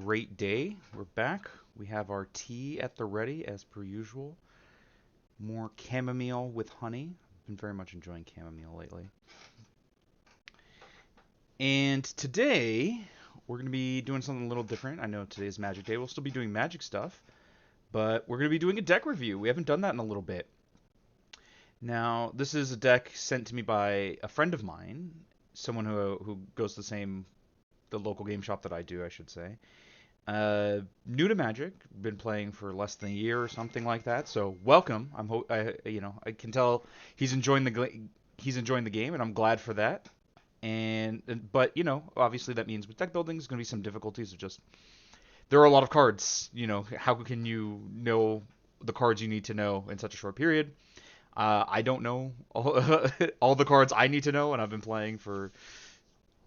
great day. We're back. We have our tea at the ready as per usual. More chamomile with honey. I've been very much enjoying chamomile lately. And today we're going to be doing something a little different. I know today's Magic Day. We'll still be doing magic stuff, but we're going to be doing a deck review. We haven't done that in a little bit. Now, this is a deck sent to me by a friend of mine, someone who goes to the local game shop that I do, I should say. New to Magic, been playing for less than a year or something like that. So welcome. I can tell he's enjoying he's enjoying the game, and I'm glad for that. But obviously that means with deck building there's going to be some difficulties of just there are a lot of cards. How can you know the cards you need to know in such a short period? I don't know all the cards I need to know, and I've been playing for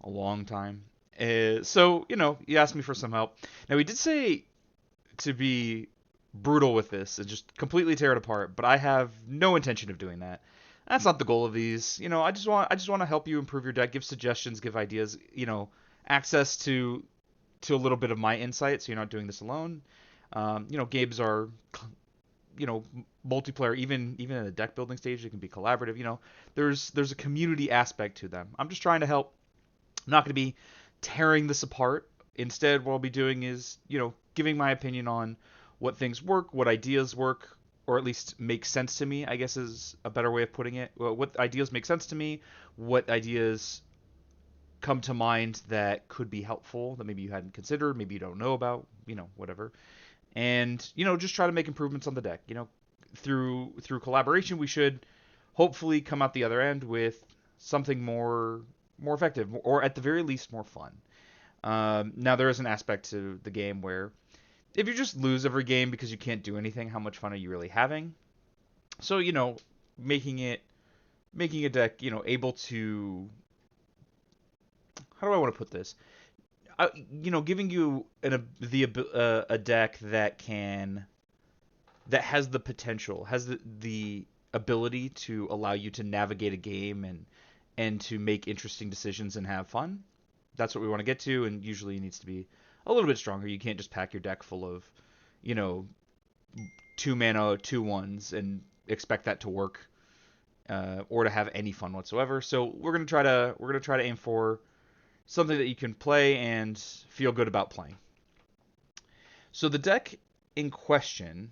a long time. So, you asked me for some help. Now, we did say to be brutal with this and just completely tear it apart, but I have no intention of doing that. That's not the goal of these. I just want to help you improve your deck, give suggestions, give ideas, access to a little bit of my insight, so you're not doing this alone. Games are, multiplayer, even in a deck building stage, it can be collaborative. There's a community aspect to them. I'm just trying to help. I'm not going to be tearing this apart. Instead, what I'll be doing is, giving my opinion on what things work, what ideas work, or at least make sense to me, I guess is a better way of putting it. Well, what ideas make sense to me, what ideas come to mind that could be helpful that maybe you hadn't considered, maybe you don't know about, whatever. And, just try to make improvements on the deck. Through collaboration, we should hopefully come out the other end with something more effective, or at the very least more fun. Now there is an aspect to the game where if you just lose every game because you can't do anything, how much fun are you really having? So making a deck able to, how do I want to put this? Giving you a deck that has the potential, has the ability to allow you to navigate a game and to make interesting decisions and have fun. That's what we want to get to, and usually it needs to be a little bit stronger. You can't just pack your deck full of, 2 mana, 2/1s and expect that to work, or to have any fun whatsoever. So we're gonna try to aim for something that you can play and feel good about playing. So the deck in question,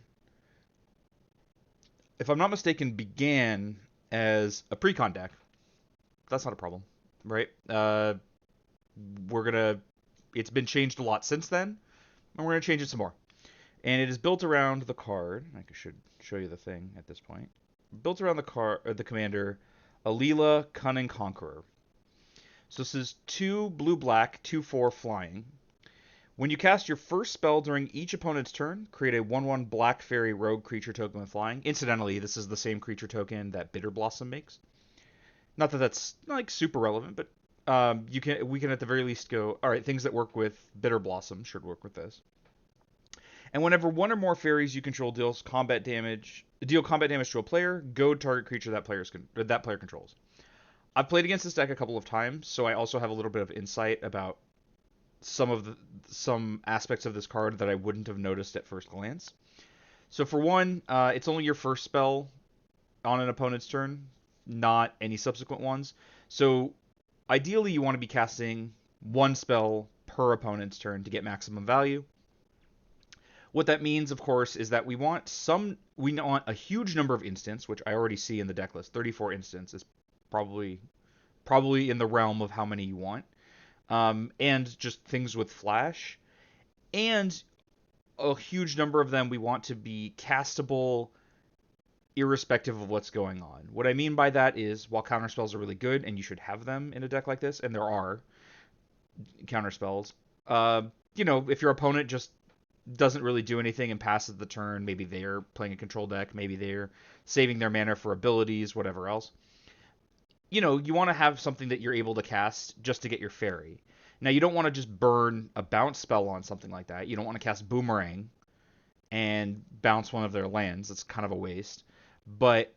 if I'm not mistaken, began as a precon deck. That's not a problem, right? We're gonna. It's been changed a lot since then, and we're gonna change it some more. And it is built around the card. I should show you the thing at this point. Built around the commander, Alela, Cunning, Conqueror. So this is 2 blue-black, 2/4 flying. When you cast your first spell during each opponent's turn, create a 1/1 black fairy rogue creature token with flying. Incidentally, this is the same creature token that Bitter Blossom makes. Not that that's like super relevant, but we can at the very least go, all right, things that work with Bitter Blossom should work with this. And whenever one or more fairies you control deal combat damage to a player, goad target creature that player controls. I've played against this deck a couple of times, so I also have a little bit of insight about some aspects of this card that I wouldn't have noticed at first glance. So for one, it's only your first spell on an opponent's turn, not any subsequent ones. So ideally, you want to be casting one spell per opponent's turn to get maximum value. What that means, of course, is that we want a huge number of instants, which I already see in the deck list. 34 instants is probably in the realm of how many you want. And just things with flash. And a huge number of them we want to be castable irrespective of what's going on. What I mean by that is, while counterspells are really good, and you should have them in a deck like this, and there are counterspells, if your opponent just doesn't really do anything and passes the turn, maybe they're playing a control deck, maybe they're saving their mana for abilities, whatever else, you want to have something that you're able to cast just to get your fairy. Now, you don't want to just burn a bounce spell on something like that. You don't want to cast Boomerang and bounce one of their lands. It's kind of a waste. But,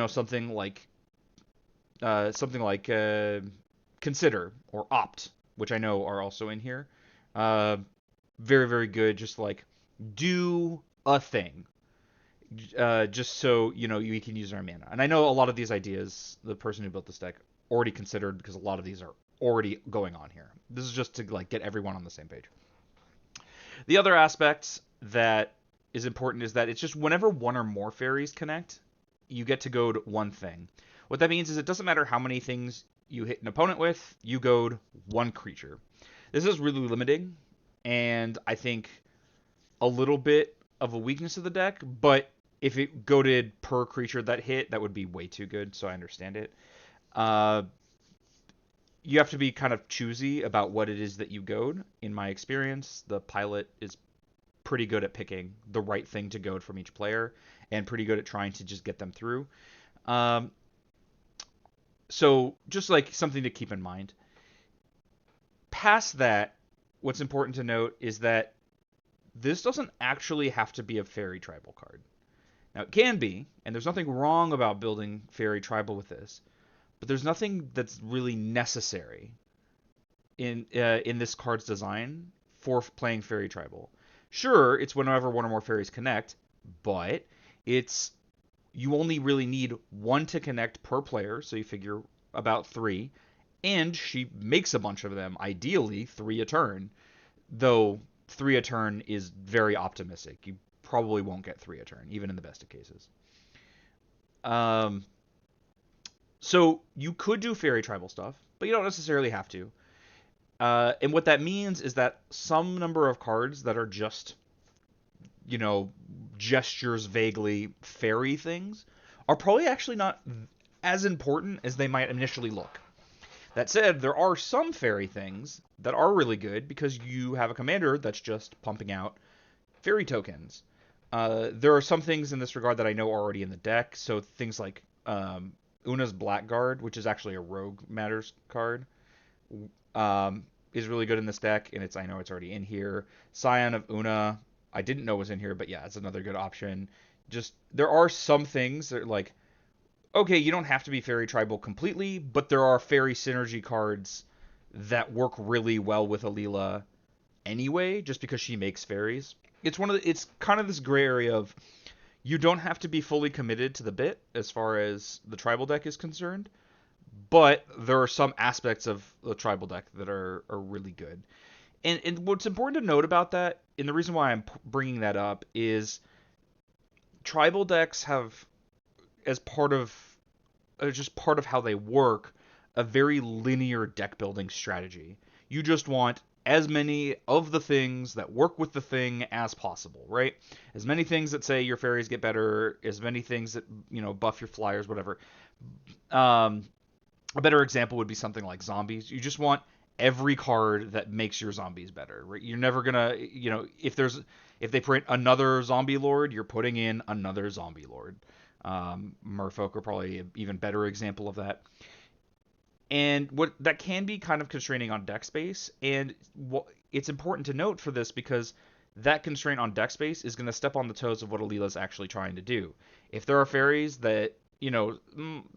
something like Consider or Opt, which I know are also in here. very, very good. Just like do a thing, just so you can use our mana. And I know a lot of these ideas, the person who built this deck already considered because a lot of these are already going on here. This is just to like get everyone on the same page. The other aspect that is important is that it's just whenever one or more fairies connect, you get to goad one thing. What that means is it doesn't matter how many things you hit an opponent with, you goad one creature. This is really limiting, and I think a little bit of a weakness of the deck, but if it goaded per creature that hit, that would be way too good, so I understand it. Uh, you have to be kind of choosy about what it is that you goad. In my experience, the pilot is pretty good at picking the right thing to goad from each player, and pretty good at trying to just get them through. Um, so just like something to keep in mind. Past that, what's important to note is that this doesn't actually have to be a fairy tribal card. Now it can be, and there's nothing wrong about building fairy tribal with this, but there's nothing that's really necessary in this card's design for playing fairy tribal. Sure, it's whenever one or more fairies connect, but it's you only really need one to connect per player, so you figure about 3, and she makes a bunch of them, ideally 3 a turn, though 3 a turn is very optimistic. You probably won't get 3 a turn, even in the best of cases. So you could do fairy tribal stuff, but you don't necessarily have to. And what that means is that some number of cards that are just, gestures vaguely fairy things are probably actually not as important as they might initially look. That said, there are some fairy things that are really good because you have a commander that's just pumping out fairy tokens. There are some things in this regard that I know are already in the deck, so things like Una's Blackguard, which is actually a Rogue Matters card, is really good in this deck, and I know it's already in here. Scion of Una, I didn't know was in here, but yeah, it's another good option. Just there are some things that are like, okay, you don't have to be fairy tribal completely, but there are fairy synergy cards that work really well with Alela anyway, just because she makes fairies. It's kind of this gray area of you don't have to be fully committed to the bit as far as the tribal deck is concerned, but there are some aspects of the tribal deck that are really good. And what's important to note about that, and the reason why I'm bringing that up, is tribal decks have, as part of just part of how they work, a very linear deck building strategy. You just want as many of the things that work with the thing as possible, right? As many things that say your fairies get better, as many things that buff your flyers, whatever. A better example would be something like zombies. You just want every card that makes your zombies better, right? You're never gonna, if they print another zombie lord, you're putting in another zombie lord. Merfolk are probably an even better example of that. And what that can be kind of constraining on deck space, and it's important to note for this because that constraint on deck space is going to step on the toes of what Alela's actually trying to do. If there are fairies that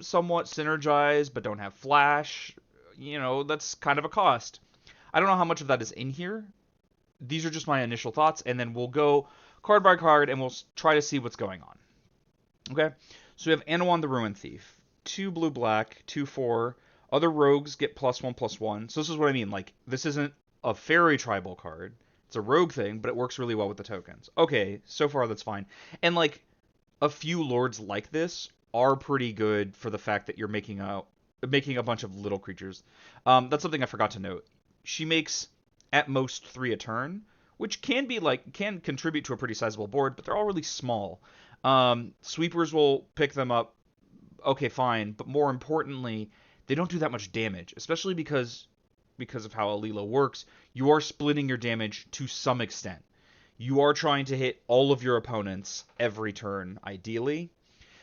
somewhat synergize but don't have flash, that's kind of a cost. I don't know how much of that is in here. These are just my initial thoughts, and then we'll go card by card and we'll try to see what's going on. Okay, so we have Anawan the Ruin Thief. 2 blue-black, 2/4. Other rogues get +1/+1. So this is what I mean. Like, this isn't a fairy tribal card. It's a rogue thing, but it works really well with the tokens. Okay, so far that's fine. And, like, a few lords like this are pretty good for the fact that you're making a bunch of little creatures. That's something I forgot to note. She makes at most 3 a turn, which can contribute to a pretty sizable board, but they're all really small. Sweepers will pick them up. Okay, fine, but more importantly, they don't do that much damage, especially because of how Alela works. You are splitting your damage to some extent. You are trying to hit all of your opponents every turn, ideally.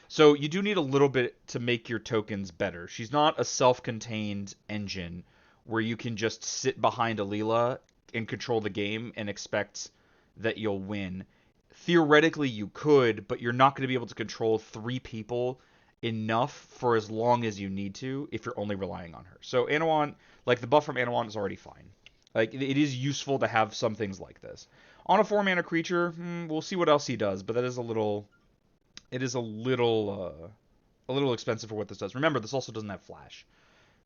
So you do need a little bit to make your tokens better. She's not a self-contained engine where you can just sit behind Alela and control the game and expect that you'll win. Theoretically, you could, but you're not going to be able to control 3 people enough for as long as you need to if you're only relying on her. So Anawan, like the buff from Anawan is already fine. Like it is useful to have some things like this. On a 4 mana creature, we'll see what else he does, but that is a little. It is a little expensive for what this does. Remember, this also doesn't have flash,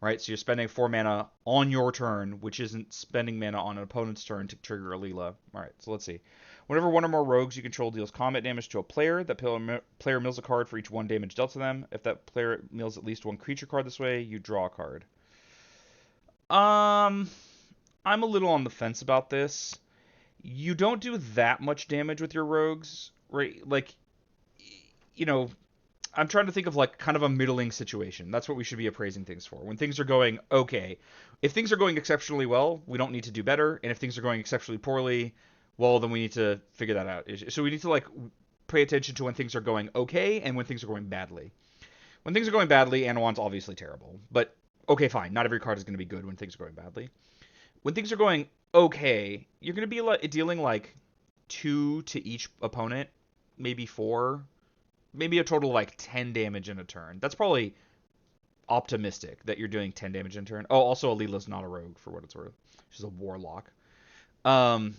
right? So you're spending 4 mana on your turn, which isn't spending mana on an opponent's turn to trigger Alela. All right, so let's see. Whenever one or more rogues you control deals combat damage to a player, that player mills a card for each 1 damage dealt to them. If that player mills at least 1 creature card this way, you draw a card. Um, I'm a little on the fence about this. You don't do that much damage with your rogues, right? Like, you know, I'm trying to think of like kind of a middling situation. That's what we should be appraising things for. When things are going okay, if things are going exceptionally well, we don't need to do better, and if things are going exceptionally poorly, well, then we need to figure that out. So we need to like pay attention to when things are going okay and when things are going badly. When things are going badly, Anawan's obviously terrible, but okay, fine. Not every card is going to be good when things are going badly. When things are going okay, you're going to be dealing like 2 to each opponent, maybe 4, maybe a total of like 10 damage in a turn. That's probably optimistic that you're doing 10 damage in a turn. Oh, also Alela's not a rogue for what it's worth. She's a warlock. Um,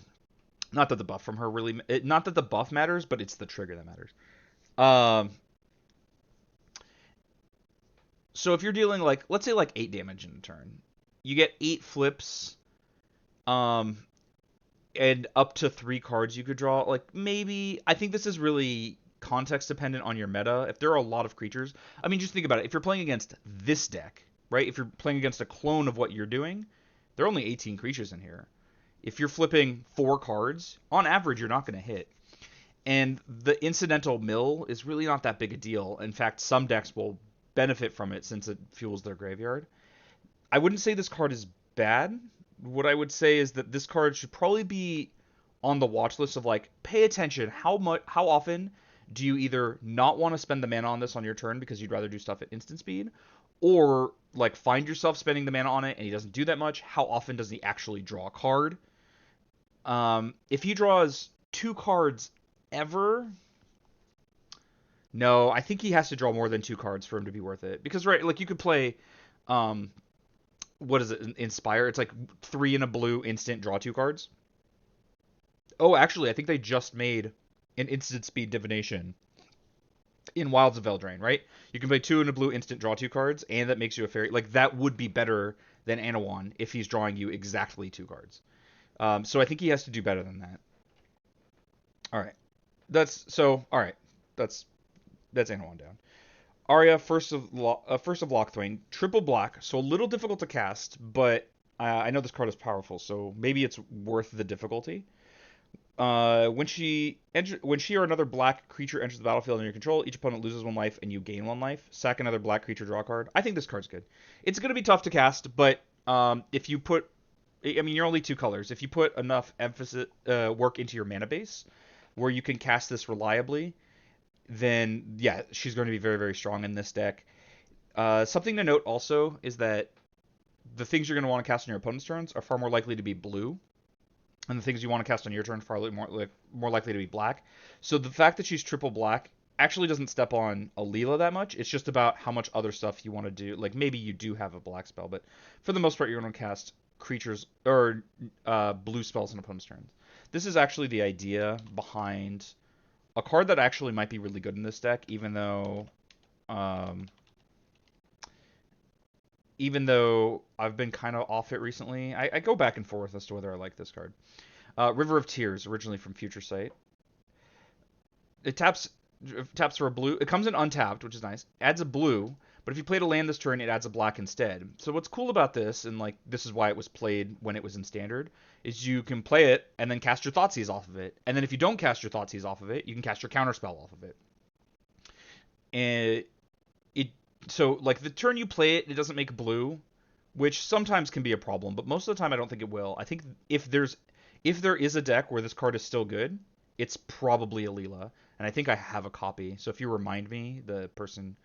not that the buff from her really, not that the buff matters, but it's the trigger that matters. Um, so if you're dealing like, let's say like 8 damage in a turn, you get 8 flips, um, and up to 3 cards you could draw. Like maybe, I think this is really context dependent on your meta. If there are a lot of creatures, I mean, just think about it. If you're playing against this deck, right? If you're playing against a clone of what you're doing, there are only 18 creatures in here. If you're flipping 4 cards, on average, you're not going to hit. And the incidental mill is really not that big a deal. In fact, some decks will benefit from it since it fuels their graveyard. I wouldn't say this card is bad. What I would say is that this card should probably be on the watch list of like, pay attention. How often do you either not want to spend the mana on this on your turn because you'd rather do stuff at instant speed, or like find yourself spending the mana on it and he doesn't do that much? How often does he actually draw a card? If he draws 2 cards ever, no, I think he has to draw more than 2 cards for him to be worth it. Because right, like you could play, um, what is it? Inspire. It's like 3 in a blue instant draw 2 cards. Oh, actually, I think they just made an instant speed divination in Wilds of Eldraine, right? You can play 2 in a blue instant draw 2 cards, and that makes you a fairy. Like that would be better than Anawan if he's drawing you exactly 2 cards. So I think he has to do better than that. All right, all right. That's Anawan down. Arya, first of Lochthwain, triple black, so a little difficult to cast, but I know this card is powerful, so maybe it's worth the difficulty. When she or another black creature enters the battlefield under your control, each opponent loses 1 life and you gain 1 life. Sack another black creature, draw a card. I think this card's good. It's going to be tough to cast, but if you put, I mean, you're only 2 colors. If you put enough emphasis work into your mana base, where you can cast this reliably, then yeah, she's going to be very, very strong in this deck. Something to note also is that the things you're going to want to cast on your opponent's turns are far more likely to be blue, and the things you want to cast on your turn are far more likely to be black. So the fact that she's triple black actually doesn't step on Alela that much. It's just about how much other stuff you want to do. Like maybe you do have a black spell, but for the most part, you're going to cast creatures or blue spells on opponent's turns. This is actually the idea behind a card that actually might be really good in this deck, um, even though I've been kind of off it recently. I go back and forth as to whether I like this card. River of Tears, originally from Future Sight. It taps for a blue. It comes in untapped, which is nice. Adds a blue, but if you played a land this turn, it adds a black instead. So what's cool about this, and like this is why it was played when it was in Standard, is you can play it and then cast your Thoughtseize off of it. And then if you don't cast your Thoughtseize off of it, you can cast your Counterspell off of it. And so like the turn you play it, it doesn't make blue, which sometimes can be a problem, but most of the time I don't think it will. I think if there is a deck where this card is still good, it's probably Alela, and I think I have a copy. So if you remind me, the person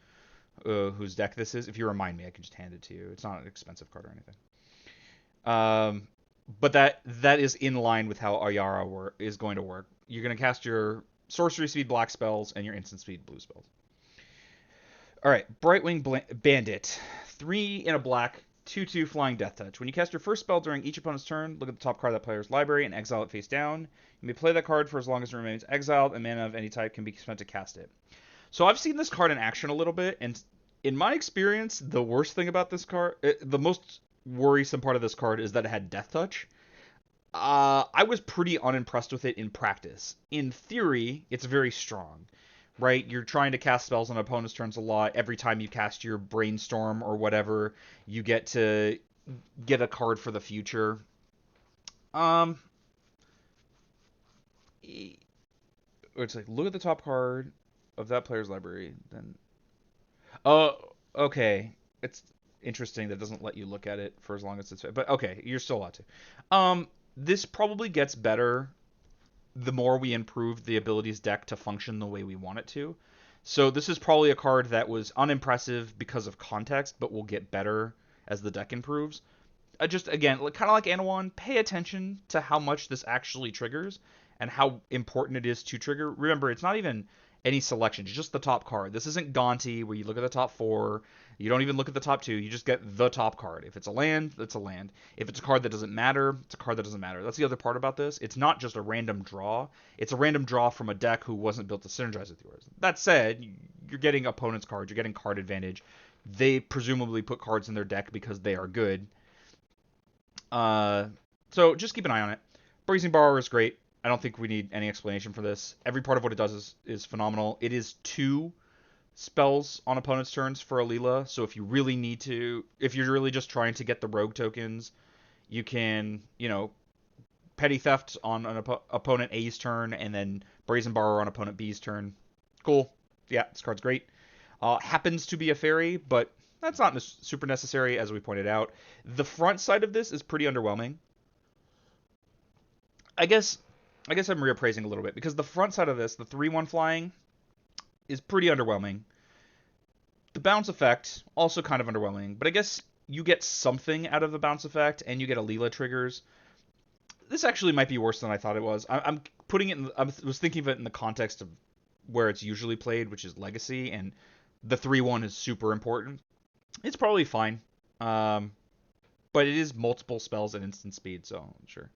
whose deck this is, if you remind me, I can just hand it to you. It's not an expensive card or anything. But that is in line with how Ayara is going to work. You're going to cast your sorcery speed black spells and your instant speed blue spells. All right, Brightwing Bandit, 3 in a black 2/2 Flying Death Touch. When you cast your first spell during each opponent's turn, look at the top card of that player's library and exile it face down. You may play that card for as long as it remains exiled, and mana of any type can be spent to cast it. So I've seen this card in action a little bit, and in my experience, the worst thing about this card, the most worrisome part of this card is that it had Death Touch. I was pretty unimpressed with it in practice. In theory, it's very strong, right? You're trying to cast spells on opponent's turns a lot. Every time you cast your Brainstorm or whatever, you get to get a card for the future. It's like, look at the top card of that player's library. Then, oh, okay. It's interesting that doesn't let you look at it for as long as it's. But okay, you're still allowed to. This probably gets better the more we improve the abilities deck to function the way we want it to. So this is probably a card that was unimpressive because of context, but will get better as the deck improves. Just again, kind of like Anawan, pay attention to how much this actually triggers and how important it is to trigger. Remember, it's not even any selection, it's just the top card. This isn't Gonti where you look at the top 4, you don't even look at the top 2, you just get the top card. If it's a land, it's a land. If it's a card that doesn't matter, it's a card that doesn't matter. That's the other part about this. It's not just a random draw, it's a random draw from a deck who wasn't built to synergize with yours. That said, you're getting opponent's cards, you're getting card advantage. They presumably put cards in their deck because they are good. So just keep an eye on it. Brazen Borrower is great. I don't think we need any explanation for this. Every part of what it does is phenomenal. It is 2 spells on opponent's turns for Alela, so if you really need to, if you're really just trying to get the rogue tokens, you can, Petty Theft on an opponent A's turn, and then Brazen Borrower on opponent B's turn. Cool. Yeah, this card's great. Happens to be a fairy, but that's not super necessary, as we pointed out. The front side of this is pretty underwhelming. I guess I'm reappraising a little bit, because the front side of this, the 3/1 flying, is pretty underwhelming. The bounce effect, also kind of underwhelming, but I guess you get something out of the bounce effect, and you get Alela triggers. This actually might be worse than I thought it was. I'm putting it I was thinking of it in the context of where it's usually played, which is Legacy, and the 3/1 is super important. It's probably fine, but it is multiple spells at instant speed, so sure.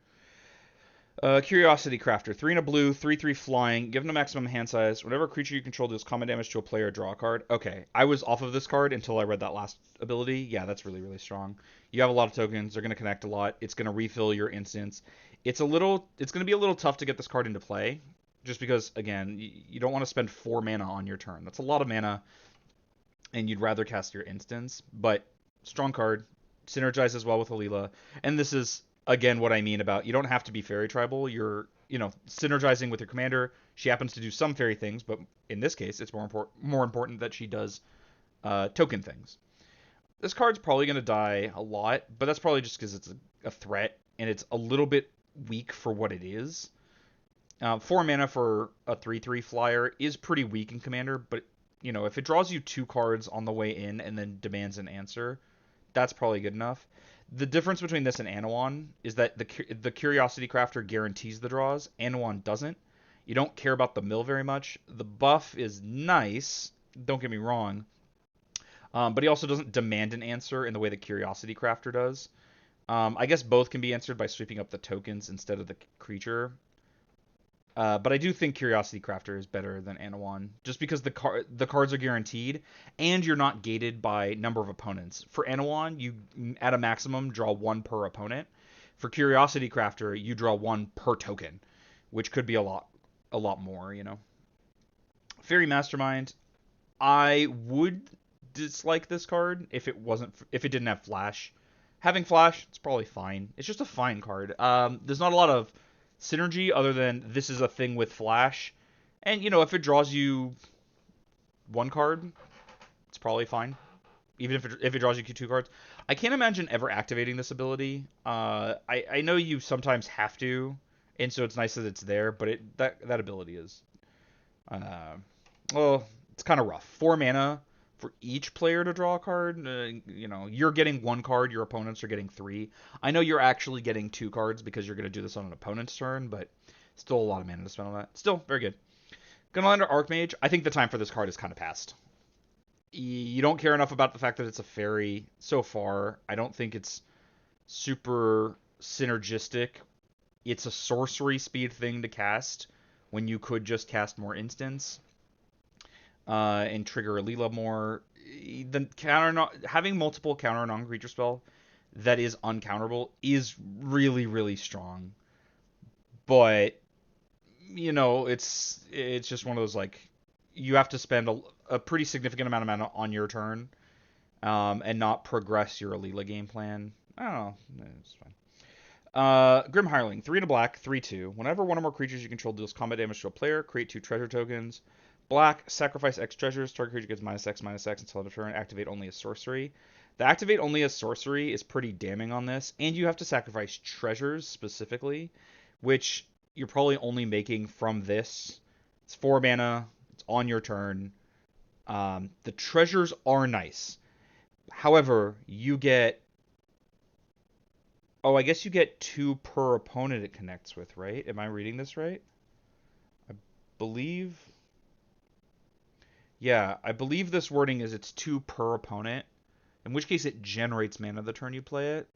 Curiosity Crafter, 3 and a blue, 3/3 flying, given a maximum hand size. Whenever a creature you control deals combat damage to a player, draw a card. Okay, I was off of this card until I read that last ability. Yeah, that's really, really strong. You have a lot of tokens, they're going to connect a lot, it's going to refill your instants. It's going to be a little tough to get this card into play, just because, again, you don't want to spend 4 mana on your turn. That's a lot of mana, and you'd rather cast your instants, but strong card, synergizes well with Alela, and this is, again, what I mean about you don't have to be fairy tribal. You're, synergizing with your commander. She happens to do some fairy things, but in this case, it's more important that she does token things. This card's probably going to die a lot, but that's probably just because it's a threat, and it's a little bit weak for what it is. 4 mana for a 3/3 flyer is pretty weak in Commander, but, if it draws you 2 cards on the way in and then demands an answer, that's probably good enough. The difference between this and Anawan is that the Curiosity Crafter guarantees the draws. Anawan doesn't. You don't care about the mill very much. The buff is nice, don't get me wrong, but he also doesn't demand an answer in the way the Curiosity Crafter does. I guess both can be answered by sweeping up the tokens instead of the creature. But I do think Curiosity Crafter is better than Anawan, just because the cards are guaranteed, and you're not gated by number of opponents. For Anawan, you, at a maximum, draw 1 per opponent. For Curiosity Crafter, you draw 1 per token, which could be a lot more, Fairy Mastermind, I would dislike this card if it didn't have Flash. Having Flash, it's probably fine. It's just a fine card. There's not a lot of synergy other than this is a thing with Flash, and if it draws you 1 card, it's probably fine, even if it draws you 2 cards. I can't imagine ever activating this ability. I know you sometimes have to, and so it's nice that it's there, but that ability is it's kind of rough. 4 mana for each player to draw a card. You're getting 1 card, your opponents are getting 3. I know you're actually getting 2 cards because you're going to do this on an opponent's turn, but still a lot of mana to spend on that. Still very good. Gunlander Archmage, I think the time for this card is kind of past. You don't care enough about the fact that it's a fairy so far. I don't think it's super synergistic. It's a sorcery speed thing to cast when you could just cast more instants and trigger Alela more. The having multiple counter non-creature spell that is uncounterable is really really strong. But it's just one of those like you have to spend a pretty significant amount of mana on your turn and not progress your Alela game plan. I don't know. It's fine. Grim Hireling, 3 and a black, 3/2. Whenever one or more creatures you control deals combat damage to a player, create 2 treasure tokens. Black, sacrifice X treasures. Target creature gets -X/-X until end of turn. Activate only a sorcery. The activate only a sorcery is pretty damning on this, and you have to sacrifice treasures specifically, which you're probably only making from this. It's 4 mana. It's on your turn. The treasures are nice. However, you get... Oh, I guess you get 2 per opponent it connects with, right? Am I reading this right? I believe... Yeah, I believe this wording is it's 2 per opponent, in which case it generates mana the turn you play it.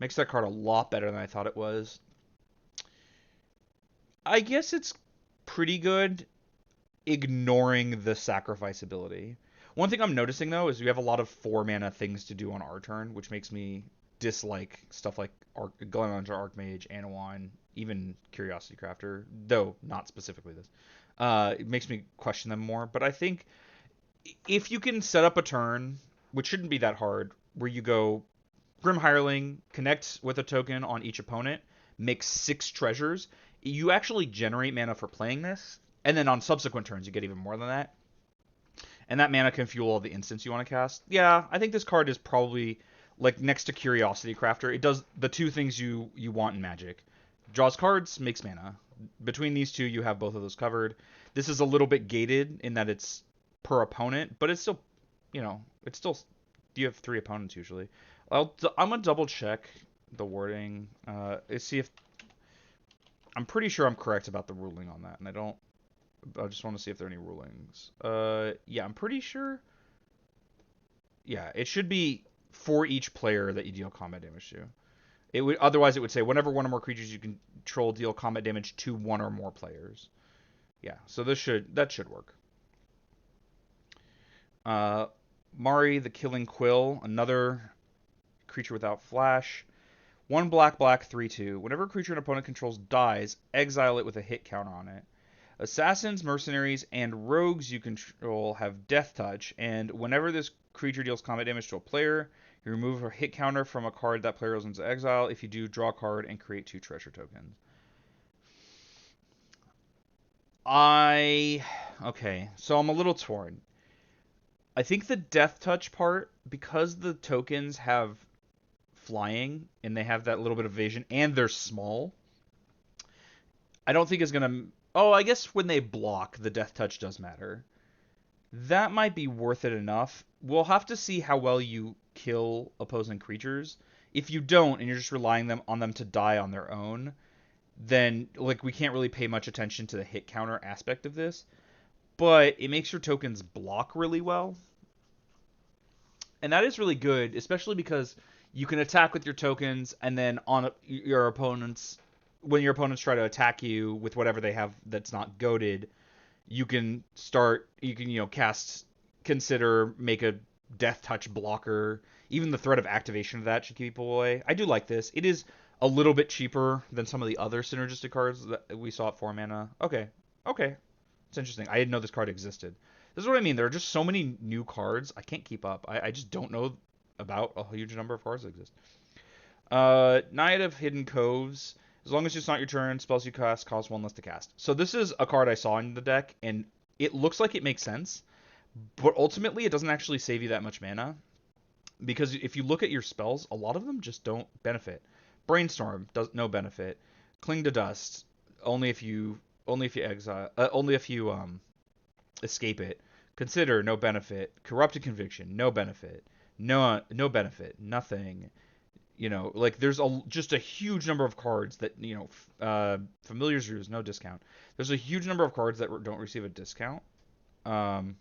Makes that card a lot better than I thought it was. I guess it's pretty good, ignoring the sacrifice ability. One thing I'm noticing, though, is we have a lot of 4 mana things to do on our turn, which makes me dislike stuff like Glenunter, Archmage, Anawan, even Curiosity Crafter, though not specifically this. It makes me question them more. But I think if you can set up a turn, which shouldn't be that hard, where you go Grim Hireling, connect with a token on each opponent, make 6 treasures, you actually generate mana for playing this, and then on subsequent turns you get even more than that. And that mana can fuel all the instants you want to cast. Yeah, I think this card is probably like next to Curiosity Crafter. It does the 2 things you want in Magic. Draws cards, makes mana. Between these 2, you have both of those covered. This is a little bit gated in that it's per opponent, but it's still, it's still, you have 3 opponents usually. I'm gonna double check the wording. See if I'm pretty sure I'm correct about the ruling on that, and I just want to see if there are any rulings. Yeah, I'm pretty sure. Yeah, it should be for each player that you deal combat damage to. Otherwise it would say whenever one or more creatures you control deal combat damage to 1 or more players. Yeah, so that should work. Mari the Killing Quill, another creature without flash. 1 black 3/2. Whenever a creature an opponent controls dies, exile it with a hit counter on it. Assassins, mercenaries, and rogues you control have death touch, and whenever this creature deals combat damage to a player, you remove a hit counter from a card that player goes into exile. If you do, draw a card and create 2 treasure tokens. Okay, so I'm a little torn. I think the death touch part, because the tokens have flying and they have that little bit of evasion and they're small, I don't think is going to... Oh, I guess when they block, the death touch does matter. That might be worth it enough. We'll have to see how well you kill opposing creatures. If you don't, and you're just relying on them to die on their own, then like we can't really pay much attention to the hit counter aspect of this. But it makes your tokens block really well. And that is really good, especially because you can attack with your tokens, and then on your opponents, when your opponents try to attack you with whatever they have that's not goaded, you can cast Consider, make a death touch blocker. Even the threat of activation of that should keep people away. I do like this. It is a little bit cheaper than some of the other synergistic cards that we saw at 4 mana. Okay. It's interesting. I didn't know this card existed. This is what I mean. There are just so many new cards. I can't keep up. I just don't know about a huge number of cards that exist. Naiad of Hidden Coves. As long as it's not your turn, spells you cast cost 1 less to cast. So this is a card I saw in the deck, and it looks like it makes sense. But ultimately, it doesn't actually save you that much mana. Because if you look at your spells, a lot of them just don't benefit. Brainstorm does no benefit. Cling to Dust only if you escape it. Consider, no benefit. Corrupted Conviction, no benefit. No benefit. Nothing. Like there's just a huge number of cards that Familiar's Ruse, no discount. There's a huge number of cards that don't receive a discount. Oh,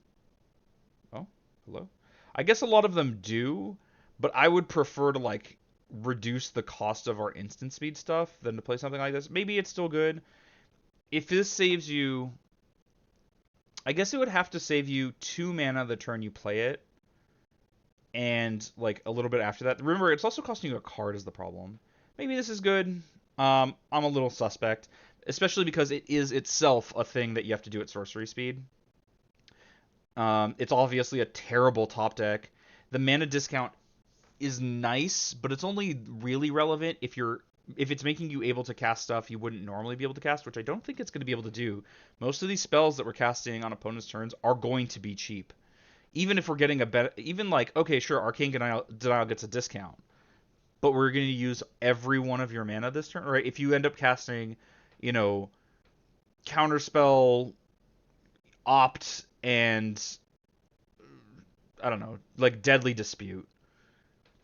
Hello? I guess a lot of them do, but I would prefer to like reduce the cost of our instant speed stuff than to play something like this. Maybe it's still good. If this saves you, I guess it would have to save you 2 mana the turn you play it, and like a little bit after that. Remember, it's also costing you a card is the problem. Maybe this is good. I'm a little suspect, especially because it is itself a thing that you have to do at sorcery speed. It's obviously a terrible top deck. The mana discount is nice, but it's only really relevant if it's making you able to cast stuff you wouldn't normally be able to cast, which I don't think it's going to be able to do. Most of these spells that we're casting on opponents' turns are going to be cheap. Even if we're getting a better, even like, okay, sure, Arcane Denial gets a discount, but we're going to use every one of your mana this turn, right? If you end up casting, you know, Counterspell, Opt, and I don't know, like Deadly Dispute.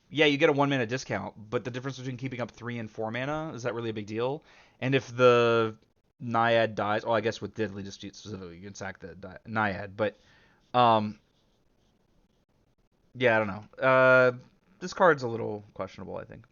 Yeah, you get a 1 mana discount, but the difference between keeping up 3 and 4 mana, is that really a big deal? And if the Naiad dies, well, I guess with Deadly Dispute specifically, you can sack the Naiad, but um, yeah, I don't know. This card's a little questionable, I think.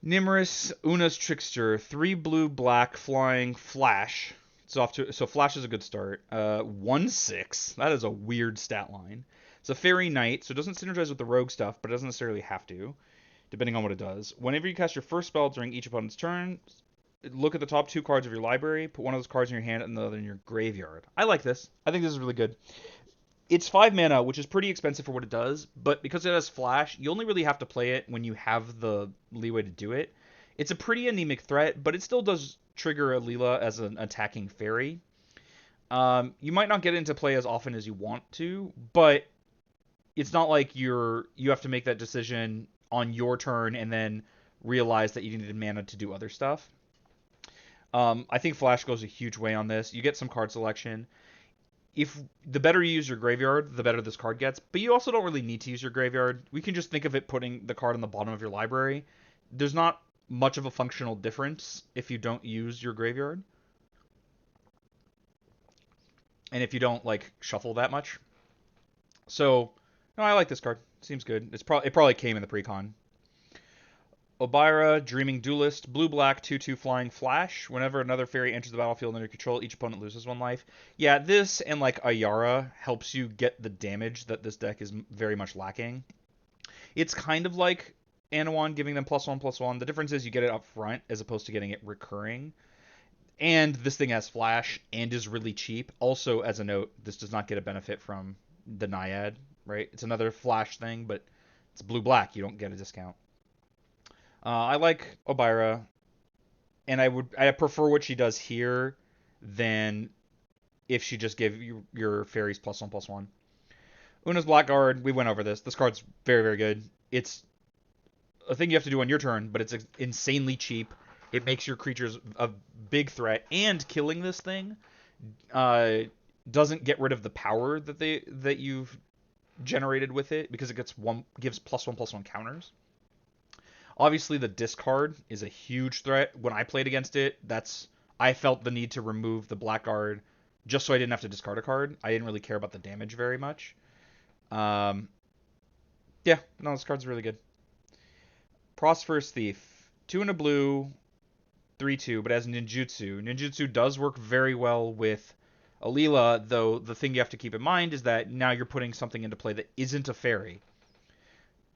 Nimrus, Una's Trickster, 3 blue, black, flying, flash. So flash is a good start. 1/6. That is a weird stat line. It's a fairy knight, so it doesn't synergize with the rogue stuff, but it doesn't necessarily have to, depending on what it does. Whenever you cast your first spell during each opponent's turn, look at the top 2 cards of your library, put one of those cards in your hand and the other in your graveyard. I like this. I think this is really good. It's 5 mana, which is pretty expensive for what it does, but because it has flash, you only really have to play it when you have the leeway to do it. It's a pretty anemic threat, but it still does trigger Alela as an attacking fairy. You might not get into play as often as you want to, but it's not like you have to make that decision on your turn and then realize that you needed mana to do other stuff. I think flash goes a huge way on this. You get some card selection. If the better you use your graveyard, the better this card gets. But you also don't really need to use your graveyard. We can just think of it putting the card on the bottom of your library. There's not much of a functional difference if you don't use your graveyard. And if you don't like shuffle that much. So, no, I like this card. Seems good. It probably came in the precon. Obira, Dreaming Duelist, blue-black, 2/2 flying flash. Whenever another fairy enters the battlefield under control, each opponent loses 1 life. Yeah, this and like Ayara helps you get the damage that this deck is very much lacking. It's kind of like Anawan giving them +1/+1. The difference is you get it up front as opposed to getting it recurring. And this thing has flash and is really cheap. Also, as a note, this does not get a benefit from the Naiad, right? It's another flash thing, but it's blue-black. You don't get a discount. I like Obira, and I prefer what she does here than if she just gave you your fairies +1/+1. Una's Blackguard, we went over this. This card's very, very good. It's a thing you have to do on your turn, but it's insanely cheap. It makes your creatures a big threat, and killing this thing doesn't get rid of the power that you've generated with it because it gives +1/+1 counters. Obviously, the discard is a huge threat. When I played against it, I felt the need to remove the Blackguard just so I didn't have to discard a card. I didn't really care about the damage very much. Yeah, no, this card's really good. Prosperous Thief. 2 and a blue, 3/2, but as ninjutsu. Ninjutsu does work very well with Alela, though the thing you have to keep in mind is that now you're putting something into play that isn't a fairy.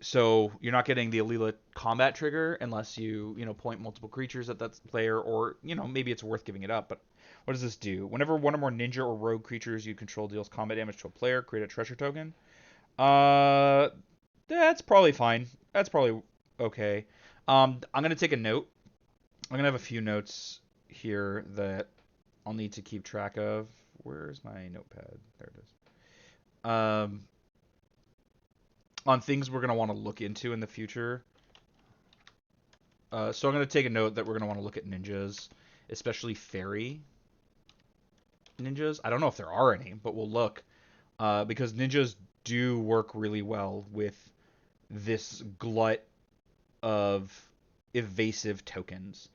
So you're not getting the Alela combat trigger unless you point multiple creatures at that player, or maybe it's worth giving it up. But what does this do? Whenever one or more ninja or rogue creatures you control deals combat damage to a player, create a treasure token. That's probably fine. That's probably okay. I'm gonna take a note. I'm gonna have a few notes here that I'll need to keep track of. Where's my notepad? There it is. On things we're going to want to look into in the future. So I'm going to take a note that we're going to want to look at ninjas, especially fairy ninjas. I don't know if there are any, but we'll look. Because ninjas do work really well with this glut of evasive tokens.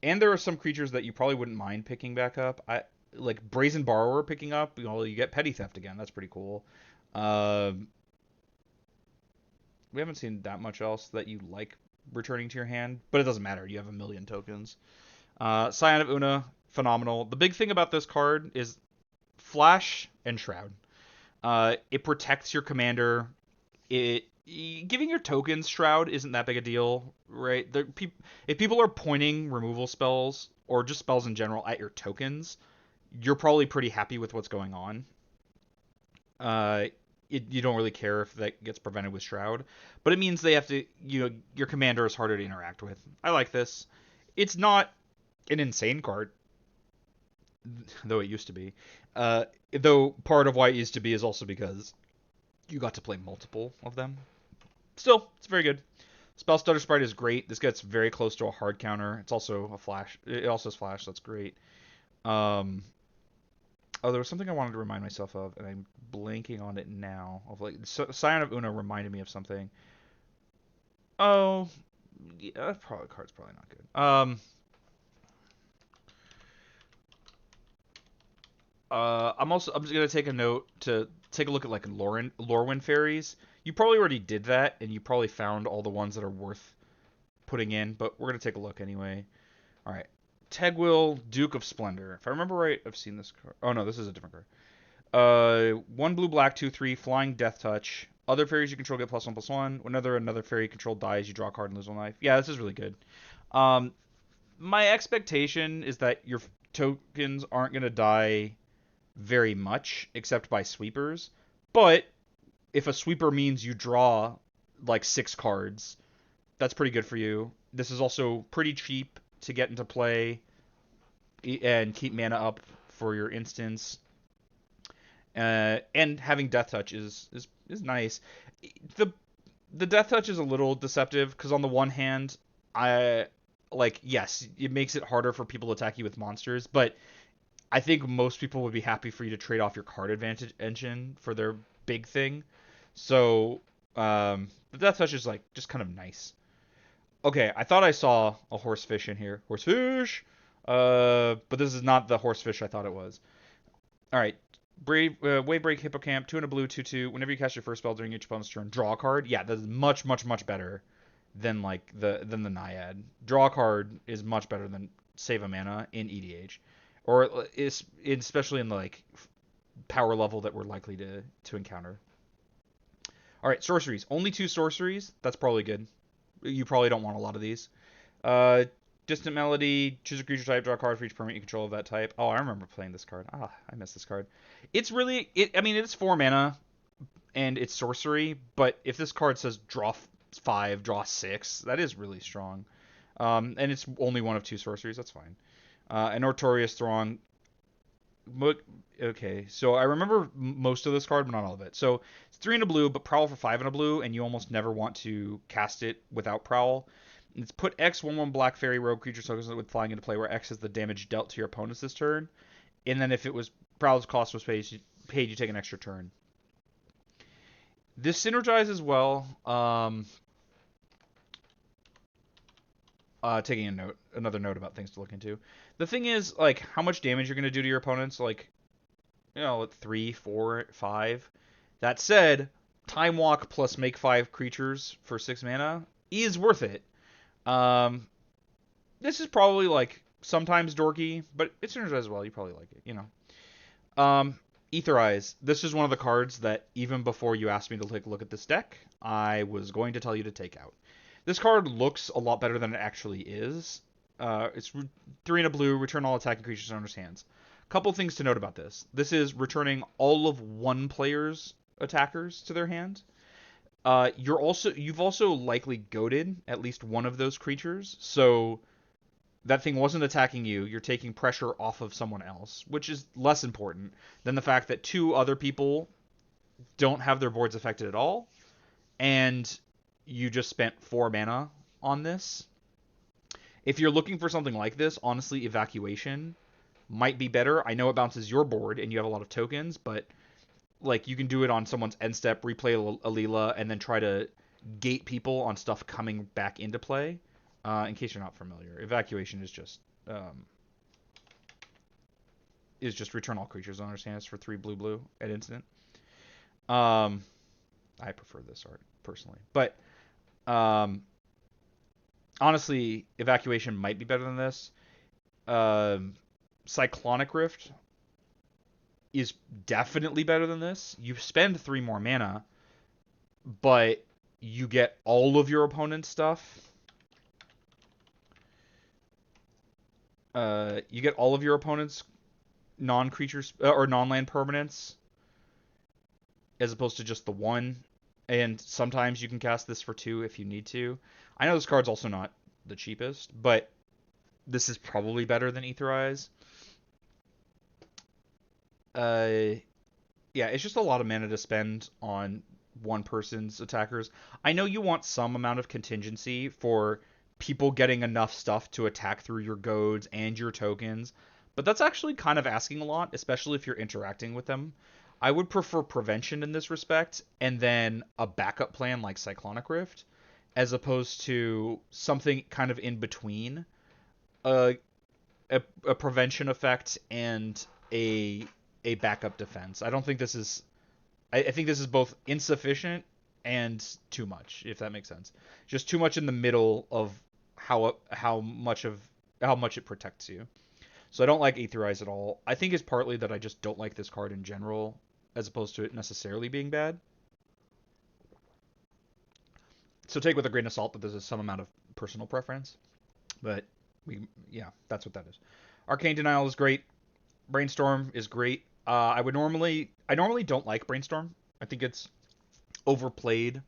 And there are some creatures that you probably wouldn't mind picking back up. like Brazen Borrower picking up, you get Petty Theft again. That's pretty cool. Um, we haven't seen that much else that you like returning to your hand, but it doesn't matter. You have a million tokens. Scion of Una, phenomenal. The big thing about this card is Flash and Shroud. It protects your commander. Giving your tokens Shroud isn't that big a deal, right? If people are pointing removal spells or just spells in general at your tokens, you're probably pretty happy with what's going on. You don't really care if that gets prevented with Shroud, but it means they have to, your commander is harder to interact with. I like this. It's not an insane card, though it used to be. Though part of why it used to be is also because you got to play multiple of them. Still, it's very good. Spell Stutter Sprite is great. This gets very close to a hard counter. It's also a flash. It also has flash. So that's great. There was something I wanted to remind myself of, and I'm blanking on it now. Scion of Una reminded me of something. Oh, yeah, probably card's probably not good. I'm just gonna take a note to take a look at like Lorwyn fairies. You probably already did that, and you probably found all the ones that are worth putting in, but we're gonna take a look anyway. All right, Tegwyl, Duke of Splendor. If I remember right, I've seen this card. Oh no, this is a different card. 1 blue, black, 2/3, flying, death touch. Other fairies you control get +1/+1. Whenever another fairy you control dies, you draw a card and lose 1 life. Yeah, this is really good. My expectation is that your tokens aren't gonna die very much, except by sweepers. But if a sweeper means you draw like 6 cards, that's pretty good for you. This is also pretty cheap to get into play and keep mana up for your instance. And having Death Touch is nice. The Death Touch is a little deceptive because on the one hand, yes, it makes it harder for people to attack you with monsters, but I think most people would be happy for you to trade off your card advantage engine for their big thing. So the Death Touch is like just kind of nice. Okay, I thought I saw a horsefish in here. Horsefish! But this is not the horsefish I thought it was. Alright. Wavebreak Hippocamp, 2 and a blue, 2/2. Whenever you cast your first spell during each opponent's turn, draw a card. Yeah, that's much, much, much better than like the Naiad. Draw a card is much better than save a mana in EDH. Or especially in the like power level that we're likely to encounter. Alright, sorceries. Only 2 sorceries. That's probably good. You probably don't want a lot of these. Distant Melody, choose a creature type, draw a card for each permanent you control of that type. Oh, I remember playing this card. I missed this card. It's really, it's 4 mana, and it's sorcery, but if this card says draw 5, draw 6, that is really strong. And it's only one of 2 sorceries, that's fine. An Notorious Throng. Okay, so I remember most of this card, but not all of it. So it's 3 and a blue, but Prowl for 5 and a blue, and you almost never want to cast it without Prowl. It's put X 1/1 black fairy rogue creature tokens with flying into play, where X is the damage dealt to your opponents this turn. And then if it was Prowl's cost was paid, you take an extra turn. This synergizes well. Taking another note about things to look into. The thing is, like, how much damage you're gonna do to your opponents, like, 3, 4, 5. That said, Time Walk plus make 5 creatures for 6 mana is worth it. This is probably like sometimes dorky, but it synergizes well. You probably like it, Ether Eyes. This is one of the cards that even before you asked me to take a look at this deck, I was going to tell you to take out. This card looks a lot better than it actually is. It's 3 and a blue, return all attacking creatures to owner's hands. Couple things to note about this. This is returning all of one player's attackers to their hand. You've also likely goaded at least one of those creatures, so that thing wasn't attacking you. You're taking pressure off of someone else, which is less important than the fact that 2 other people don't have their boards affected at all, and you just spent 4 mana on this. If you're looking for something like this, honestly, Evacuation might be better. I know it bounces your board and you have a lot of tokens, but like you can do it on someone's end step, replay Alela, and then try to gate people on stuff coming back into play. In case you're not familiar, Evacuation is just is just return all creatures on its hands for 3 blue at instant. Um, I prefer this art personally, but um, honestly, Evacuation might be better than this. Um, Cyclonic Rift is definitely better than this. You spend 3 more mana, but you get all of your opponent's stuff. You get all of your opponent's non-creatures or non-land permanents, as opposed to just the one. And sometimes you can cast this for 2 if you need to. I know this card's also not the cheapest, but this is probably better than Aetherize. Yeah, it's just a lot of mana to spend on one person's attackers. I know you want some amount of contingency for people getting enough stuff to attack through your goads and your tokens, but that's actually kind of asking a lot, especially if you're interacting with them. I would prefer prevention in this respect, and then a backup plan like Cyclonic Rift, as opposed to something kind of in between a, a prevention effect and a backup defense. I don't think this is. I think this is both insufficient and too much, if that makes sense. Just too much in the middle of how much it protects you. So I don't like Aetherize at all. I think it's partly that I just don't like this card in general, as opposed to it necessarily being bad. So take with a grain of salt that there's some amount of personal preference. But yeah, that's what that is. Arcane Denial is great. Brainstorm is great. I normally don't like Brainstorm. I think it's overplayed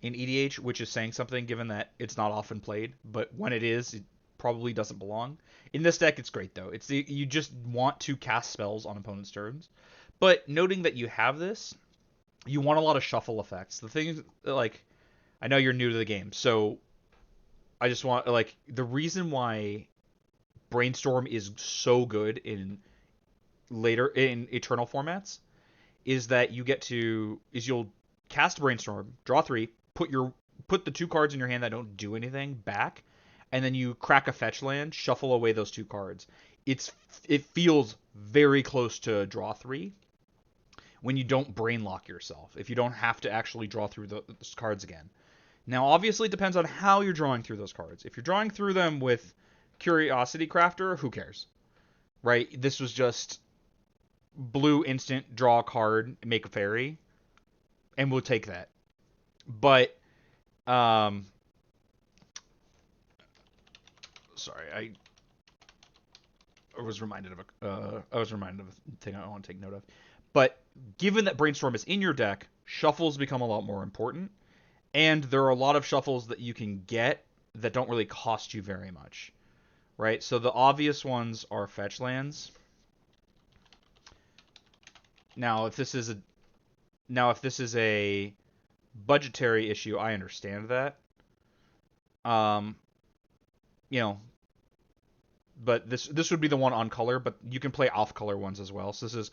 in EDH, which is saying something given that it's not often played. But when it is, it probably doesn't belong. In this deck, it's great though. You just want to cast spells on opponent's turns. But noting that you have this, you want a lot of shuffle effects. The thing is, like, I know you're new to the game, so I just want the reason why Brainstorm is so good in Eternal formats is that you'll cast Brainstorm, draw 3, put the 2 cards in your hand that don't do anything back, and then you crack a fetch land, shuffle away those 2 cards. It feels very close to draw 3 when you don't brain lock yourself. If you don't have to actually draw through those cards again. Now, obviously, it depends on how you're drawing through those cards. If you're drawing through them with Curiosity Crafter, who cares? Right? This was just blue instant, draw a card, make a fairy, and we'll take that. But, sorry, I was reminded of a thing I want to take note of. But given that Brainstorm is in your deck, shuffles become a lot more important, and there are a lot of shuffles that you can get that don't really cost you very much, right? So the obvious ones are fetch lands. Now, if this is a budgetary issue, I understand that. You know, but this would be the one on color, but you can play off color ones as well. So this is,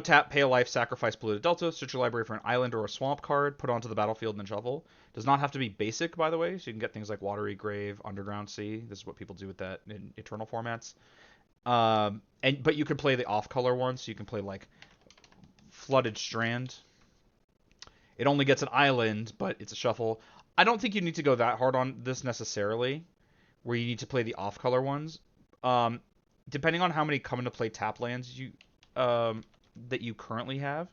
tap, pay a life, sacrifice polluted delta, search your library for an island or a swamp card, put onto the battlefield and then shuffle. Does not have to be basic, by the way, so you can get things like Watery Grave, Underground Sea. This is what people do with that in Eternal formats. But you can play the off color ones, so you can play like Flooded Strand. It only gets an island, but it's a shuffle. I don't think you need to go that hard on this necessarily, where you need to play the off color ones. Depending on how many come into play tap lands that you currently have,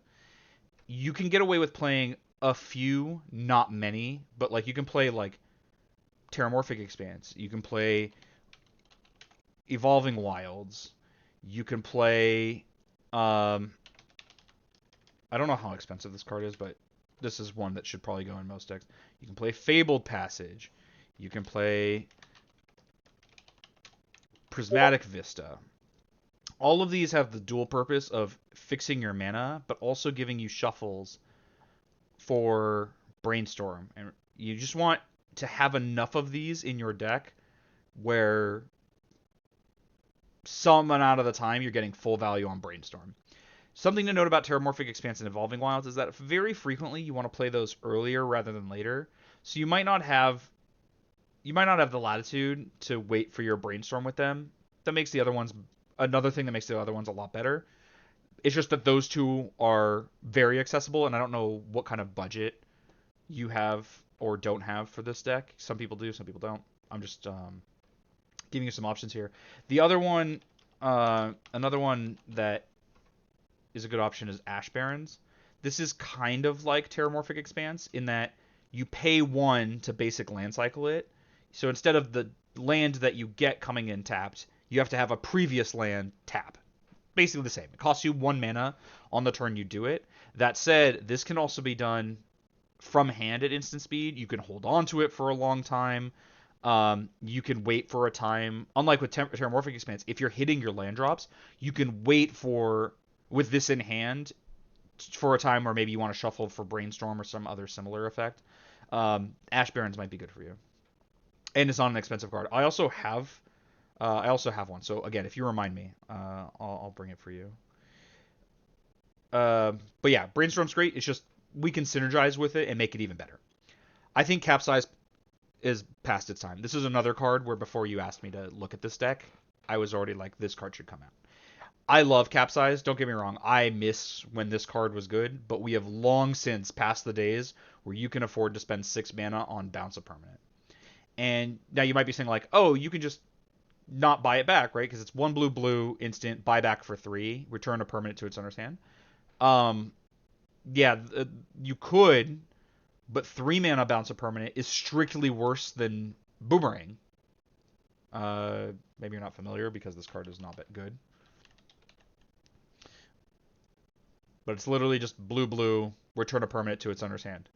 you can get away with playing a few, not many, but like you can play like Terramorphic Expanse, you can play Evolving Wilds, you can play I don't know how expensive this card is, but this is one that should probably go in most decks. You can play Fabled Passage, you can play Prismatic Vista. All of these have the dual purpose of fixing your mana, but also giving you shuffles for Brainstorm. And you just want to have enough of these in your deck where some amount of the time you're getting full value on Brainstorm. Something to note about Terramorphic Expanse and Evolving Wilds is that very frequently you want to play those earlier rather than later. So you might not have the latitude to wait for your Brainstorm with them. That makes the other ones another thing that makes the other ones a lot better. It's just that those two are very accessible, and I don't know what kind of budget you have or don't have for this deck. Some people do, some people don't. I'm just giving you some options here. The other one, another one that is a good option is Ash Barrens. This is kind of like Terramorphic Expanse in that you pay 1 to basic land cycle it. So instead of the land that you get coming in tapped, you have to have a previous land tap. Basically the same. It costs you 1 mana on the turn you do it. That said, this can also be done from hand at instant speed. You can hold on to it for a long time. You can wait for a time. Unlike with Terramorphic Expanse, if you're hitting your land drops, you can wait for, with this in hand, for a time where maybe you want to shuffle for Brainstorm or some other similar effect. Ash Barrens might be good for you, and it's not an expensive card. I also have one. So again, if you remind me, I'll bring it for you. But yeah, Brainstorm's great. It's just we can synergize with it and make it even better. I think Capsize is past its time. This is another card where before you asked me to look at this deck, I was already like, this card should come out. I love Capsize. Don't get me wrong. I miss when this card was good, but we have long since passed the days where you can afford to spend 6 mana on Bounce a Permanent. And now you might be saying like, oh, you can just not buy it back, right? Because it's 1 blue blue instant buyback for 3, return a permanent to its owner's hand. Um, yeah, you could, but 3 mana Bounce a Permanent is strictly worse than Boomerang. Maybe you're not familiar because this card is not that good. But it's literally just blue blue, return a permanent to its owner's hand.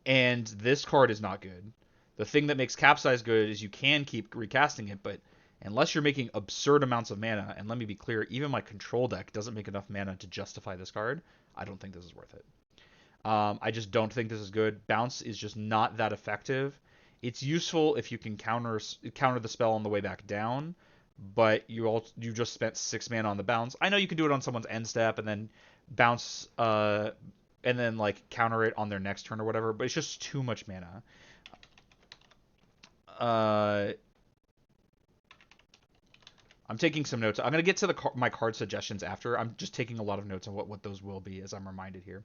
And this card is not good. The thing that makes Capsize good is you can keep recasting it, but unless you're making absurd amounts of mana, and let me be clear, even my control deck doesn't make enough mana to justify this card, I don't think this is worth it. I just don't think this is good. Bounce is just not that effective. It's useful if you can counter the spell on the way back down, but you just spent 6 mana on the bounce. I know you can do it on someone's end step and then bounce and then like counter it on their next turn or whatever, but it's just too much mana. I'm taking some notes. I'm gonna get to my card suggestions after. I'm just taking a lot of notes on what those will be as I'm reminded here.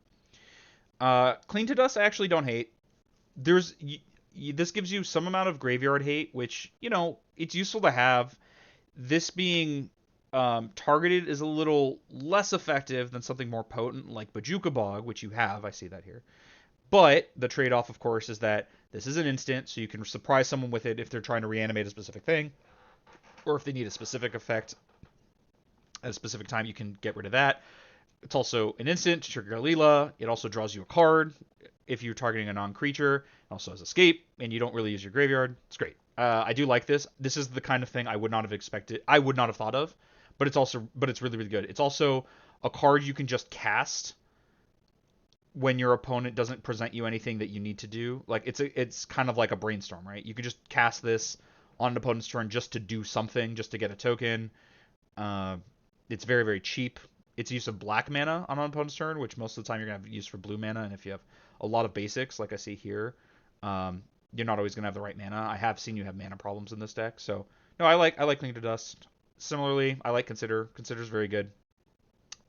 Clean to Dust I actually don't hate. This gives you some amount of graveyard hate, which, you know, it's useful to have. This being targeted is a little less effective than something more potent like Bojuka Bog, which you have. I see that here. But the trade-off, of course, is that this is an instant, so you can surprise someone with it if they're trying to reanimate a specific thing, or if they need a specific effect at a specific time, you can get rid of that. It's also an instant to trigger Alela. It also draws you a card if you're targeting a non-creature. It also has escape, and you don't really use your graveyard. It's great. I do like this. This is the kind of thing I would not have expected. I would not have thought of, but it's really, really good. It's also a card you can just cast when your opponent doesn't present you anything that you need to do. Like it's kind of like a Brainstorm, right? You can just cast this on an opponent's turn just to do something, just to get a token. It's very, very cheap. It's use of black mana on an opponent's turn, which most of the time you're going to have use for blue mana. And if you have a lot of basics, like I see here, you're not always going to have the right mana. I have seen you have mana problems in this deck. So, no, I like Cling to Dust. Similarly, I like Consider. Consider's very good.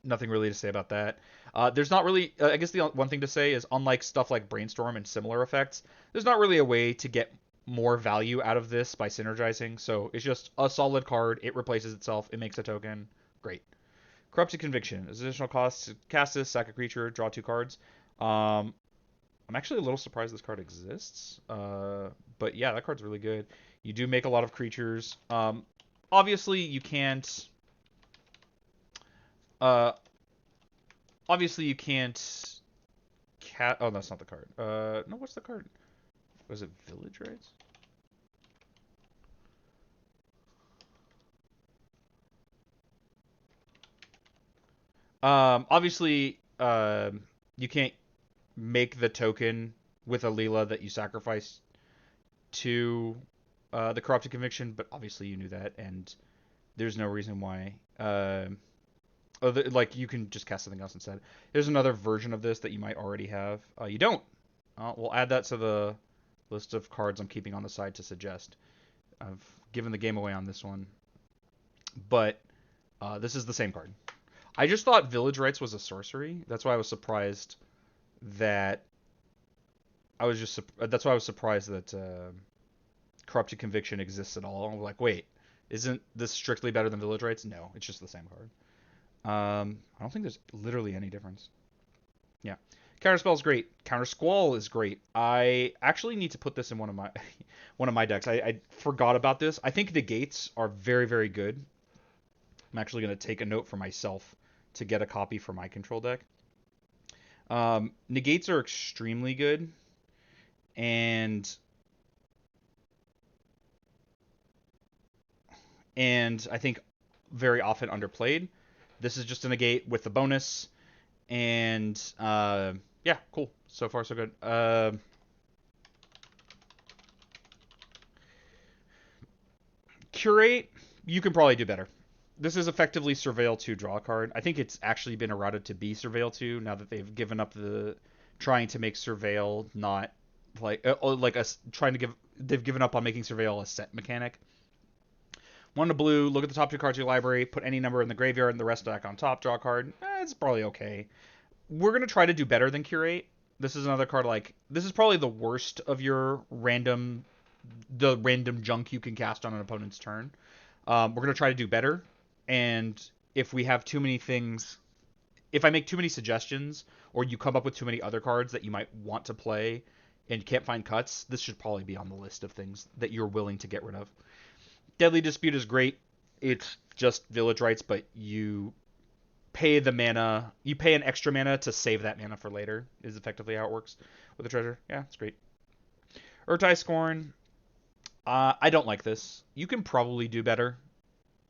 Nothing really to say about that. There's not really... I guess the one thing to say is, unlike stuff like Brainstorm and similar effects, there's not really a way to get more value out of this by synergizing. So it's just a solid card. It replaces itself. It makes a token. Great. Corrupted Conviction. As additional cost to cast this, sack a creature, draw 2 cards. I'm actually a little surprised this card exists. But yeah, that card's really good. You do make a lot of creatures. Obviously, you can't... obviously, you can't... Oh, that's not the card. No, what's the card? Was it Village Rights? Obviously, you can't make the token with Alela that you sacrifice to the Corrupted Conviction, but obviously you knew that, and there's no reason why. Like, you can just cast something else instead. There's another version of this that you might already have. You don't. We'll add that to the list of cards I'm keeping on the side to suggest. I've given the game away on this one. but this is the same card. I just thought Village Rites was a sorcery. That's why I was surprised that that's why I was surprised that Corrupted Conviction exists at all. I'm like, wait, isn't this strictly better than Village Rites? No, it's just the same card. I don't think there's literally any difference. Yeah. Counterspell is great. Counter Squall is great. I actually need to put this in one of my one of my decks. I forgot about this. I think negates are very, very good. I'm actually going to take a note for myself to get a copy for my control deck. Negates are extremely good, and I think very often underplayed. This is just a negate with the bonus, and yeah, cool. So far, so good. Curate, you can probably do better. This is effectively Surveil 2 draw card. I think it's actually been eroded to be Surveil 2 now that they've given up the trying to make Surveil not like a trying to give they've given up on making Surveil a set mechanic. One to blue, look at the top two cards of your library, put any number in the graveyard and the rest back on top, draw a card. It's probably okay. We're going to try to do better than Curate. This is another card like this is probably the worst of your random junk you can cast on an opponent's turn. We're going to try to do better, and if we have too many things, if I make too many suggestions, or you come up with too many other cards that you might want to play and can't find cuts, this should probably be on the list of things that you're willing to get rid of. Deadly Dispute is great. It's just Village Rites, but you pay the mana, you pay an extra mana to save that mana for later, is effectively how it works with the treasure. Yeah, it's great. Urtai Scorn, I don't like this. You can probably do better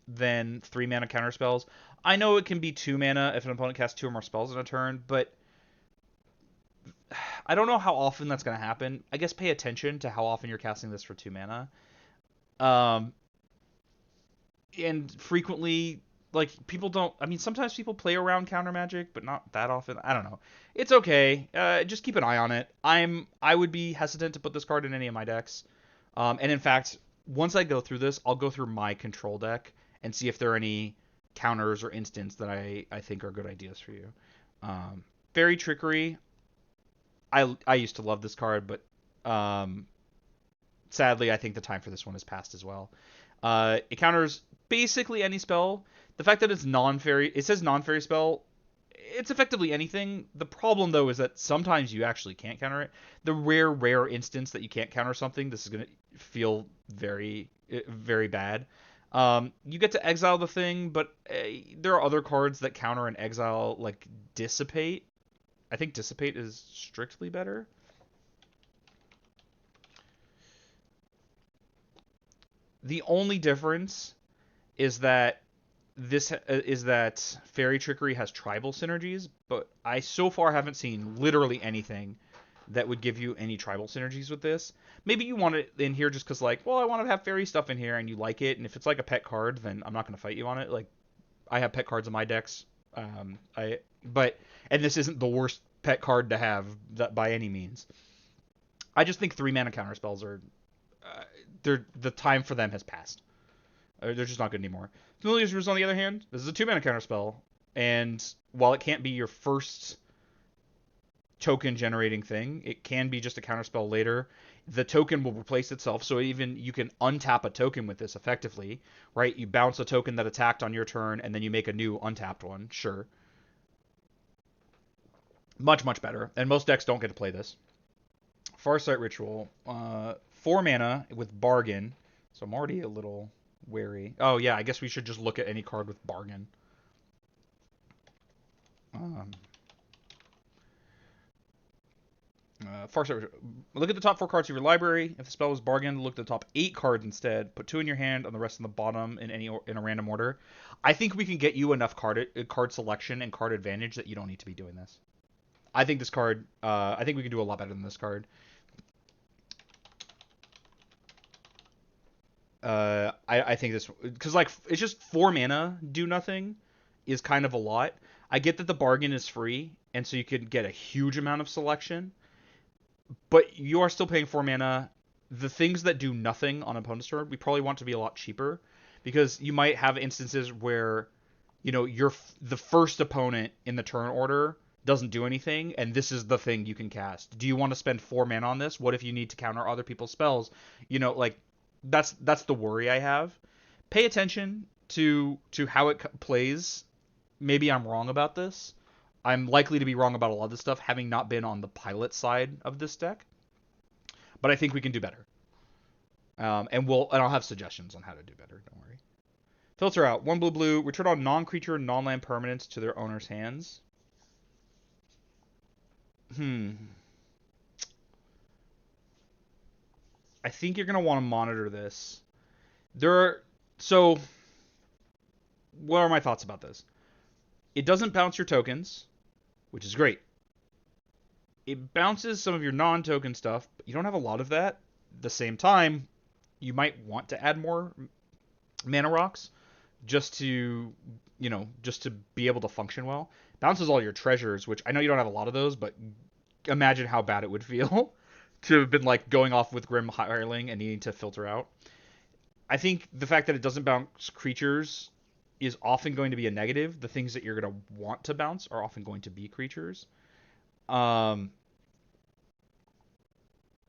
than 3 mana counter spells. I know it can be 2 mana if an opponent casts 2 or more spells in a turn, but I don't know how often that's going to happen. I guess pay attention to how often you're casting this for 2 mana. And frequently, like, people don't... I mean, sometimes people play around counter magic, but not that often. I don't know. It's okay. Just keep an eye on it. I would be hesitant to put this card in any of my decks. And in fact, once I go through this, I'll go through my control deck and see if there are any counters or instants that I think are good ideas for you. Fairy Trickery. I used to love this card, but sadly, I think the time for this one has passed as well. It counters basically any spell. The fact that it's non-fairy, it says non-fairy spell, it's effectively anything. The problem, though, is that sometimes you actually can't counter it. The rare instance that you can't counter something, this is going to feel very, very bad. You get to exile the thing, but there are other cards that counter and exile, like Dissipate. I think Dissipate is strictly better. The only difference is that Fairy Trickery has tribal synergies, but I so far haven't seen literally anything that would give you any tribal synergies with this. Maybe you want it in here just because, like, well, I want to have fairy stuff in here, and you like it, and if it's like a pet card, then I'm not going to fight you on it. Like, I have pet cards in my decks, and this isn't the worst pet card to have by any means. I just think 3 mana counter spells are, the time for them has passed. They're just not good anymore. Familiar's Ruse, on the other hand, this is a 2 mana counter spell, and while it can't be your first token generating thing, it can be just a counter spell later. The token will replace itself, so even you can untap a token with this effectively, right? You bounce a token that attacked on your turn, and then you make a new untapped one. Sure. Much, much better, and most decks don't get to play this. Farsight Ritual, 4 mana with Bargain, so I'm already a little wary. Oh yeah, I guess we should just look at any card with Bargain. Farsight. Look at the top 4 cards of your library. If the spell was Bargain, look at the top 8 cards instead. Put 2 in your hand, and the rest in the bottom in a random order. I think we can get you enough card selection and card advantage that you don't need to be doing this. I think this card. I think we can do a lot better than this card. I think this, because like it's just 4 mana, do nothing, is kind of a lot. I get that the Bargain is free, and so you can get a huge amount of selection, but you are still paying 4 mana. The things that do nothing on opponent's turn, we probably want to be a lot cheaper, because you might have instances where, the first opponent in the turn order doesn't do anything, and this is the thing you can cast. Do you want to spend 4 mana on this? What if you need to counter other people's spells? Like that's the worry I have. Pay attention to how it plays. Maybe I'm wrong about this. I'm likely to be wrong about a lot of this stuff, having not been on the pilot side of this deck. But I think we can do better. And I'll have suggestions on how to do better. Don't worry. Filter out 1 blue. Return all non-creature, non-land permanents to their owner's hands. I think you're gonna want to monitor this. So what are my thoughts about this? It doesn't bounce your tokens, which is great. It bounces some of your non-token stuff, but you don't have a lot of that. At the same time, you might want to add more mana rocks just to be able to function well. Bounces all your treasures, which I know you don't have a lot of those, but imagine how bad it would feel to have been like going off with Grim Hireling and needing to filter out. I think the fact that it doesn't bounce creatures is often going to be a negative. The things that you're going to want to bounce are often going to be creatures. I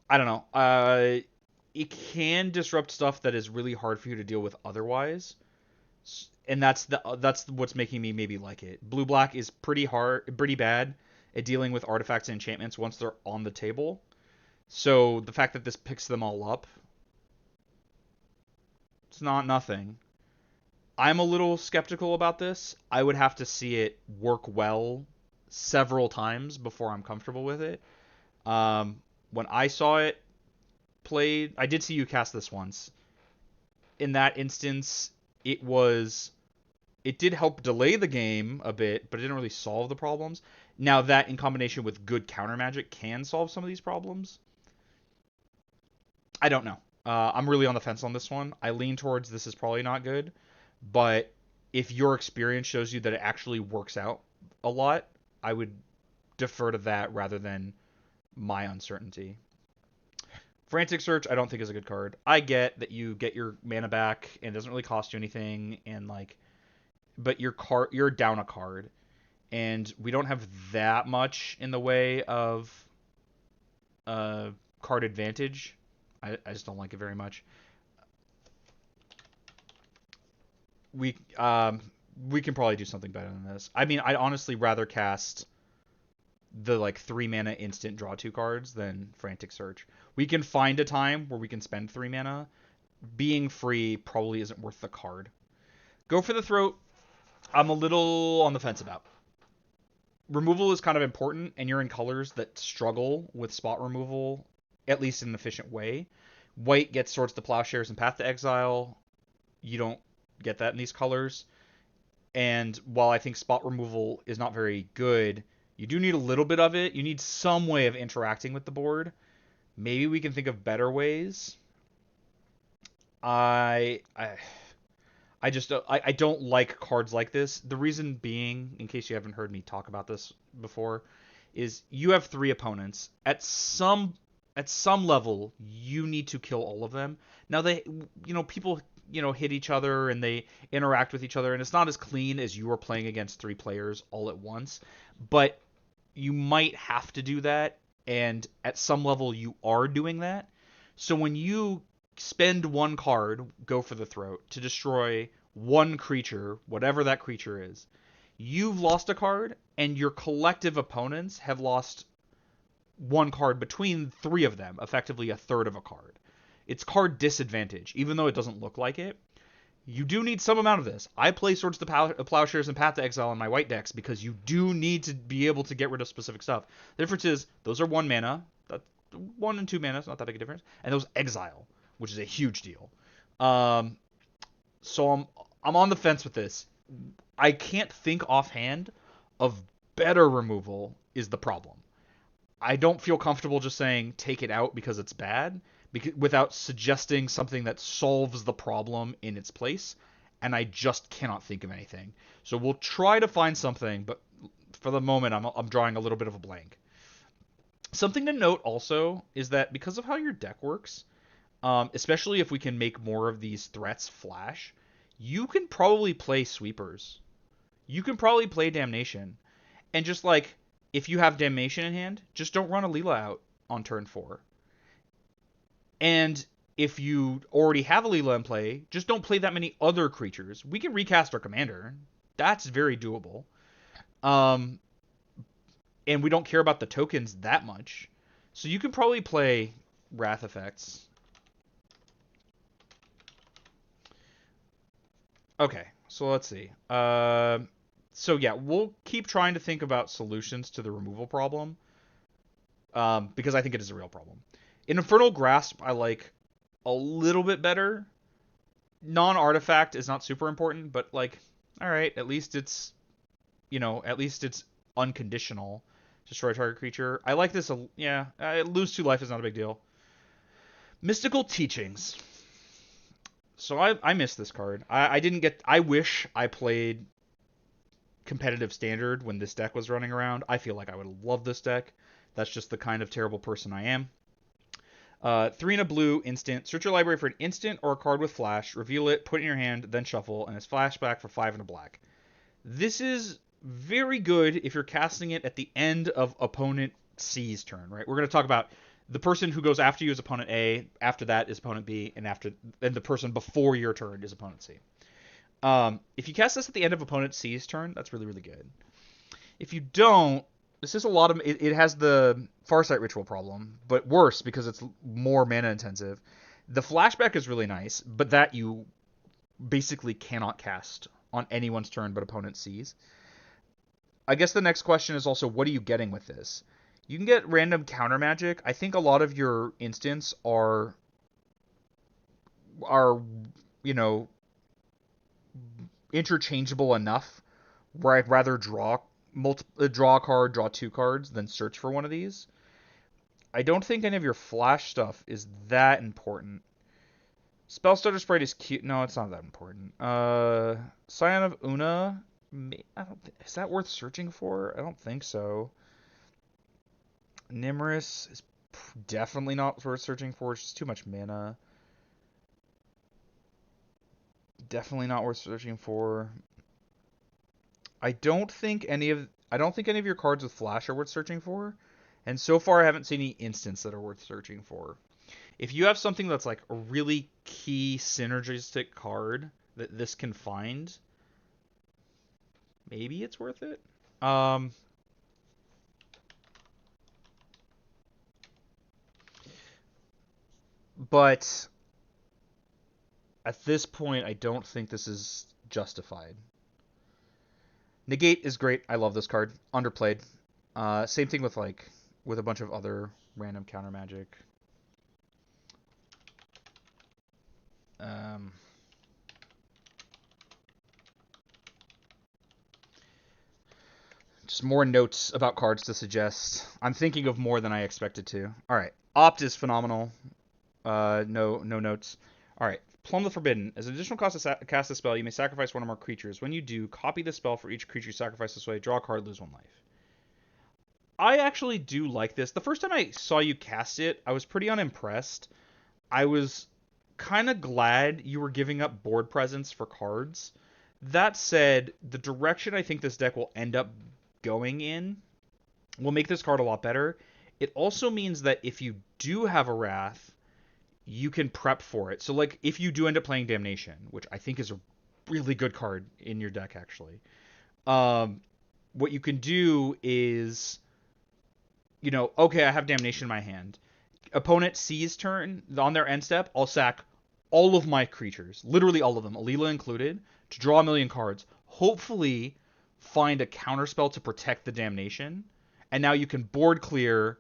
don't know. It can disrupt stuff that is really hard for you to deal with otherwise, and that's what's making me maybe like it. Blue black is pretty bad at dealing with artifacts and enchantments once they're on the table. So the fact that this picks them all up, it's not nothing. I'm a little skeptical about this. I would have to see it work well several times before I'm comfortable with it. When I saw it played, I did see you cast this once. In that instance, it did help delay the game a bit, but it didn't really solve the problems. Now that in combination with good counter magic can solve some of these problems. I don't know. I'm really on the fence on this one. I lean towards this is probably not good, but if your experience shows you that it actually works out a lot, I would defer to that rather than my uncertainty. Frantic Search, I don't think is a good card. I get that you get your mana back and it doesn't really cost you anything, and but you're down a card, and we don't have that much in the way of card advantage. I just don't like it very much. We can probably do something better than this. I mean, I'd honestly rather cast the 3 mana instant draw 2 cards than Frantic Search. We can find a time where we can spend 3 mana. Being free probably isn't worth the card. Go for the Throat. I'm a little on the fence about. Removal is kind of important, and you're in colors that struggle with spot removal, at least in an efficient way. White gets Swords to Plowshares and Path to Exile. You don't get that in these colors. And while I think spot removal is not very good, you do need a little bit of it. You need some way of interacting with the board. Maybe we can think of better ways. I don't like cards like this. The reason being, in case you haven't heard me talk about this before, is you have 3 opponents. At some level, you need to kill all of them. Now people hit each other and they interact with each other, and it's not as clean as you are playing against 3 players all at once, but you might have to do that, and at some level you are doing that. So when you spend 1 card, go for the Throat, to destroy 1 creature, whatever that creature is, you've lost a card, and your collective opponents have lost 1 card between 3 of them, effectively a third of a card. It's card disadvantage, even though it doesn't look like it. You do need some amount of this. I play Swords to Plowshares and Path to Exile in my white decks because you do need to be able to get rid of specific stuff. The difference is those are 1 mana. 1 and 2 mana, it's not that big a difference. And those exile, which is a huge deal. So I'm on the fence with this. I can't think offhand of better removal is the problem. I don't feel comfortable just saying take it out because it's bad, without suggesting something that solves the problem in its place, and I just cannot think of anything. So we'll try to find something, but for the moment I'm drawing a little bit of a blank. Something to note also is that because of how your deck works, especially if we can make more of these threats flash, you can probably play sweepers. You can probably play Damnation. And just like, if you have Damnation in hand, just don't run Alela out on turn 4. And if you already have Alela in play, just don't play that many other creatures. We can recast our commander. That's very doable. Um, and we don't care about the tokens that much. So you can probably play Wrath effects. Okay, so let's see. So yeah, we'll keep trying to think about solutions to the removal problem, because I think it is a real problem. In Infernal Grasp, I like a little bit better. Non-artifact is not super important, but like, all right, at least it's, at least it's unconditional. Destroy target creature. I like this. Yeah, lose 2 life is not a big deal. Mystical Teachings. So I missed this card. I didn't get. I wish I played competitive standard when this deck was running around. I feel like I would love this deck. That's just the kind of terrible person I am. 3 and a blue, instant. Search your library for an instant or a card with flash. Reveal it, put it in your hand, then shuffle, and it's flashback for 5 and a black. This is very good if you're casting it at the end of opponent C's turn, right? We're going to talk about the person who goes after you is opponent A, after that is opponent B, and the person before your turn is opponent C. If you cast this at the end of opponent C's turn, that's really, really good. If you don't, this is a lot of... It has the Farsight Ritual problem, but worse because it's more mana intensive. The flashback is really nice, but that you basically cannot cast on anyone's turn but opponent C's. I guess the next question is also, what are you getting with this? You can get random counter magic. I think a lot of your instants are interchangeable enough where I'd rather draw a card, draw 2 cards, than search for one of these. I don't think any of your flash stuff is that important. Spellstutter Sprite is cute. No, it's not that important. Scion of Una. Is that worth searching for? I don't think so. Nimrus is definitely not worth searching for. It's just too much mana. Definitely not worth searching for. I don't think any of your cards with flash are worth searching for. And so far I haven't seen any instants that are worth searching for. If you have something that's like a really key synergistic card that this can find, maybe it's worth it. But at this point, I don't think this is justified. Negate is great. I love this card. Underplayed. Same thing with a bunch of other random counter magic. Just more notes about cards to suggest. I'm thinking of more than I expected to. All right. Opt is phenomenal. No notes. All right. Plumb the Forbidden. As an additional cost to cast a spell, you may sacrifice one or more creatures. When you do, copy the spell for each creature you sacrifice this way. Draw a card, lose 1 life. I actually do like this. The first time I saw you cast it, I was pretty unimpressed. I was kind of glad you were giving up board presence for cards. That said, the direction I think this deck will end up going in will make this card a lot better. It also means that if you do have a Wrath, you can prep for it. So, like, if you do end up playing Damnation, which I think is a really good card in your deck, actually, what you can do is, okay, I have Damnation in my hand. Opponent C's turn, on their end step, I'll sack all of my creatures, literally all of them, Alela included, to draw 1,000,000 cards. Hopefully, find a counterspell to protect the Damnation, and now you can board clear,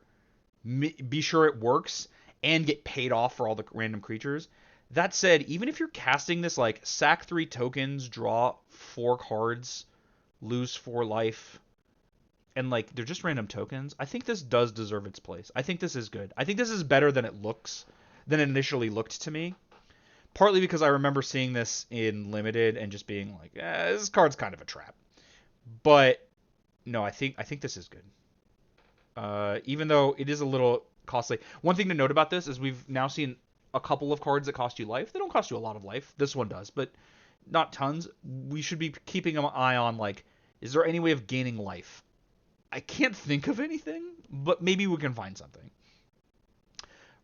be sure it works, and get paid off for all the random creatures. That said, even if you're casting this like sack 3 tokens, draw 4 cards, lose 4 life, and like they're just random tokens, I think this does deserve its place. I think this is good. I think this is better than it initially looked to me. Partly because I remember seeing this in Limited and just being like, this card's kind of a trap. But no, I think this is good. Even though it is a little costly. One thing to note about this is we've now seen a couple of cards that cost you life. They don't cost you a lot of life. This one does, but not tons. We should be keeping an eye on, like, is there any way of gaining life? I can't think of anything, but maybe we can find something.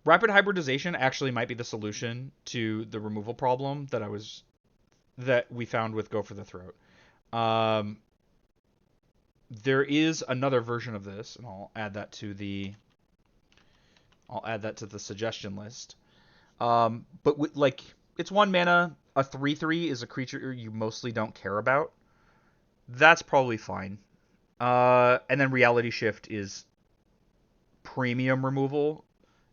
Rapid hybridization actually might be the solution to the removal problem that we found with Go for the Throat. Um, there is another version of this, and I'll add that to the suggestion list. But like, it's 1 mana. A 3/3 is a creature you mostly don't care about. That's probably fine. And then Reality Shift is premium removal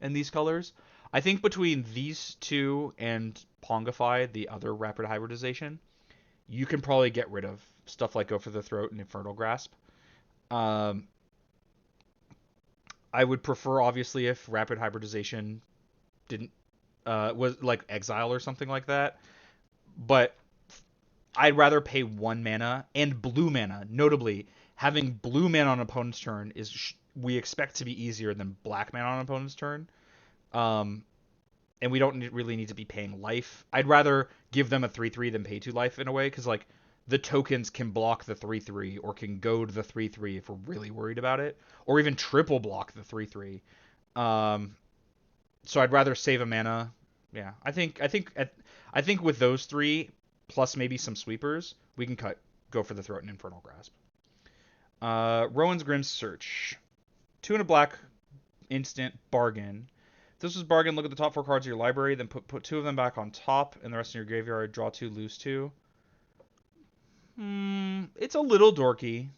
in these colors. I think between these two and Pongify, the other rapid hybridization, you can probably get rid of stuff like Go for the Throat and Infernal Grasp. Um, I would prefer, obviously, if rapid hybridization didn't was like Exile or something like that. But I'd rather pay 1 mana and blue mana. Notably, having blue mana on an opponent's turn we expect to be easier than black mana on an opponent's turn. Um, and we don't really need to be paying life. I'd rather give them a 3/3 than pay 2 life in a way, because like the tokens can block the 3/3 or can go to the 3/3 if we're really worried about it, or even triple block the 3/3. So I'd rather save a mana. Yeah, I think with those three plus maybe some sweepers, we can Go for the Throat and Infernal Grasp. Rowan's Grim Search. 2 and a black, instant, bargain. If this was bargain, look at the top 4 cards of your library, then put 2 of them back on top, and the rest in your graveyard. Draw 2, lose 2. It's a little dorky.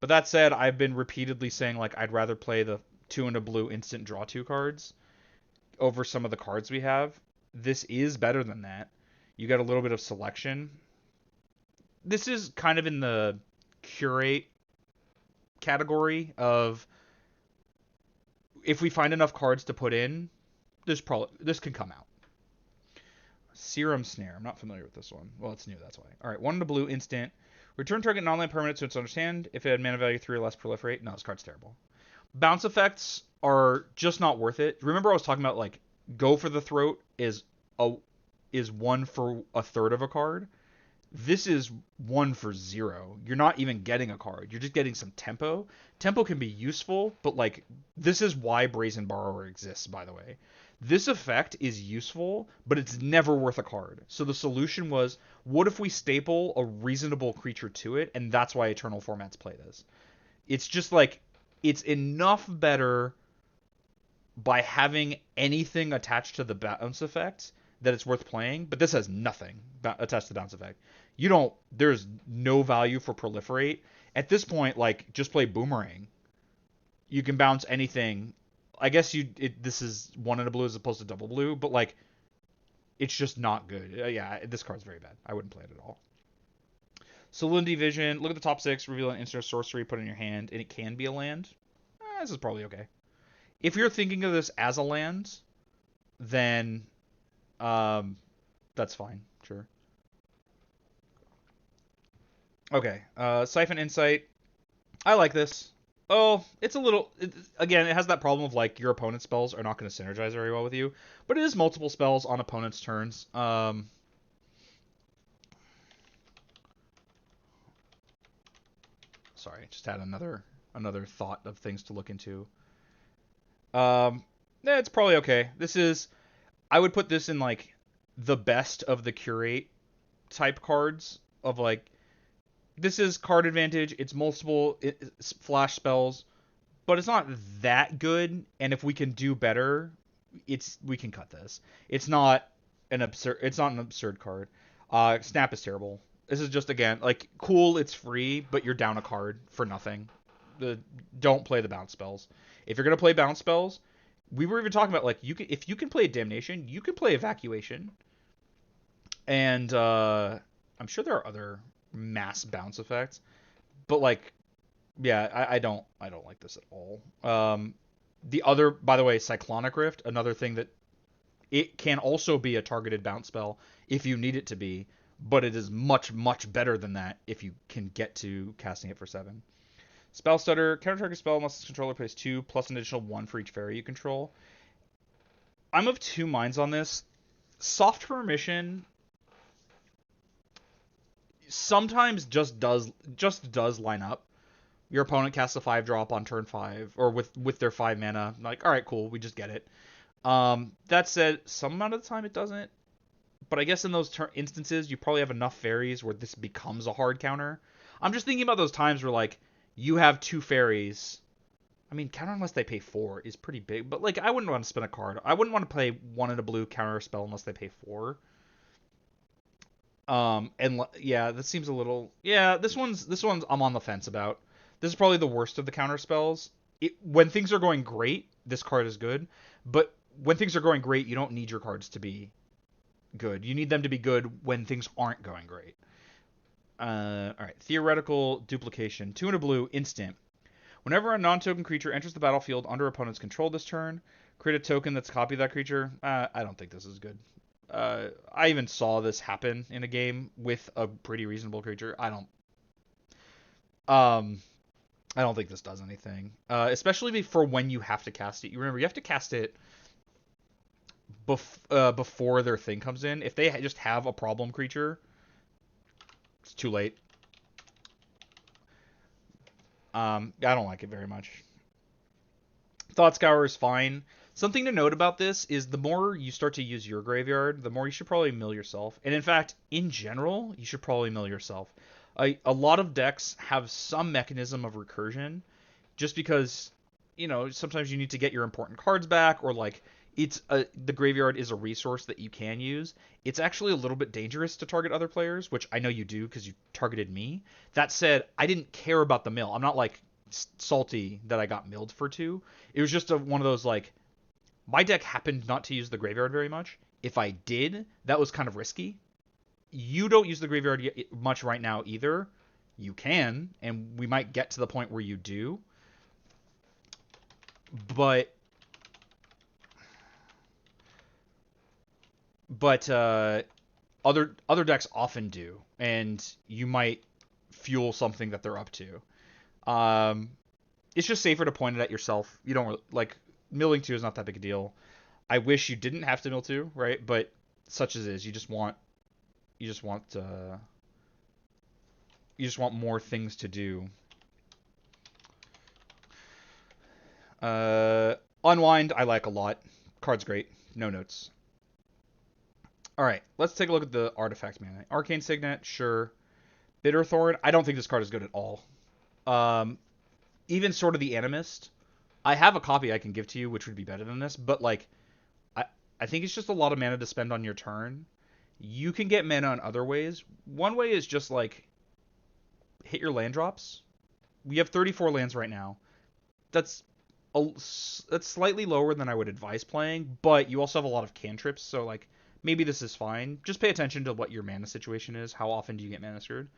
But that said, I've been repeatedly saying, like, I'd rather play the 2 and a blue instant draw 2 cards over some of the cards we have. This is better than that. You get a little bit of selection. This is kind of in the curate category of, if we find enough cards to put in, this can come out. Serum Snare. I'm not familiar with this one. Well, it's new, that's why. All right, 1 and a blue instant. Return target non-land permanent to its understand. If it had mana value 3 or less, proliferate. No, this card's terrible. Bounce effects are just not worth it. Remember I was talking about, like, Go for the Throat is 1 for a third of a card. This is 1 for 0. You're not even getting a card. You're just getting some tempo. Tempo can be useful, but, like, this is why Brazen Borrower exists, by the way. This effect is useful, but it's never worth a card. So the solution was, what if we staple a reasonable creature to it, and that's why Eternal formats play this. It's just like, it's enough better by having anything attached to the bounce effect that it's worth playing, but this has nothing attached to the bounce effect. There's no value for proliferate. At this point, like, just play Boomerang. You can bounce anything. I guess this is 1 and a blue as opposed to double blue, but, like, it's just not good. Yeah, this card's very bad. I wouldn't play it at all. Salinity Vision. Look at the top 6. Reveal an instant sorcery. Put it in your hand, and it can be a land. This is probably okay. If you're thinking of this as a land, then that's fine. Sure. Okay. Siphon Insight. I like this. Oh, it's a little... again, it has that problem of, like, your opponent's spells are not going to synergize very well with you. But it is multiple spells on opponent's turns. Sorry, just had another thought of things to look into. Yeah, it's probably okay. I would put this in, like, the best of the curate type cards of, like, this is card advantage. It's multiple flash spells, but it's not that good. And if we can do better, we can cut this. It's not an absurd card. Snap is terrible. This is just, again, like, cool. It's free, but you're down a card for nothing. Don't play the bounce spells. If you're gonna play bounce spells, we were even talking about, like, if you can play Damnation, you can play Evacuation, and I'm sure there are other mass bounce effects, but, like, yeah, I don't like this at all. The other, by the way, Cyclonic Rift, another thing that it can also be a targeted bounce spell if you need it to be, but it is much, much better than that if you can get to casting it for 7. Spell Stutter. Counter target spell unless the controller plays 2 plus an additional 1 for each fairy you control. I'm of 2 minds on this. Soft Permission sometimes just does line up. Your opponent casts a 5-drop on turn 5, or with their 5 mana. Like, all right, cool, we just get it. That said, some amount of the time it doesn't. But I guess in those instances, you probably have enough fairies where this becomes a hard counter. I'm just thinking about those times where, like, you have 2 fairies. I mean, counter unless they pay 4 is pretty big. But, like, I wouldn't want to spend a card. I wouldn't want to play 1 in a blue counter spell unless they pay 4. And yeah, this seems a little. Yeah, this one's I'm on the fence about. This is probably the worst of the counter spells. When things are going great, this card is good. But when things are going great, you don't need your cards to be good. You need them to be good when things aren't going great. All right. Theoretical duplication. 2 in a blue, instant. Whenever a non-token creature enters the battlefield under opponent's control this turn, create a token that's a copy of that creature. I don't think this is good. I even saw this happen in a game with a pretty reasonable creature. I don't think this does anything. Especially for when you have to cast it. You remember, you have to cast it before their thing comes in. If they just have a problem creature, it's too late. I don't like it very much. Thought Scour is fine. Something to note about this is the more you start to use your graveyard, the more you should probably mill yourself. And in fact, in general, you should probably mill yourself. A lot of decks have some mechanism of recursion, just because, sometimes you need to get your important cards back, or like the graveyard is a resource that you can use. It's actually a little bit dangerous to target other players, which I know you do because you targeted me. That said, I didn't care about the mill. I'm not like salty that I got milled for 2. It was just one of those, like, my deck happened not to use the graveyard very much. If I did, that was kind of risky. You don't use the graveyard much right now either. You can, and we might get to the point where you do. But other decks often do, and you might fuel something that they're up to. It's just safer to point it at yourself. You don't like milling 2 is not that big a deal. I wish you didn't have to mill 2, right? But such as is, you just want more things to do. Unwind, I like a lot. Card's great. No notes. All right, let's take a look at the artifact mana. Arcane Signet, sure. Bitterthorn, I don't think this card is good at all. Even Sword of the Animist, I have a copy I can give to you, which would be better than this, but like, I think it's just a lot of mana to spend on your turn. You can get mana in other ways. One way is just like hit your land drops. We have 34 lands right now. That's slightly lower than I would advise playing, but you also have a lot of cantrips, so like maybe this is fine. Just pay attention to what your mana situation is. How often do you get mana screwed?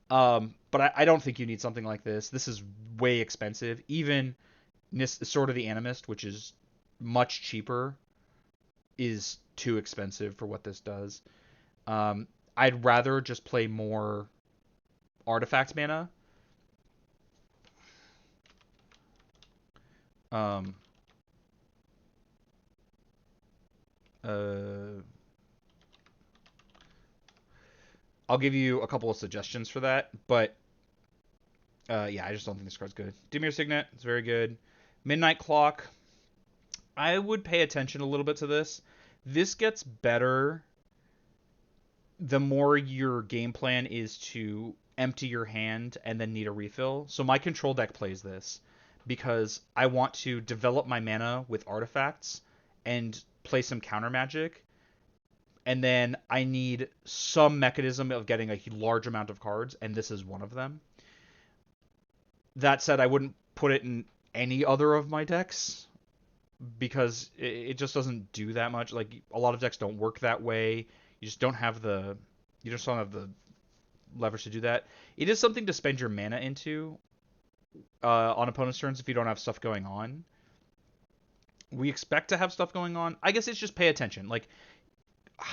But I don't think you need something like this. This is way expensive. Even Sword of the Animist, which is much cheaper, is too expensive for what this does. I'd rather just play more artifact mana. I'll give you a couple of suggestions for that, but yeah, I just don't think this card's good. Dimir Signet, it's very good. Midnight Clock, I would pay attention a little bit to this. This gets better the more your game plan is to empty your hand and then need a refill. So my control deck plays this because I want to develop my mana with artifacts and play some counter magic. And then I need some mechanism of getting a large amount of cards, and this is one of them. That said, I wouldn't put it in any other of my decks because it just doesn't do that much. Like, a lot of decks don't work that way. You just don't have the leverage to do that. It is something to spend your mana into on opponent's turns if you don't have stuff going on. We expect to have stuff going on. I guess it's just pay attention. Like,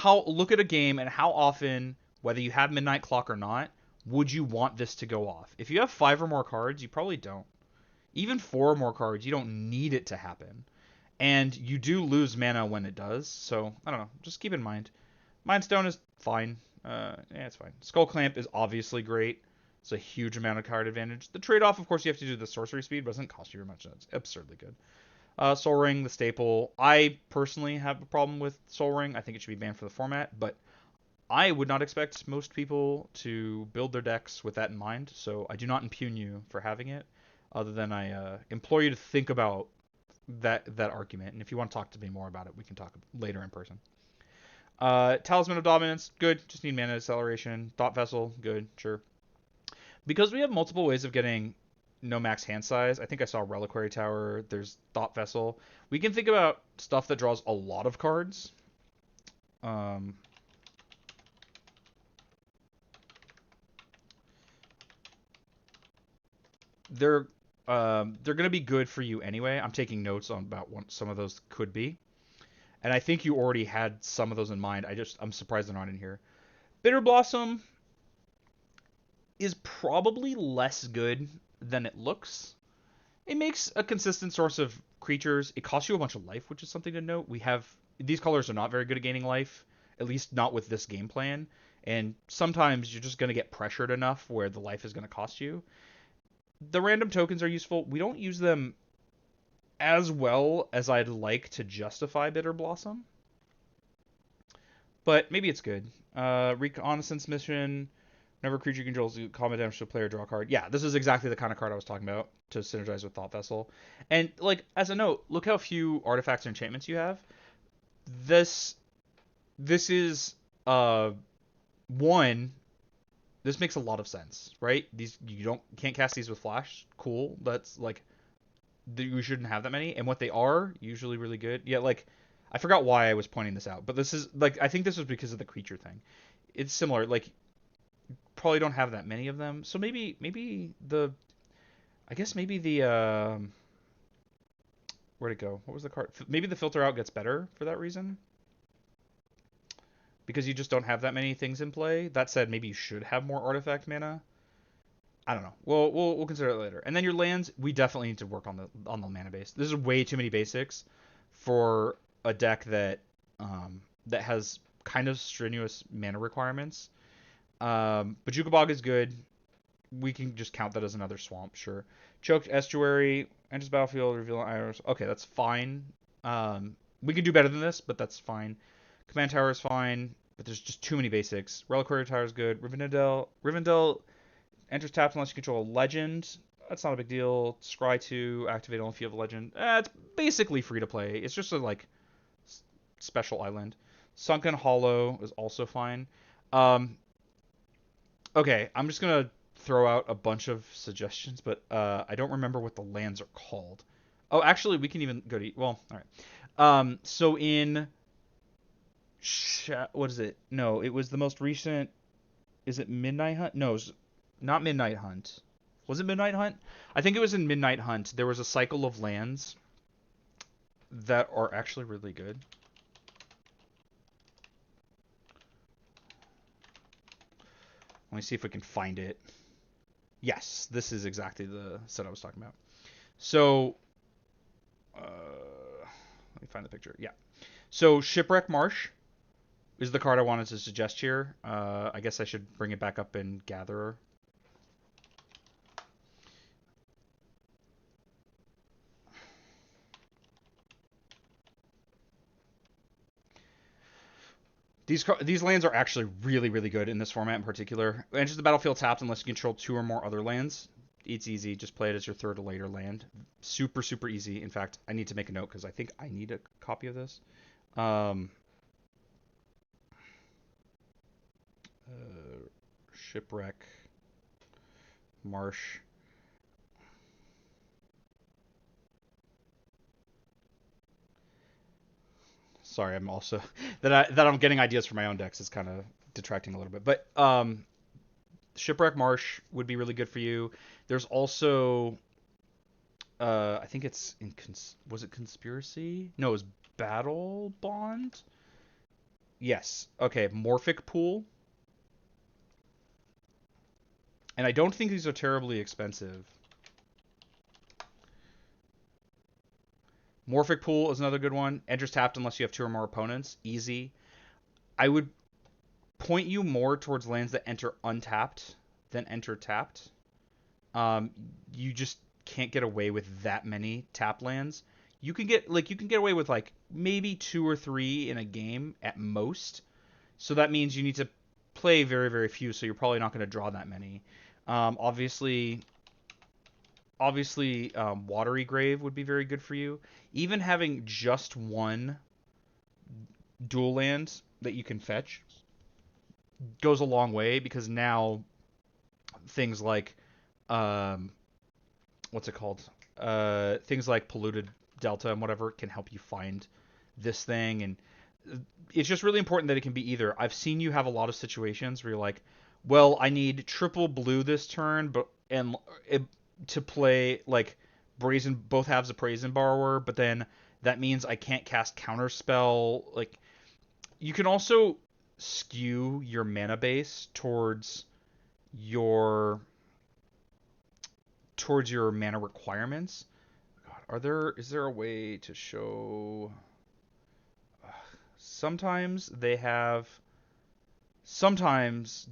look at a game and how often, whether you have Midnight Clock or not, would you want this to go off? If you have 5 or more cards, you probably don't. Even 4 or more cards, you don't need it to happen. And you do lose mana when it does, so, I don't know, just keep in mind. Mind Stone is fine. Yeah, it's fine. Skull Clamp is obviously great. It's a huge amount of card advantage. The trade-off, of course, you have to do the sorcery speed, but it doesn't cost you very much. That's absurdly good. Soul Ring, the staple. I personally have a problem with Soul Ring. I think it should be banned for the format, but I would not expect most people to build their decks with that in mind, so I do not impugn you for having it, other than I implore you to think about that argument. And if you want to talk to me more about it, we can talk later in person. Talisman of Dominance, good. Just need mana acceleration. Thought Vessel, good. Sure. Because we have multiple ways of getting no max hand size. I think I saw Reliquary Tower. There's Thought Vessel. We can think about stuff that draws a lot of cards. Um, they're they're gonna be good for you anyway. I'm taking notes on about what some of those could be, and I think you already had some of those in mind. I'm surprised they're not in here. Bitter Blossom is probably less good than it looks. It makes a consistent source of creatures. It costs you a bunch of life, which is something to note. These colors are not very good at gaining life, at least not with this game plan. And sometimes you're just going to get pressured enough where the life is going to cost you. The random tokens are useful. We don't use them as well as I'd like to justify Bitter Blossom, but maybe it's good. Reconnaissance mission. Whenever a creature controls combat damage to a player, draw a card. Yeah, this is exactly the kind of card I was talking about to synergize with Thought Vessel. And like as a note, look how few artifacts and enchantments you have. This is one. This makes a lot of sense, right? These can't cast these with flash. Cool. That's like you shouldn't have that many. And what they are usually really good. Yeah, like I forgot why I was pointing this out, but this is like I think this was because of the creature thing. It's similar. Like probably don't have that many of them. So maybe the I guess maybe the where'd it go? What was the card? Maybe the filter out gets better for that reason. Because you just don't have that many things in play. That said, maybe you should have more artifact mana. I don't know. We'll consider it later. And then your lands, we definitely need to work on the mana base. This is way too many basics for a deck that has kind of strenuous mana requirements. Bajuka Bog is good. We can just count that as another swamp, sure. Choked Estuary, enters battlefield, reveal arrows. Okay, that's fine. We can do better than this, but that's fine. Command Tower is fine, but there's just too many basics. Reliquary Tower is good. Rivendell enters tapped unless you control a legend. That's not a big deal. Scry 2, activate only if you have a legend. It's basically free to play. It's just a like special island. Sunken Hollow is also fine. Okay, I'm just gonna throw out a bunch of suggestions, but I don't remember what the lands are called. Oh, actually, we can even go to well, all right. So in what is it? No, it was the most recent. Is it Midnight Hunt? No, it's not Midnight Hunt. Was it Midnight Hunt? I think it was in Midnight Hunt. There was a cycle of lands that are actually really good. Let me see if we can find it. Yes, this is exactly the set I was talking about. So, let me find the picture. Yeah. So, Shipwreck Marsh is the card I wanted to suggest here. I guess I should bring it back up in Gatherer. These lands are actually really, really good in this format in particular. Enters the battlefield tapped unless you control 2 or more other lands. It's easy. Just play it as your 3rd or later land. Super, super easy. In fact, I need to make a note because I think I need a copy of this. Shipwreck Marsh. Sorry, I'm also that I'm getting ideas for my own decks is kind of detracting a little bit. But Shipwreck Marsh would be really good for you. There's also I think it's in was it Conspiracy? No, it was Battle Bond. Yes. Okay, Morphic Pool. And I don't think these are terribly expensive. Morphic Pool is another good one. Enters tapped unless you have 2 or more opponents. Easy. I would point you more towards lands that enter untapped than enter tapped. Um, you just can't get away with that many tap lands. You can get away with like maybe two or three in a game at most. So that means you need to play very, very few. So you're probably not going to draw that many. Obviously, Watery Grave would be very good for you. Even having just one dual land that you can fetch goes a long way because now things like um, what's it called? Things like Polluted Delta and whatever can help you find this thing, and it's just really important that it can be either. I've seen you have a lot of situations where you're like, well, I need triple blue this turn, but and it, to play like brazen both halves of Brazen Borrower, but then that means I can't cast Counterspell. Like you can also skew your mana base your towards your mana requirements. God, is there a way to show? Sometimes they have. Sometimes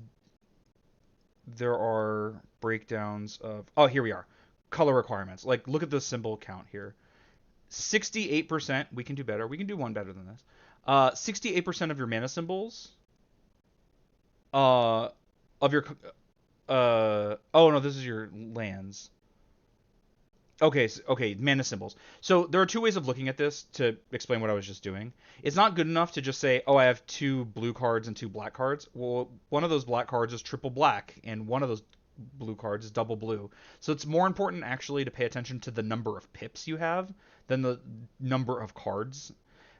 there are breakdowns of. Oh, here we are. Color requirements. Like, look at the symbol count here. 68%. We can do better. We can do one better than this. 68% of your mana symbols. Uh, of your. Oh no, this is your lands. Okay, okay, mana symbols. So there are two ways of looking at this to explain what I was just doing. It's not good enough to just say, oh, I have two blue cards and two black cards. Well, one of those black cards is triple black, and one of those blue cards is double blue. So it's more important actually to pay attention to the number of pips you have than the number of cards.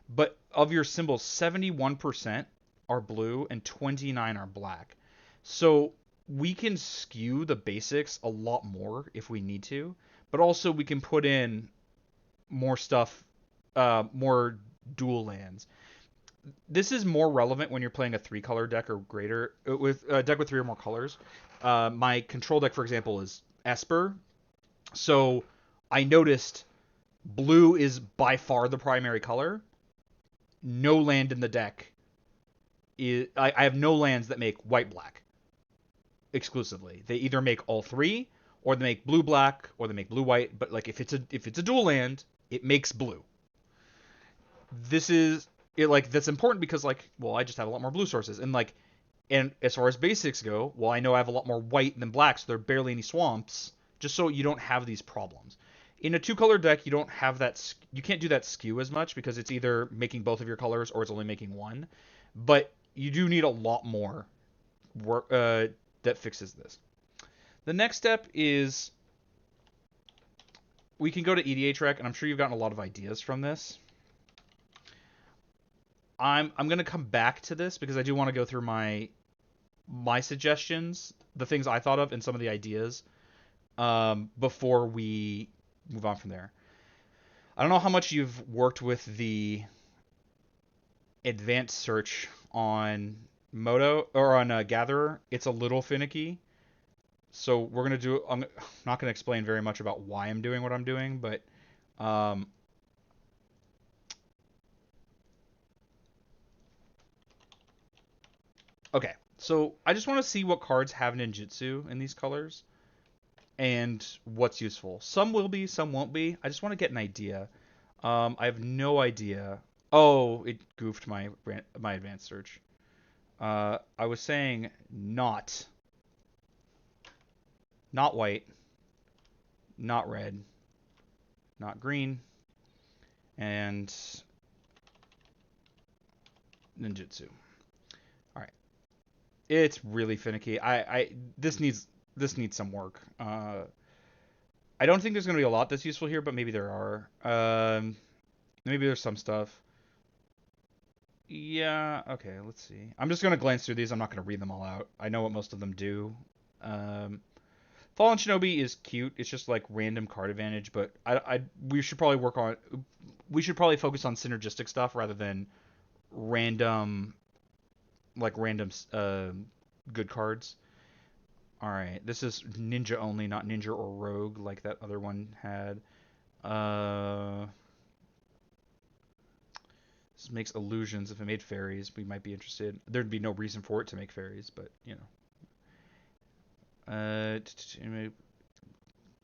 But of your symbols, 71% are blue and 29 are black. So we can skew the basics a lot more if we need to, but also we can put in more stuff, more dual lands. This is more relevant when you're playing a three-color deck or greater, with a deck with three or more colors. My control deck, for example, is Esper. So I noticed blue is by far the primary color. No land in the deck I have no lands that make white-black exclusively. They either make all three, or they make blue-black, or they make blue-white. But like if it's a dual land, it makes blue. This is it like that's important because like well I just have a lot more blue sources and as far as basics go, well I know I have a lot more white than black, so there are barely any swamps. Just so you don't have these problems. In a two-color deck, you don't have that. You can't do that skew as much because it's either making both of your colors or it's only making one. But you do need a lot more work that fixes this. The next step is we can go to EDHREC, and I'm sure you've gotten a lot of ideas from this. I'm going to come back to this because I do want to go through my suggestions, the things I thought of, and some of the ideas before we move on from there. I don't know how much you've worked with the advanced search on Moto or on Gatherer. It's a little finicky. So we're going to do I'm not going to explain very much about why I'm doing what I'm doing, but okay. So I just want to see what cards have ninjutsu in these colors and what's useful. Some will be, some won't be. I just want to get an idea. I have no idea. Oh, it goofed my advanced search. I was saying not white, not red, not green, and ninjutsu. All right, it's really finicky. This needs some work. I don't think there's gonna be a lot that's useful here, but maybe there are. Maybe there's some stuff. Yeah, okay, let's see. I'm just gonna glance through these. I'm not gonna read them all out. I know what most of them do. Fallen Shinobi is cute. It's just like random card advantage, but we should probably focus on synergistic stuff rather than random good cards. All right, this is ninja only, not ninja or rogue like that other one had. This This makes illusions. If it made fairies, we might be interested. There'd be no reason for it to make fairies, but you know.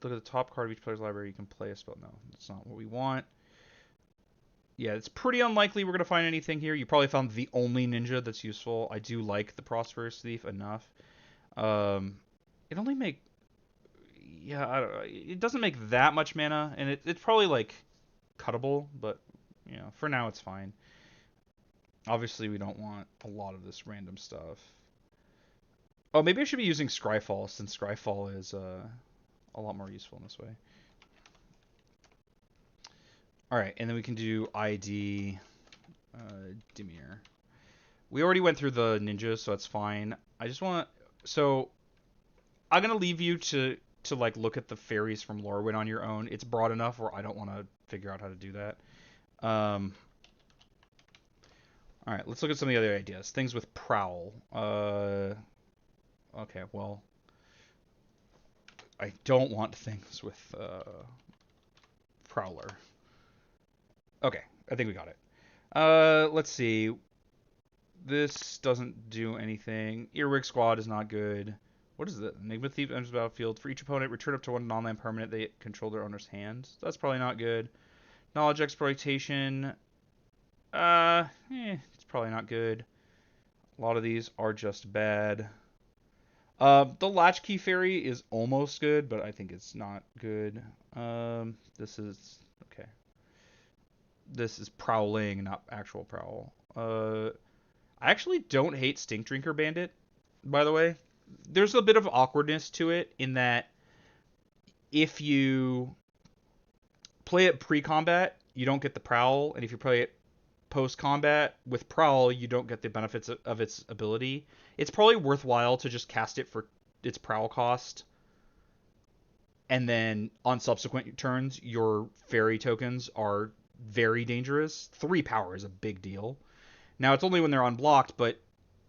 Look at the top card of each player's library. You can play a spell. No, that's not what we want. Yeah, it's pretty unlikely we're going to find anything here. You probably found the only ninja that's useful. I do like the Prosperous Thief enough. It only make... Yeah, I don't know. It doesn't make that much mana, and it's probably, like, cuttable, but, you know, for now it's fine. Obviously, we don't want a lot of this random stuff. Oh, maybe I should be using Scryfall, since Scryfall is a lot more useful in this way. Alright, and then we can do ID Dimir. We already went through the ninjas, so that's fine. I just want to... So, I'm going to leave you to like look at the fairies from Lorwyn on your own. It's broad enough where I don't want to figure out how to do that. Alright, let's look at some of the other ideas. Things with Prowl. Okay, well... I don't want things with Prowler. Okay, I think we got it. Let's see. This doesn't do anything. Earwig Squad is not good. What is it? Enigma Thief enters the battlefield. For each opponent, return up to one non-land permanent they control their owner's hand. That's probably not good. Knowledge Exploitation. It's probably not good. A lot of these are just bad. The Latchkey Fairy is almost good, but I think it's not good. This is... Okay. This is Prowling, not actual Prowl. I actually don't hate Stink Drinker Bandit, by the way. There's a bit of awkwardness to it in that if you play it pre-combat, you don't get the Prowl, and if you play it post-combat with Prowl, you don't get the benefits of its ability. It's probably worthwhile to just cast it for its Prowl cost, and then on subsequent turns, your fairy tokens are very dangerous. 3 power is a big deal. Now, it's only when they're unblocked, but,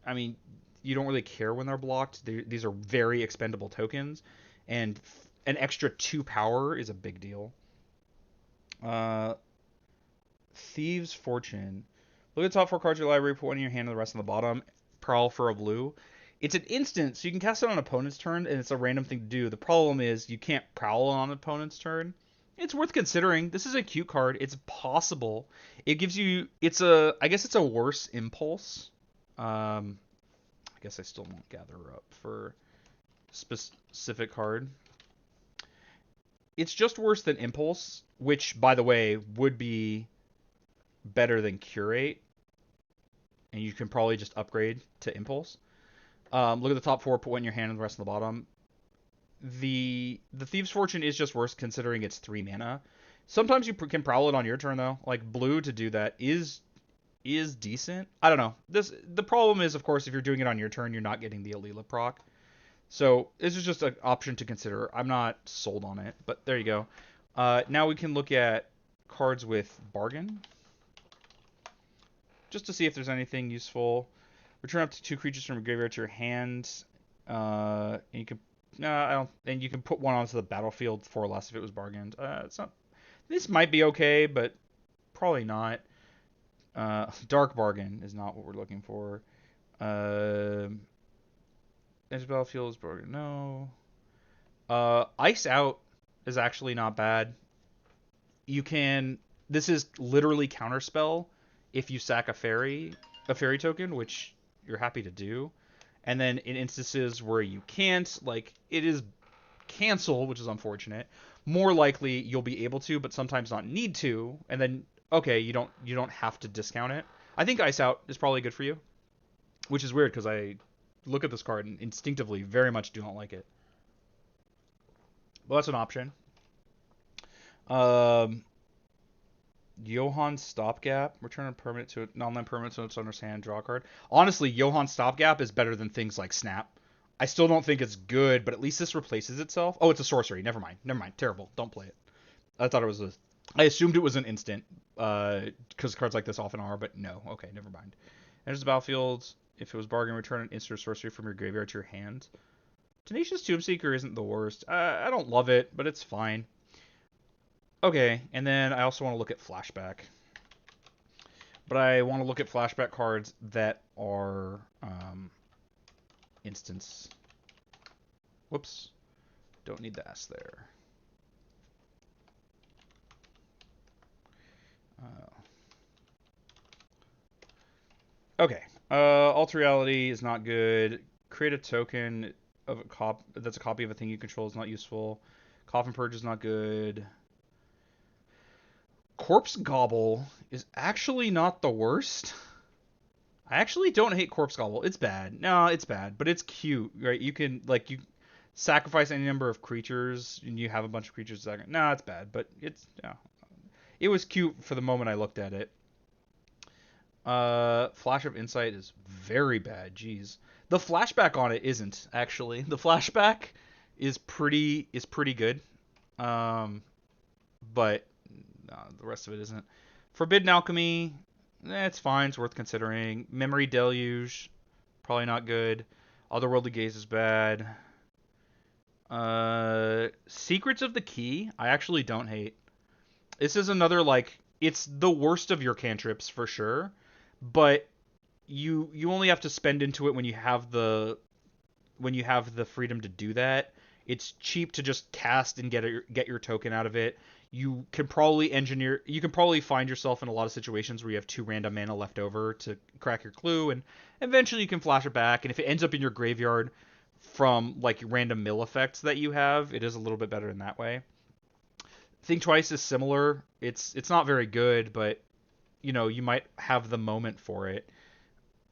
I mean, you don't really care when they're blocked. These are very expendable tokens, and an extra 2 power is a big deal. Thieves' Fortune. Look at the top 4 cards of your library, put one in your hand and the rest on the bottom. Prowl for a blue. It's an instant, so you can cast it on an opponent's turn, and it's a random thing to do. The problem is you can't prowl on an opponent's turn. It's worth considering. This is a cute card. It's possible. It gives you... I guess it's a worse impulse. I guess I still won't gather up for specific card. It's just worse than impulse, which, by the way, would be better than Curate. And you can probably just upgrade to impulse. Look at the top 4, put one in your hand and the rest on the bottom. The Thieves' Fortune is just worse considering it's 3 mana. Sometimes you can prowl it on your turn, though. Like, blue to do that is decent. I don't know. The problem is, of course, if you're doing it on your turn, you're not getting the Alela proc. So this is just an option to consider. I'm not sold on it, but there you go. Now we can look at cards with Bargain, just to see if there's anything useful. Return up to 2 creatures from your graveyard to your hand. And you can and you can put one onto the battlefield for less if it was bargained. It's not. This might be okay, but probably not. Dark Bargain is not what we're looking for. Edge battlefield is bargain. No. Ice Out is actually not bad. You can. This is literally counterspell if you sack a fairy token, which you're happy to do. And then in instances where you can't, like, it is cancel, which is unfortunate. More likely you'll be able to, but sometimes not need to. And then, okay, you don't have to discount it. I think Ice Out is probably good for you, which is weird because I look at this card and instinctively very much do not like it. Well, that's an option. Johann Stopgap. Return a permanent to non-land permanent so it's under hand. Draw a card. Honestly, Johann Stopgap is better than things like Snap. I still don't think it's good, but at least this replaces itself. Oh, it's a sorcery. Never mind. Terrible. Don't play it. I thought it was I assumed it was an instant, because cards like this often are, but no. Okay, never mind. Enters the battlefield. If it was bargain, return an instant sorcery from your graveyard to your hand. Tenacious Tomb Seeker isn't the worst. I don't love it, but it's fine. Okay, and then I also want to look at Flashback. But I want to look at flashback cards that are instance. Whoops. Don't need the S there. Okay. Alter reality is not good. Create a token of a that's a copy of a thing you control is not useful. Coffin purge is not good. Corpse gobble is actually not the worst. I actually don't hate corpse gobble. It's bad. No, it's bad, but it's cute, right? You can like you sacrifice any number of creatures and you have a bunch of creatures. No, it's bad, but it's yeah. It was cute for the moment I looked at it. Flash of Insight is very bad. Jeez, the flashback on it isn't actually. The flashback is pretty good. Um, but the rest of it isn't. Forbidden Alchemy, it's fine. It's worth considering. Memory Deluge, probably not good. Otherworldly Gaze is bad. Secrets of the Key, I actually don't hate. This is another like it's the worst of your cantrips for sure, but you only have to spend into it when you have the freedom to do that. It's cheap to just cast and get your token out of it. You can probably find yourself in a lot of situations where you have 2 random mana left over to crack your clue, and eventually you can flash it back. And if it ends up in your graveyard from like random mill effects that you have, it is a little bit better in that way. Think Twice is similar. It's not very good, but you might have the moment for it.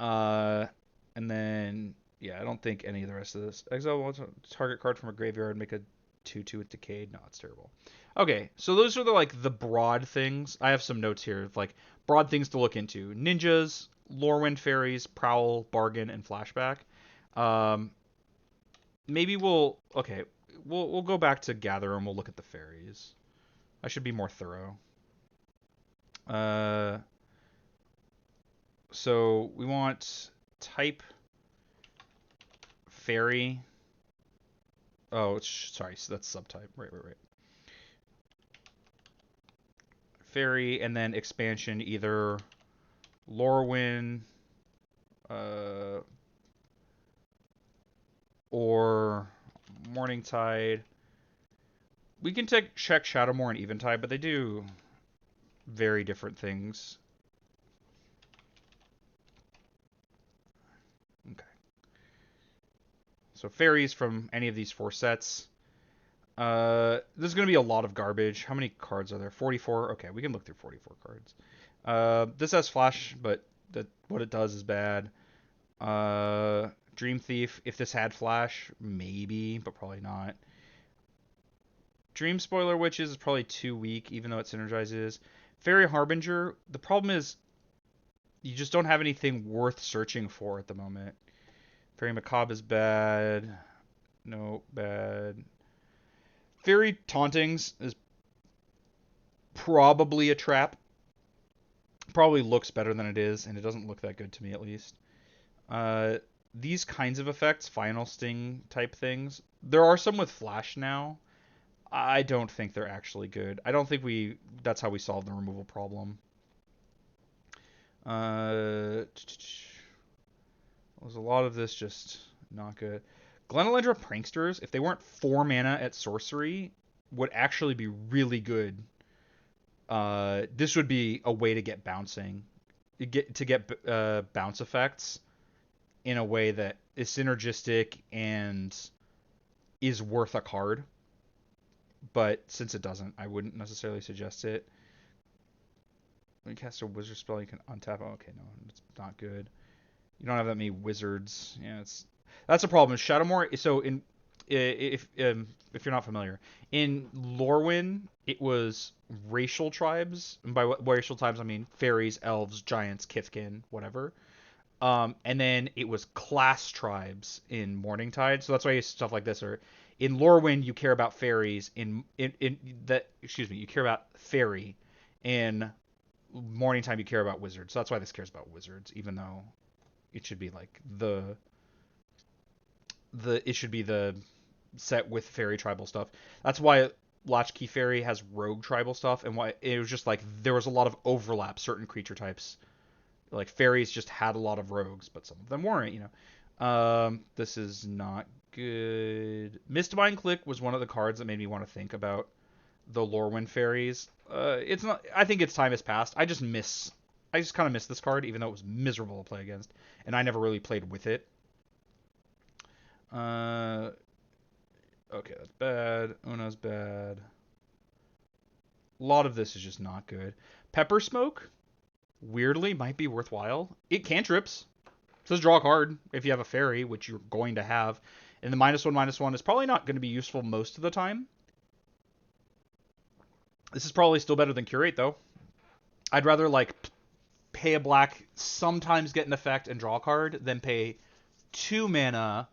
Uh, and then yeah, I don't think any of the rest of this. Exile one target card from a graveyard, make a 2/2 with Decayed. No, it's terrible. Okay, so those are the broad things. I have some notes here of like broad things to look into: ninjas, Lorewind fairies, prowl, bargain, and flashback. Um, maybe we'll go back to gather and we'll look at the fairies. I should be more thorough. Uh, so we want type fairy. Oh, sorry, so that's subtype. Right. Fairy, and then expansion, either Lorwyn or Morningtide. We can check Shadowmoor and Eventide, but they do very different things. Okay. So fairies from any of these 4 sets. There's going to be a lot of garbage. How many cards are there? 44? Okay, we can look through 44 cards. This has flash, but what it does is bad. Dream Thief, if this had flash, maybe, but probably not. Dream Spoiler Witches is probably too weak, even though it synergizes. Fairy Harbinger, the problem is you just don't have anything worth searching for at the moment. Fairy Macabre is bad. No, bad. Fairy Tauntings is probably a trap. Probably looks better than it is, and it doesn't look that good to me at least. These kinds of effects, Final Sting type things, there are some with Flash now. I don't think they're actually good. I don't think that's how we solve the removal problem. There's a lot of this just not good. Glenalendra Pranksters, if they weren't 4 mana at sorcery, would actually be really good. This would be a way to get bouncing, to get bounce effects in a way that is synergistic and is worth a card. But since it doesn't, I wouldn't necessarily suggest it. When you cast a wizard spell, you can untap. Oh, okay, no, it's not good. You don't have that many wizards. Yeah, that's a problem. Shadowmoor. So if you're not familiar, in Lorwyn, it was racial tribes. And by racial tribes, I mean fairies, elves, giants, Kithkin, whatever. And then it was class tribes in Morningtide. So that's why stuff like this are in Lorwyn. You care about fairies. You care about fairy. In Morningtime, you care about wizards. So that's why this cares about wizards, even though it should be like it should be the set with fairy tribal stuff. That's why Latchkey Fairy has rogue tribal stuff, and why it was just like there was a lot of overlap. Certain creature types Like fairies just had a lot of rogues, but some of them weren't. This is not good. Mistbind Click was one of the cards that made me want to think about the Lorwyn fairies. It's not. I think its time has passed. I just miss. I just kind of miss this card, even though it was miserable to play against, and I never really played with it. Okay, that's bad. Una's bad. A lot of this is just not good. Pepper Smoke, weirdly, might be worthwhile. It cantrips. It says draw a card if you have a fairy, which you're going to have. And the -1/-1 is probably not going to be useful most of the time. This is probably still better than Curate, though. I'd rather, like, pay a black, sometimes get an effect and draw a card, than pay 2 mana,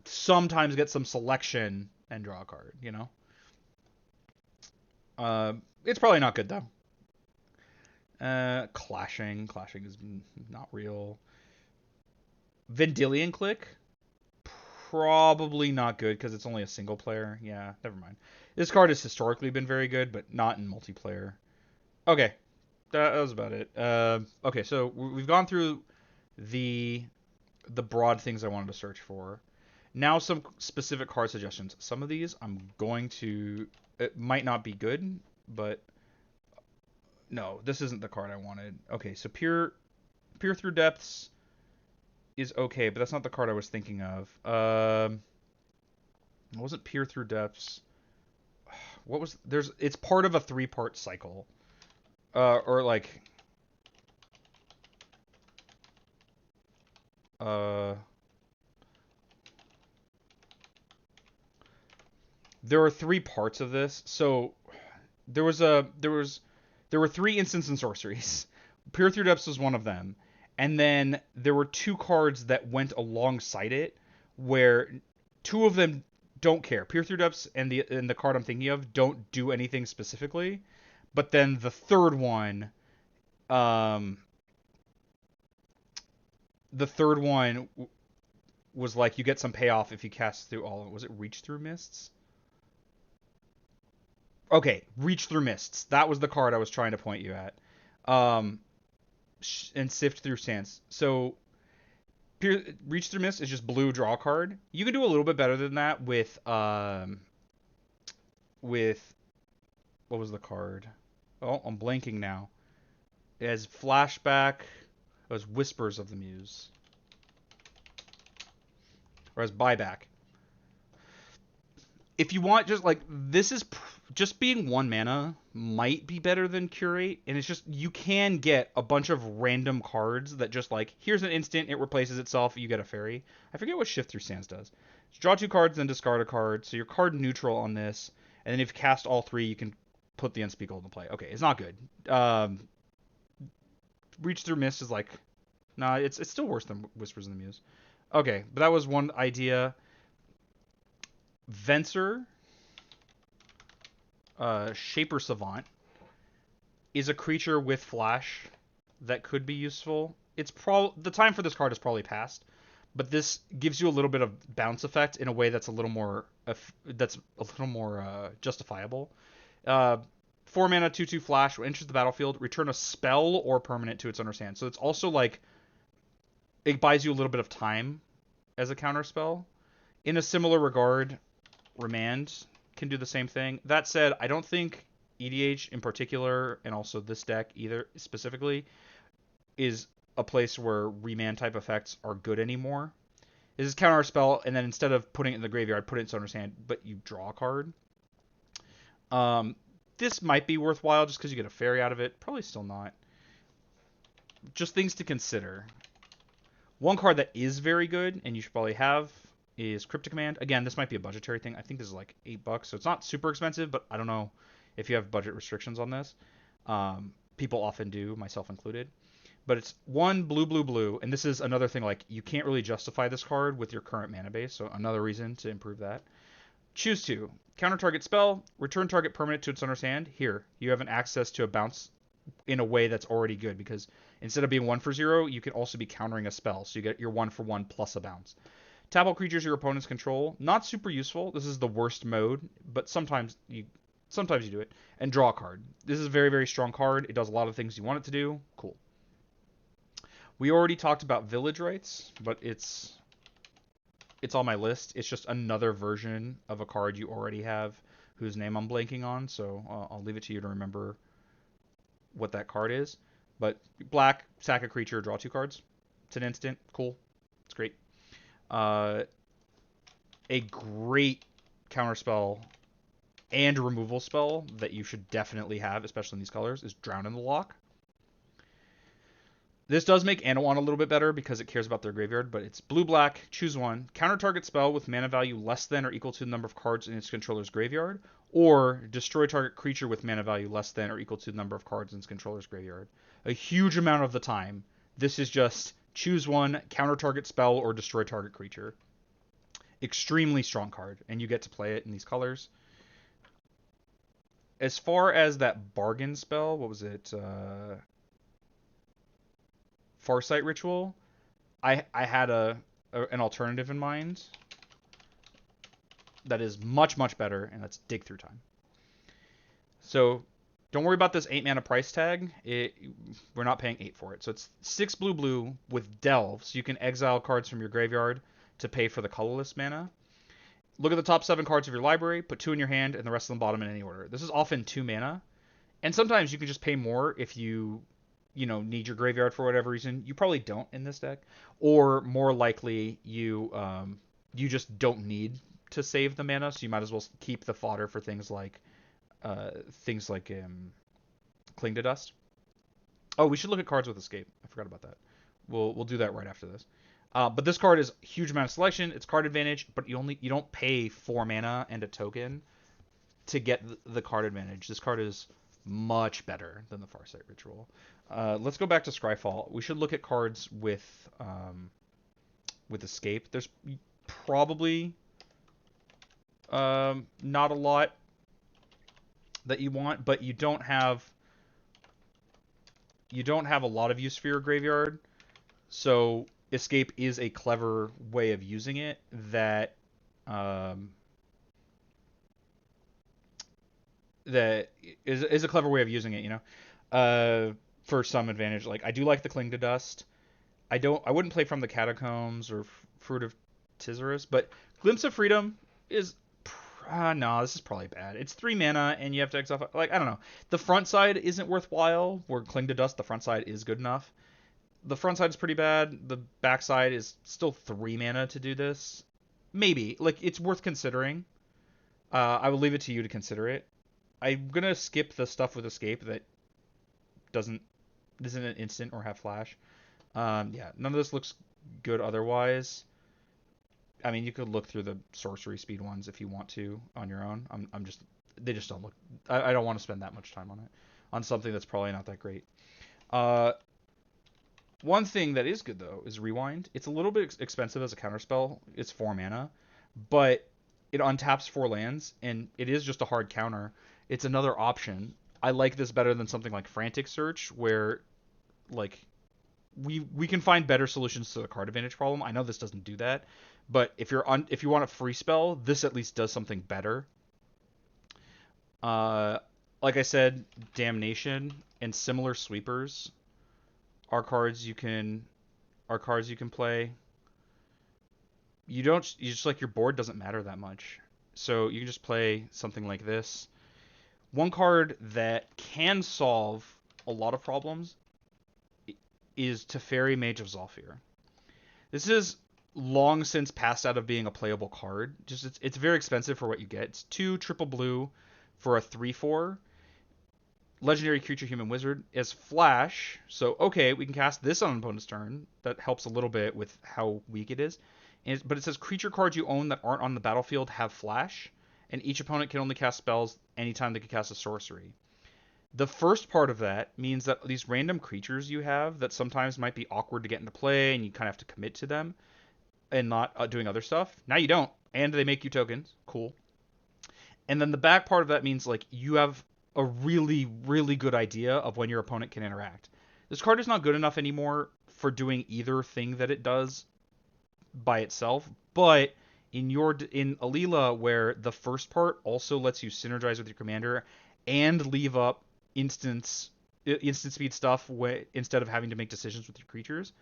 sometimes get some selection and draw a card, you know? It's probably not good, though. Clashing. Clashing is not real. Vendilion Click. Probably not good because it's only a single player. Yeah, never mind. This card has historically been very good, but not in multiplayer. Okay, that was about it. Okay, so we've gone through the broad things I wanted to search for. Now some specific card suggestions. Some of these I'm going to... It might not be good, but... No, this isn't the card I wanted. Okay, so Peer Through Depths is okay, but that's not the card I was thinking of. It wasn't Peer Through Depths. What was... It's part of a 3-part cycle. Or like... There are 3 parts of this. So there were 3 instants and sorceries. Peer Through Depths was one of them. And then there were 2 cards that went alongside it, where 2 of them don't care. Peer Through Depths and the card I'm thinking of don't do anything specifically. But then the third one, was like you get some payoff if you cast through all. Was it Reach Through Mists? Okay, Reach Through Mists. That was the card I was trying to point you at. And Sift Through Sands. So Reach Through Mists is just blue, draw card. You can do a little bit better than that with what was the card? Oh, I'm blanking now. It has Flashback. It was Whispers of the Muse. Or as Buyback. If you want, just like, this is just being 1 mana might be better than Curate, and it's just, you can get a bunch of random cards that just like, here's an instant, it replaces itself, you get a fairy. I forget what Shift Through Sands does. Just draw 2 cards, then discard a card, so you're card neutral on this, and then if you cast all 3, you can put the Unspeakable into play. Okay, it's not good. Reach Through Mist is like, nah, it's still worse than Whispers in the Muse. Okay, but that was one idea. Venser, Shaper Savant, is a creature with flash that could be useful. The time for this card is probably past, but this gives you a little bit of bounce effect in a way that's a little more justifiable. 4 mana, 2/2 flash. When it enters the battlefield, return a spell or permanent to its owner's hand. So it's also like it buys you a little bit of time as a counter spell. In a similar regard, Remand can do the same thing. That said, I don't think EDH in particular, and also this deck either specifically, is a place where Remand type effects are good anymore. This is counter spell, and then instead of putting it in the graveyard, put it in its owner's hand, but you draw a card. This might be worthwhile just because you get a fairy out of it. Probably still not. Just things to consider. One card that is very good, and you should probably have, is Cryptic Command. Again, this might be a budgetary thing. I think this is like $8, so it's not super expensive, but I don't know if you have budget restrictions on this. People often do, myself included. But it's 1 blue, blue, blue, and this is another thing, like, you can't really justify this card with your current mana base, so another reason to improve that. Choose 2. Counter target spell, return target permanent to its owner's hand. Here, you have an access to a bounce in a way that's already good, because instead of being 1 for 0, you can also be countering a spell, so you get your 1 for 1 plus a bounce. Tap all creatures your opponents control. Not super useful. This is the worst mode, but sometimes you do it. And draw a card. This is a very, very strong card. It does a lot of things you want it to do. Cool. We already talked about Village Rites, but it's on my list. It's just another version of a card you already have whose name I'm blanking on, so I'll leave it to you to remember what that card is. But black, sack a creature, draw 2 cards. It's an instant. Cool. It's great. A great counterspell and removal spell that you should definitely have, especially in these colors, is Drown in the Lock. This does make Anawan a little bit better because it cares about their graveyard, but it's blue-black, choose one, counter target spell with mana value less than or equal to the number of cards in its controller's graveyard, or destroy target creature with mana value less than or equal to the number of cards in its controller's graveyard. A huge amount of the time, this is just choose one, counter target spell, or destroy target creature. Extremely strong card, and you get to play it in these colors. As far as that bargain spell, what was it? Farsight Ritual, I had an alternative in mind that is much, much better, and that's Dig Through Time. So don't worry about this 8 mana price tag. We're not paying 8 for it. So it's 6 blue with Delve, so you can exile cards from your graveyard to pay for the colorless mana. Look at the top 7 cards of your library, put 2 in your hand, and the rest of the bottom in any order. This is often 2 mana, and sometimes you can just pay more if you need your graveyard for whatever reason. You probably don't in this deck, or more likely you just don't need to save the mana, so you might as well keep the fodder for things like Cling to Dust. Oh, we should look at cards with Escape. I forgot about that. We'll do that right after this. But this card is a huge amount of selection. It's card advantage, but you don't pay 4 mana and a token to get the card advantage. This card is much better than the Farsight Ritual. Let's go back to Scryfall. We should look at cards with Escape. There's probably not a lot that you want, but you don't have a lot of use for your graveyard. So Escape is a clever way of using it that that is a clever way of using it, for some advantage. Like, I do like the Cling to Dust. I wouldn't play From the Catacombs or Fruit of Tizarus, but Glimpse of Freedom is no, this is probably bad. It's 3 mana and you have to exile. Like, I don't know. The front side isn't worthwhile. Where Cling to Dust, the front side is good enough. The front side is pretty bad. The back side is still 3 mana to do this. Maybe. Like, it's worth considering. I will leave it to you to consider it. I'm gonna skip the stuff with Escape that isn't an instant or have flash. Yeah, none of this looks good otherwise. I mean, you could look through the sorcery speed ones if you want to on your own. They just don't look. I don't want to spend that much time on it, on something that's probably not that great. One thing that is good though is Rewind. It's a little bit expensive as a counterspell. It's 4 mana, but it untaps 4 lands, and it is just a hard counter. It's another option. I like this better than something like Frantic Search, where like we can find better solutions to the card advantage problem. I know this doesn't do that, but if you want a free spell, this at least does something better. Like I said, Damnation and similar sweepers are cards you can play. You just like, your board doesn't matter that much, so you can just play something like this. One card that can solve a lot of problems is Teferi, Mage of Zhalfir. This is long since passed out of being a playable card. Just it's very expensive for what you get. It's 2 triple blue for a 3/4. Legendary creature, human wizard, as flash. So okay, we can cast this on an opponent's turn. That helps a little bit with how weak it is. But it says creature cards you own that aren't on the battlefield have flash, and each opponent can only cast spells anytime they can cast a sorcery. The first part of that means that these random creatures you have that sometimes might be awkward to get into play, and you kind of have to commit to them and not doing other stuff. Now you don't, and they make you tokens. Cool. And then the back part of that means like you have a really, really good idea of when your opponent can interact. This card is not good enough anymore for doing either thing that it does by itself, but in Alela, where the first part also lets you synergize with your commander and leave up instants instant speed stuff instead of having to make decisions with your creatures,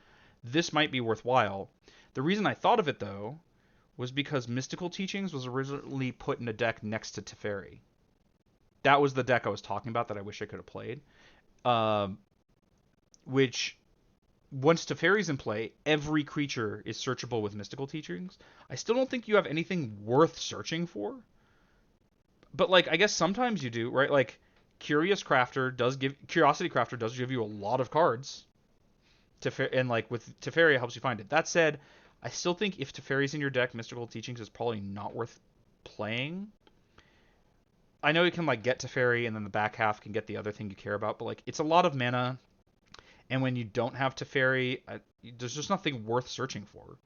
this might be worthwhile. The reason I thought of it though was because Mystical Teachings was originally put in a deck next to Teferi. That was the deck I was talking about that I wish I could have played. Um, which once Teferi's in play, every creature is searchable with Mystical Teachings. I still don't think you have anything worth searching for, but like I guess sometimes you do, right? Like Curiosity Crafter does give you a lot of cards. And like with Teferi, it helps you find it. That said, I still think if Teferi's in your deck, Mystical Teachings is probably not worth playing. I know you can like get Teferi and then the back half can get the other thing you care about, but like it's a lot of mana, and when you don't have Teferi, there's just nothing worth searching for.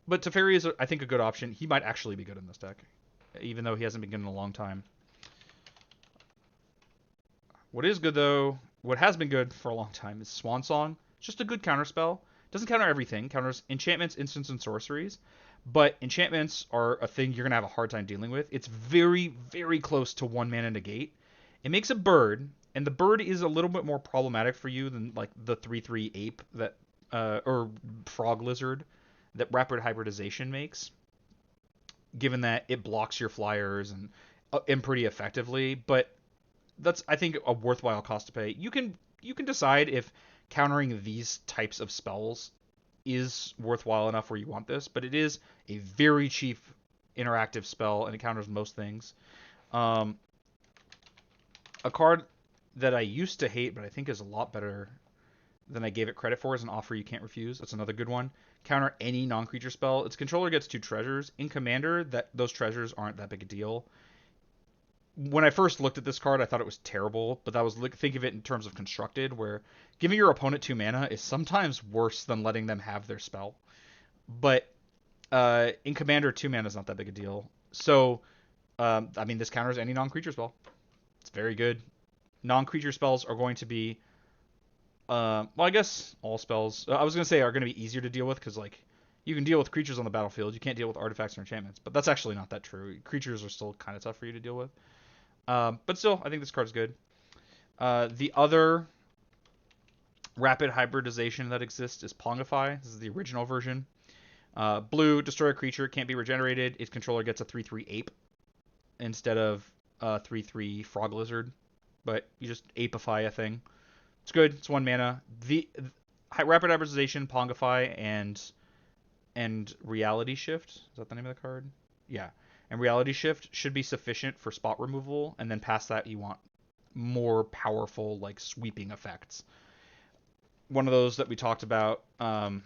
But Teferi is, I think, a good option. He might actually be good in this deck, even though he hasn't been good in a long time. What is good though, what has been good for a long time is Swan Song. It's just a good counter spell. Doesn't counter everything. Counters enchantments, instants, and sorceries. But enchantments are a thing you're going to have a hard time dealing with. It's very, very close to 1-mana negate. It makes a bird, and the bird is a little bit more problematic for you than like the 3/3 ape that or frog lizard that rapid hybridization makes, given that it blocks your flyers and pretty effectively. But that's, I think, a worthwhile cost to pay. You can decide if countering these types of spells is worthwhile enough where you want this, but it is a very cheap interactive spell and it counters most things. A card that I used to hate but I think is a lot better than I gave it credit for is an Offer You Can't Refuse. That's another good one. Counter any non-creature spell. Its controller gets 2 treasures. In Commander, those treasures aren't that big a deal. When I first looked at this card, I thought it was terrible, but that was think of it in terms of constructed, where giving your opponent 2 mana is sometimes worse than letting them have their spell. But in Commander, 2 mana is not that big a deal. So, I mean, this counters any non-creature spell. It's very good. Non-creature spells are going to be, well, I guess all spells. I was gonna say are going to be easier to deal with because like you can deal with creatures on the battlefield. You can't deal with artifacts or enchantments, but that's actually not that true. Creatures are still kind of tough for you to deal with. But still, I think this card's good. The other rapid hybridization that exists is Pongify. This is the original version. Blue, destroy a creature, can't be regenerated. Its controller gets a 3/3 ape instead of a 3/3 frog lizard. But you just apeify a thing. It's good. It's 1 mana. The rapid hybridization, Pongify, and Reality Shift. Is that the name of the card? Yeah. And Reality Shift should be sufficient for spot removal, and then past that you want more powerful, like, sweeping effects. One of those that we talked about, I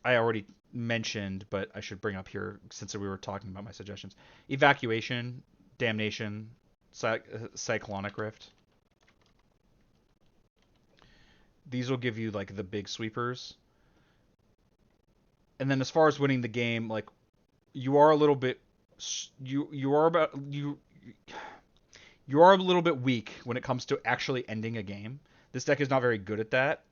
already mentioned, but I should bring up here since we were talking about my suggestions. Evacuation, Damnation, Cyclonic Rift. These will give you, like, the big sweepers. And then as far as winning the game, like, you are a little bit you are a little bit weak when it comes to actually ending a game. This deck is not very good at that.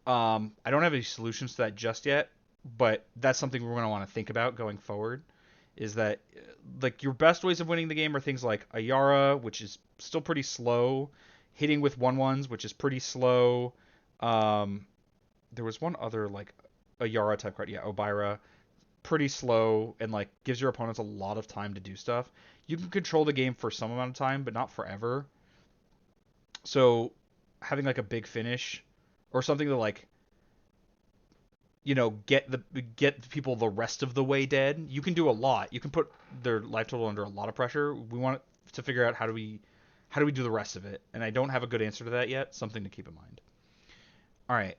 I don't have any solutions to that just yet, but that's something we're going to want to think about going forward. Is that like your best ways of winning the game are things like Ayara, which is still pretty slow, hitting with 1/1s, which is pretty slow. There was one other like Ayara type card, yeah, Obira, pretty slow and like gives your opponents a lot of time to do stuff. You can control the game for some amount of time, but not forever. So having like a big finish or something to like, you know, get people the rest of the way dead. You can do a lot. You can put their life total under a lot of pressure. We want to figure out how do we do the rest of it, and I don't have a good answer to that yet. Something to keep in mind. All right.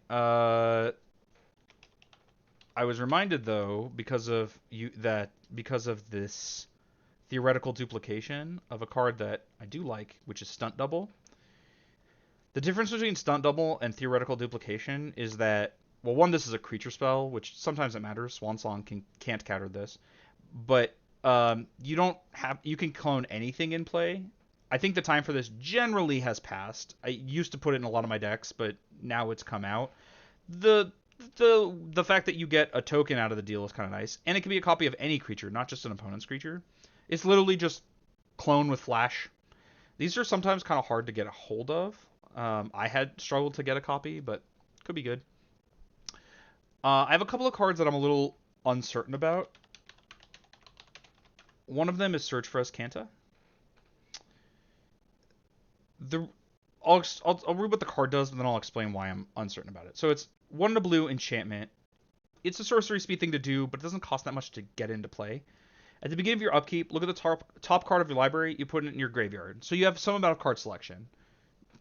I was reminded though because of this theoretical duplication of a card that I do like, which is Stunt Double. The difference between Stunt Double and theoretical duplication is that, well, one, this is a creature spell, which sometimes it matters. Swan Song can't counter this, but you can clone anything in play. I think the time for this generally has passed. I used to put it in a lot of my decks, but now it's come out. The fact that you get a token out of the deal is kind of nice, and it can be a copy of any creature, not just an opponent's creature. It's literally just clone with flash. These are sometimes kind of hard to get a hold of. I had struggled to get a copy, but could be good. I have a couple of cards that I'm a little uncertain about. One of them is Search for Escanta. The I'll read what the card does, and then I'll explain why I'm uncertain about it. So it's 1 to blue enchantment. It's a sorcery speed thing to do, but it doesn't cost that much to get into play. At the beginning of your upkeep, look at the top card of your library. You put it in your graveyard, so you have some amount of card selection.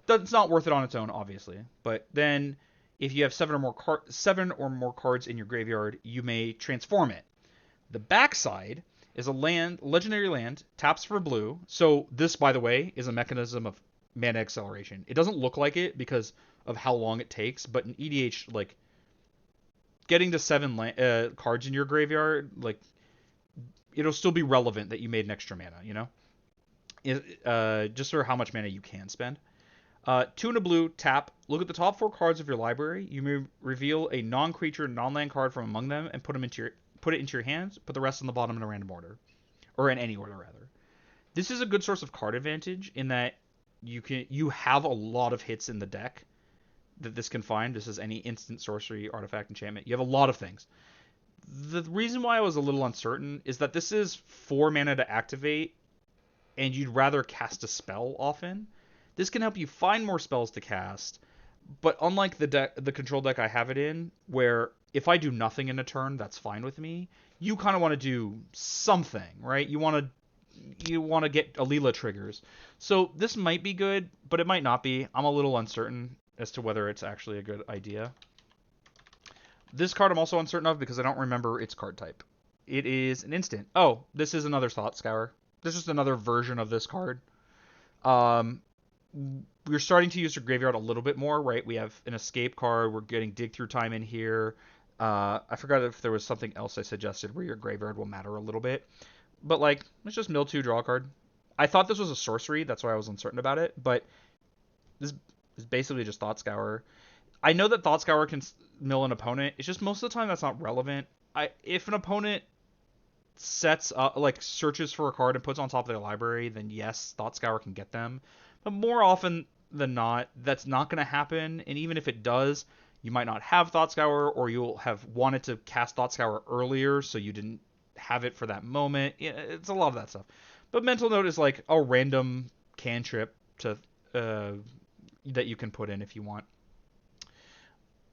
That's not worth it on its own, obviously. But then, if you have seven or more cards in your graveyard, you may transform it. The backside is a legendary land, taps for blue. So this, by the way, is a mechanism of mana acceleration. It doesn't look like it because of how long it takes, but in EDH, like getting to 7 cards in your graveyard, like it'll still be relevant that you made an extra mana. Just for how much mana you can spend. 2 and a blue, tap. Look at the top 4 cards of your library. You may reveal a non-creature, non-land card from among them and put it into your hands. Put the rest on the bottom in a random order, or in any order rather. This is a good source of card advantage in that you have a lot of hits in the deck that this can find. This is any instant, sorcery, artifact, enchantment. You have a lot of things. The reason why I was a little uncertain is that this is 4 mana to activate, and you'd rather cast a spell often. This can help you find more spells to cast, but unlike the control deck I have it in, where if I do nothing in a turn, that's fine with me. You kind of want to do something, right? You want to get Alela triggers. So this might be good, but it might not be. I'm a little uncertain as to whether it's actually a good idea. This card I'm also uncertain of because I don't remember its card type. It is an instant. Oh, this is another Thought Scour. This is just another version of this card. We're starting to use your graveyard a little bit more, right? We have an escape card. We're getting dig through time in here. I forgot if there was something else I suggested where your graveyard will matter a little bit. But, like, it's just mill 2, draw a card. I thought this was a sorcery. That's why I was uncertain about it. But this is basically just Thought Scour. I know that Thought Scour can mill an opponent. It's just most of the time that's not relevant. If an opponent sets up, like, searches for a card and puts on top of their library, then yes, Thought Scour can get them. But more often than not, that's not going to happen. And even if it does, you might not have Thought Scour, or you'll have wanted to cast Thought Scour earlier, so you didn't have it for that moment. It's a lot of that stuff. But Mental Note is like a random cantrip to that you can put in if you want.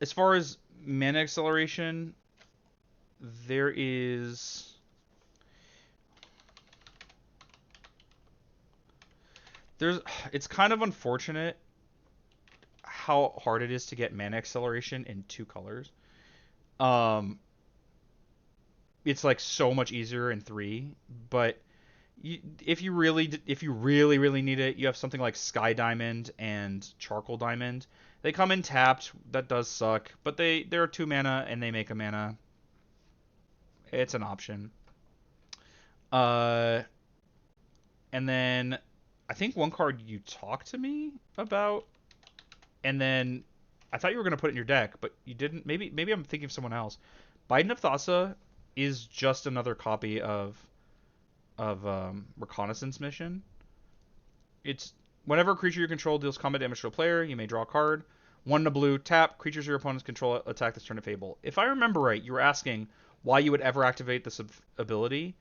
As far as mana acceleration, there is... It's kind of unfortunate how hard it is to get mana acceleration in 2 colors. It's like so much easier in 3, but if you really need it, you have something like Sky Diamond and Charcoal Diamond. They come in tapped. That does suck, but they're 2 mana and they make a mana. It's an option. And then I think one card you talked to me about, and then I thought you were going to put it in your deck, but you didn't. Maybe I'm thinking of someone else. Biden of Thassa is just another copy of Reconnaissance Mission. It's whenever a creature you control deals combat damage to a player, you may draw a card. 1 to blue, tap. Creatures your opponents control attack this turn at Fable. If I remember right, you were asking why you would ever activate this ability.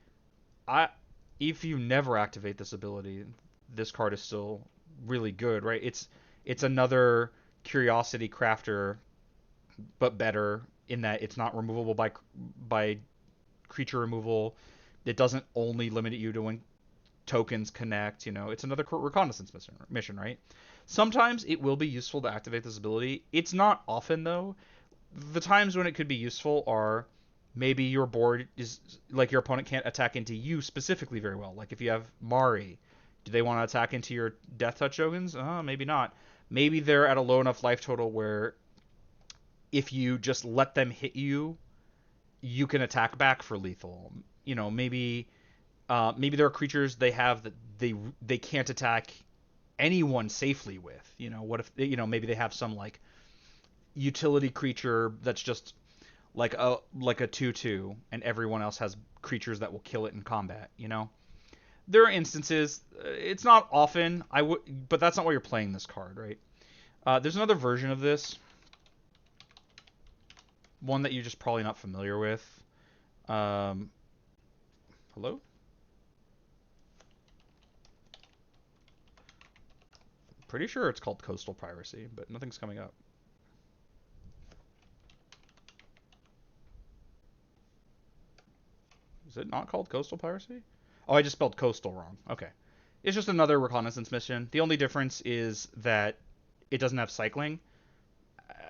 If you never activate this ability, this card is still really good, right? It's another Curiosity Crafter, but better in that it's not removable by creature removal. It doesn't only limit you to when tokens connect. It's another reconnaissance mission, right? Sometimes it will be useful to activate this ability. It's not often though. The times when it could be useful are maybe your board is like your opponent can't attack into you specifically very well. Like if you have Mari, do they want to attack into your Death Touch tokens? Maybe not. Maybe they're at a low enough life total where if you just let them hit you, you can attack back for lethal. Maybe there are creatures they have that they can't attack anyone safely with. What if maybe they have some like utility creature that's just like a 2/2 and everyone else has creatures that will kill it in combat. There are instances. It's not often. But that's not why you're playing this card, right? There's another version of this, one that you're just probably not familiar with. Um, hello? Pretty sure it's called Coastal Piracy, but nothing's coming up. Is it not called Coastal Piracy? Oh, I just spelled coastal wrong. Okay. It's just another reconnaissance mission. The only difference is that it doesn't have cycling.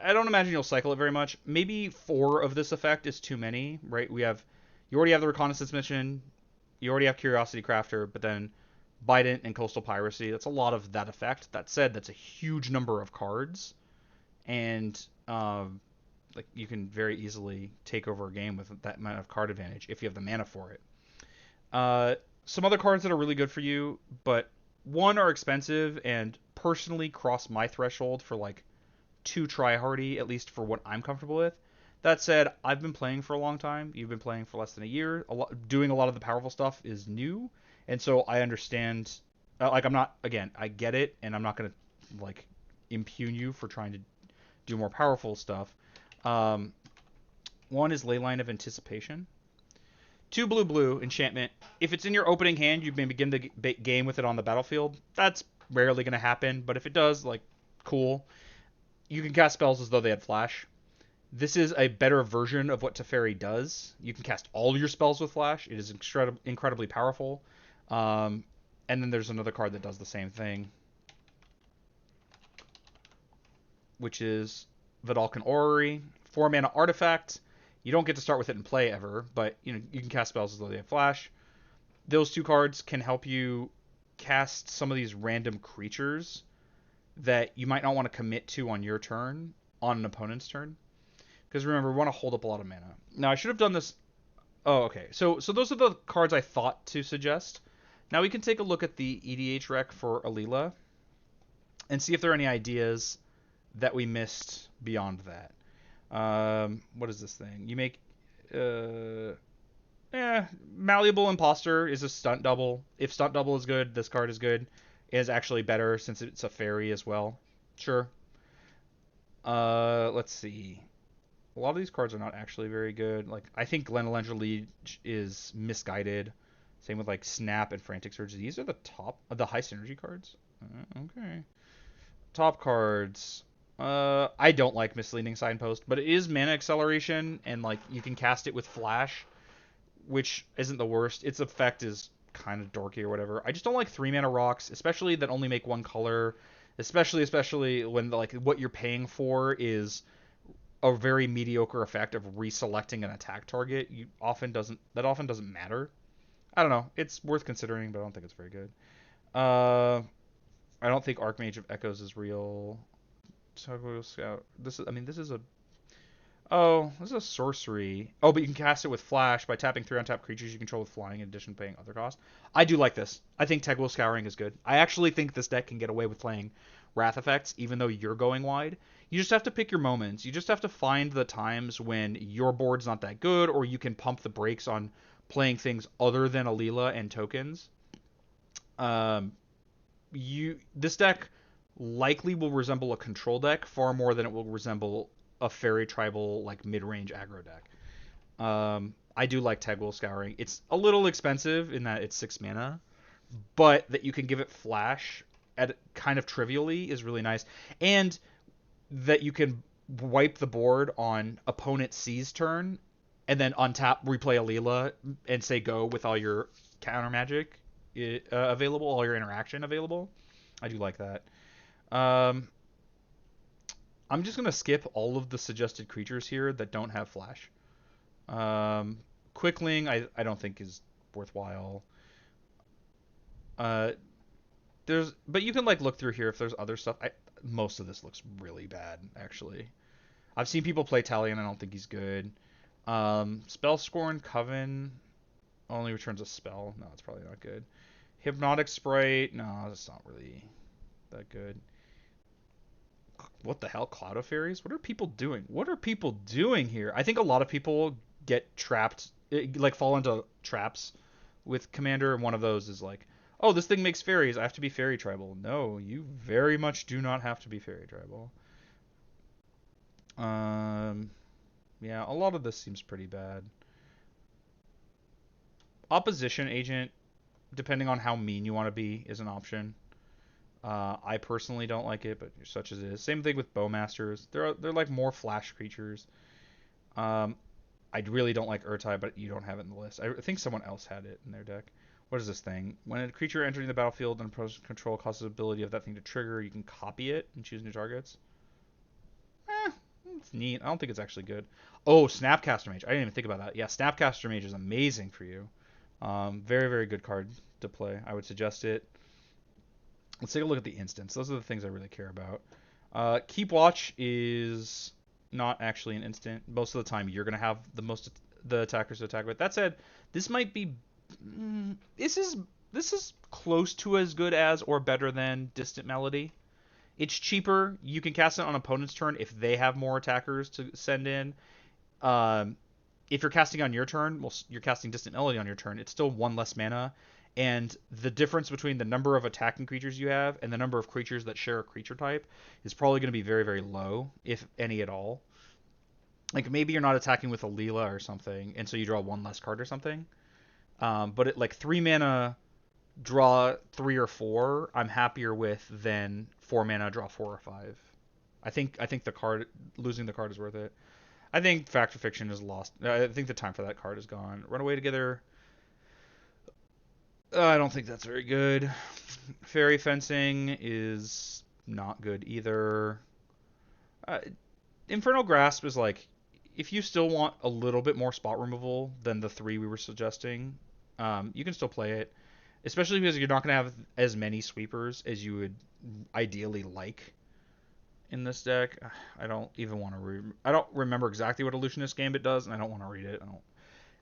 I don't imagine you'll cycle it very much. Maybe 4 of this effect is too many, right? You already have the reconnaissance mission, you already have Curiosity Crafter, but then Bident and Coastal Piracy. That's a lot of that effect. That said, that's a huge number of cards, and like you can very easily take over a game with that amount of card advantage if you have the mana for it. Some other cards that are really good for you, but one are expensive and personally cross my threshold for like too tryhardy, at least for what I'm comfortable with. That said, I've been playing for a long time. You've been playing for less than a year. Doing a lot of the powerful stuff is new, and so I understand. Like I'm not again, I get it, and I'm not gonna like impugn you for trying to do more powerful stuff. Um, One is Leyline of Anticipation. 2 blue blue enchantment. If it's in your opening hand, you may begin the game with it on the battlefield. That's rarely going to happen, but if it does, like, cool. You can cast spells as though they had flash. This is a better version of what Teferi does. You can cast all your spells with flash. It is incredibly powerful. And then there's another card that does the same thing, which is Vidalcan Orrery. 4 mana artifact. You don't get to start with it in play ever, but you can cast spells as though they have flash. Those 2 cards can help you cast some of these random creatures that you might not want to commit to on your turn, on an opponent's turn. Because remember, we want to hold up a lot of mana. Now, I should have done this. Oh, okay. So those are the cards I thought to suggest. Now we can take a look at the EDH rec for Alela and see if there are any ideas that we missed beyond that. What is this thing? You make, Malleable Imposter is a stunt double. If stunt double is good, this card is good. It is actually better since it's a fairy as well. Sure. Let's see. A lot of these cards are not actually very good. Like, I think Glenelendra Liege is misguided. Same with, like, Snap and Frantic Surge. These are the high synergy cards. Okay. Top cards. I don't like Misleading Signpost, but it is mana acceleration, and like you can cast it with flash, which isn't the worst. Its effect is kind of dorky or whatever. I just don't like 3 mana rocks, especially that only make 1 color. Especially when like what you're paying for is a very mediocre effect of reselecting an attack target. That often doesn't matter. I don't know. It's worth considering, but I don't think it's very good. I don't think Archmage of Echoes is real. Scout. This is a sorcery. Oh, but you can cast it with flash by tapping 3 untapped creatures you control with flying in addition to paying other cost. I do like this. I think Tegwell Scouring is good. I actually think this deck can get away with playing Wrath effects, even though you're going wide. You just have to pick your moments. You just have to find the times when your board's not that good, or you can pump the brakes on playing things other than Alela and tokens. This deck likely will resemble a control deck far more than it will resemble a fairy tribal like mid-range aggro deck. I do like Tegwell Scouring. It's a little expensive in that it's 6 mana, but that you can give it flash at kind of trivially is really nice, and that you can wipe the board on opponent C's turn and then untap, replay Alela, and say go with all your counter magic available, all your interaction available. I do like that. I'm just gonna skip all of the suggested creatures here that don't have flash. Quickling, I don't think is worthwhile. But you can like look through here if there's other stuff. Most of this looks really bad, actually. I've seen people play Talion. I don't think he's good. Spellscorn Coven only returns a spell. No, it's probably not good. Hypnotic Sprite. No, that's not really that good. What the hell? Cloud of Fairies? What are people doing? What are people doing here? I think a lot of people get trapped, like fall into traps with Commander, and one of those is like, oh, this thing makes fairies. I have to be fairy tribal. No, you very much do not have to be fairy tribal. Um, yeah, a lot of this seems pretty bad. Opposition agent, depending on how mean you want to be, is an option. I personally don't like it, but such as it is. Same thing with Bowmasters. They're like more flash creatures. Um, I really don't like Urtai, but you don't have it in the list. I think someone else had it in their deck. What is this thing? When a creature entering the battlefield and opponent's control causes the ability of that thing to trigger, you can copy it and choose new targets. Eh, it's neat. I don't think it's actually good. Oh, Snapcaster Mage. I didn't even think about that. Yeah, Snapcaster Mage is amazing for you. Very, very good card to play. I would suggest it. Let's take a look at the instance. Those are the things I really care about. Keep Watch is not actually an instant. Most of the time, you're gonna have the attackers to attack with. That said, this might be this is close to as good as or better than Distant Melody. It's cheaper. You can cast it on opponent's turn if they have more attackers to send in. Um, if you're casting on your turn, well, you're casting Distant Melody on your turn. It's still one less mana, and the difference between the number of attacking creatures you have and the number of creatures that share a creature type is probably going to be very, very low, if any at all. Like maybe you're not attacking with Alela or something, and so you draw one less card or something. But at like 3 mana, draw 3 or 4, I'm happier with than 4 mana, draw 4 or 5. I think the card losing the card is worth it. I think Fact or Fiction is lost. I think the time for that card is gone. Runaway Together. I don't think that's very good. Fairy Fencing is not good either. Uh, Infernal Grasp is like, if you still want a little bit more spot removal than the 3 we were suggesting, you can still play it. Especially because you're not going to have as many sweepers as you would ideally like in this deck. I don't even want to I don't remember exactly what Illusionist Gambit does, and I don't want to read it.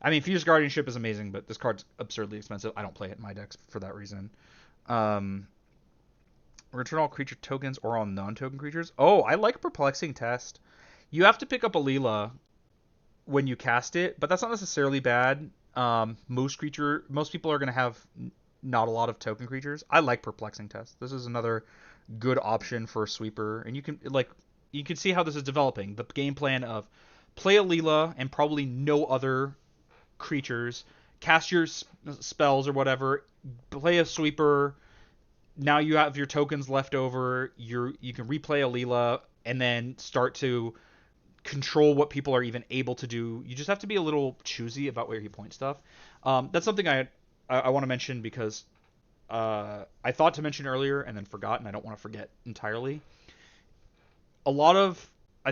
I mean, Fierce Guardianship is amazing, but this card's absurdly expensive. I don't play it in my decks for that reason. Return all creature tokens or all non-token creatures. Oh, I like Perplexing Test. You have to pick up Alela when you cast it, but that's not necessarily bad. Most people are going to have not a lot of token creatures. I like Perplexing Test. This is another good option for a sweeper, and you can see how this is developing. The game plan of play Alela and probably no other creatures, cast your spells or whatever, play a sweeper. Now you have your tokens left over. You can replay Alela and then start to control what people are even able to do. You just have to be a little choosy about where you point stuff. That's something I want to mention because I thought to mention earlier and then forgot, and I don't want to forget entirely. I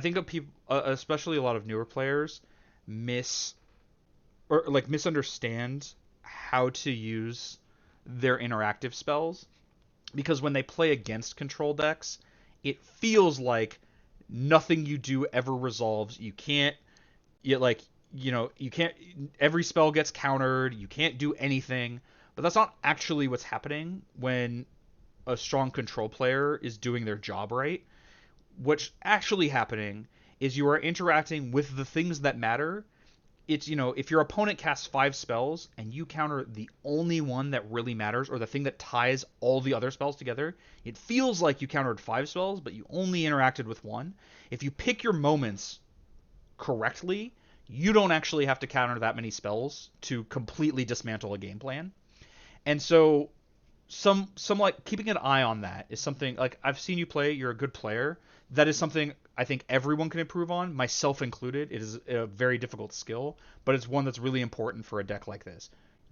think people, especially a lot of newer players, misunderstand how to use their interactive spells, because when they play against control decks, it feels like nothing you do ever resolves. You can't, every spell gets countered. You can't do anything. But that's not actually what's happening when a strong control player is doing their job right. What's actually happening is you are interacting with the things that matter. It's, if your opponent casts 5 spells and you counter the only one that really matters, or the thing that ties all the other spells together, it feels like you countered 5 spells, but you only interacted with one. If you pick your moments correctly, you don't actually have to counter that many spells to completely dismantle a game plan. And so some like keeping an eye on that is something, like, I've seen you play, you're a good player. That is something I think everyone can improve on, myself included. It is a very difficult skill, but it's one that's really important for a deck like this.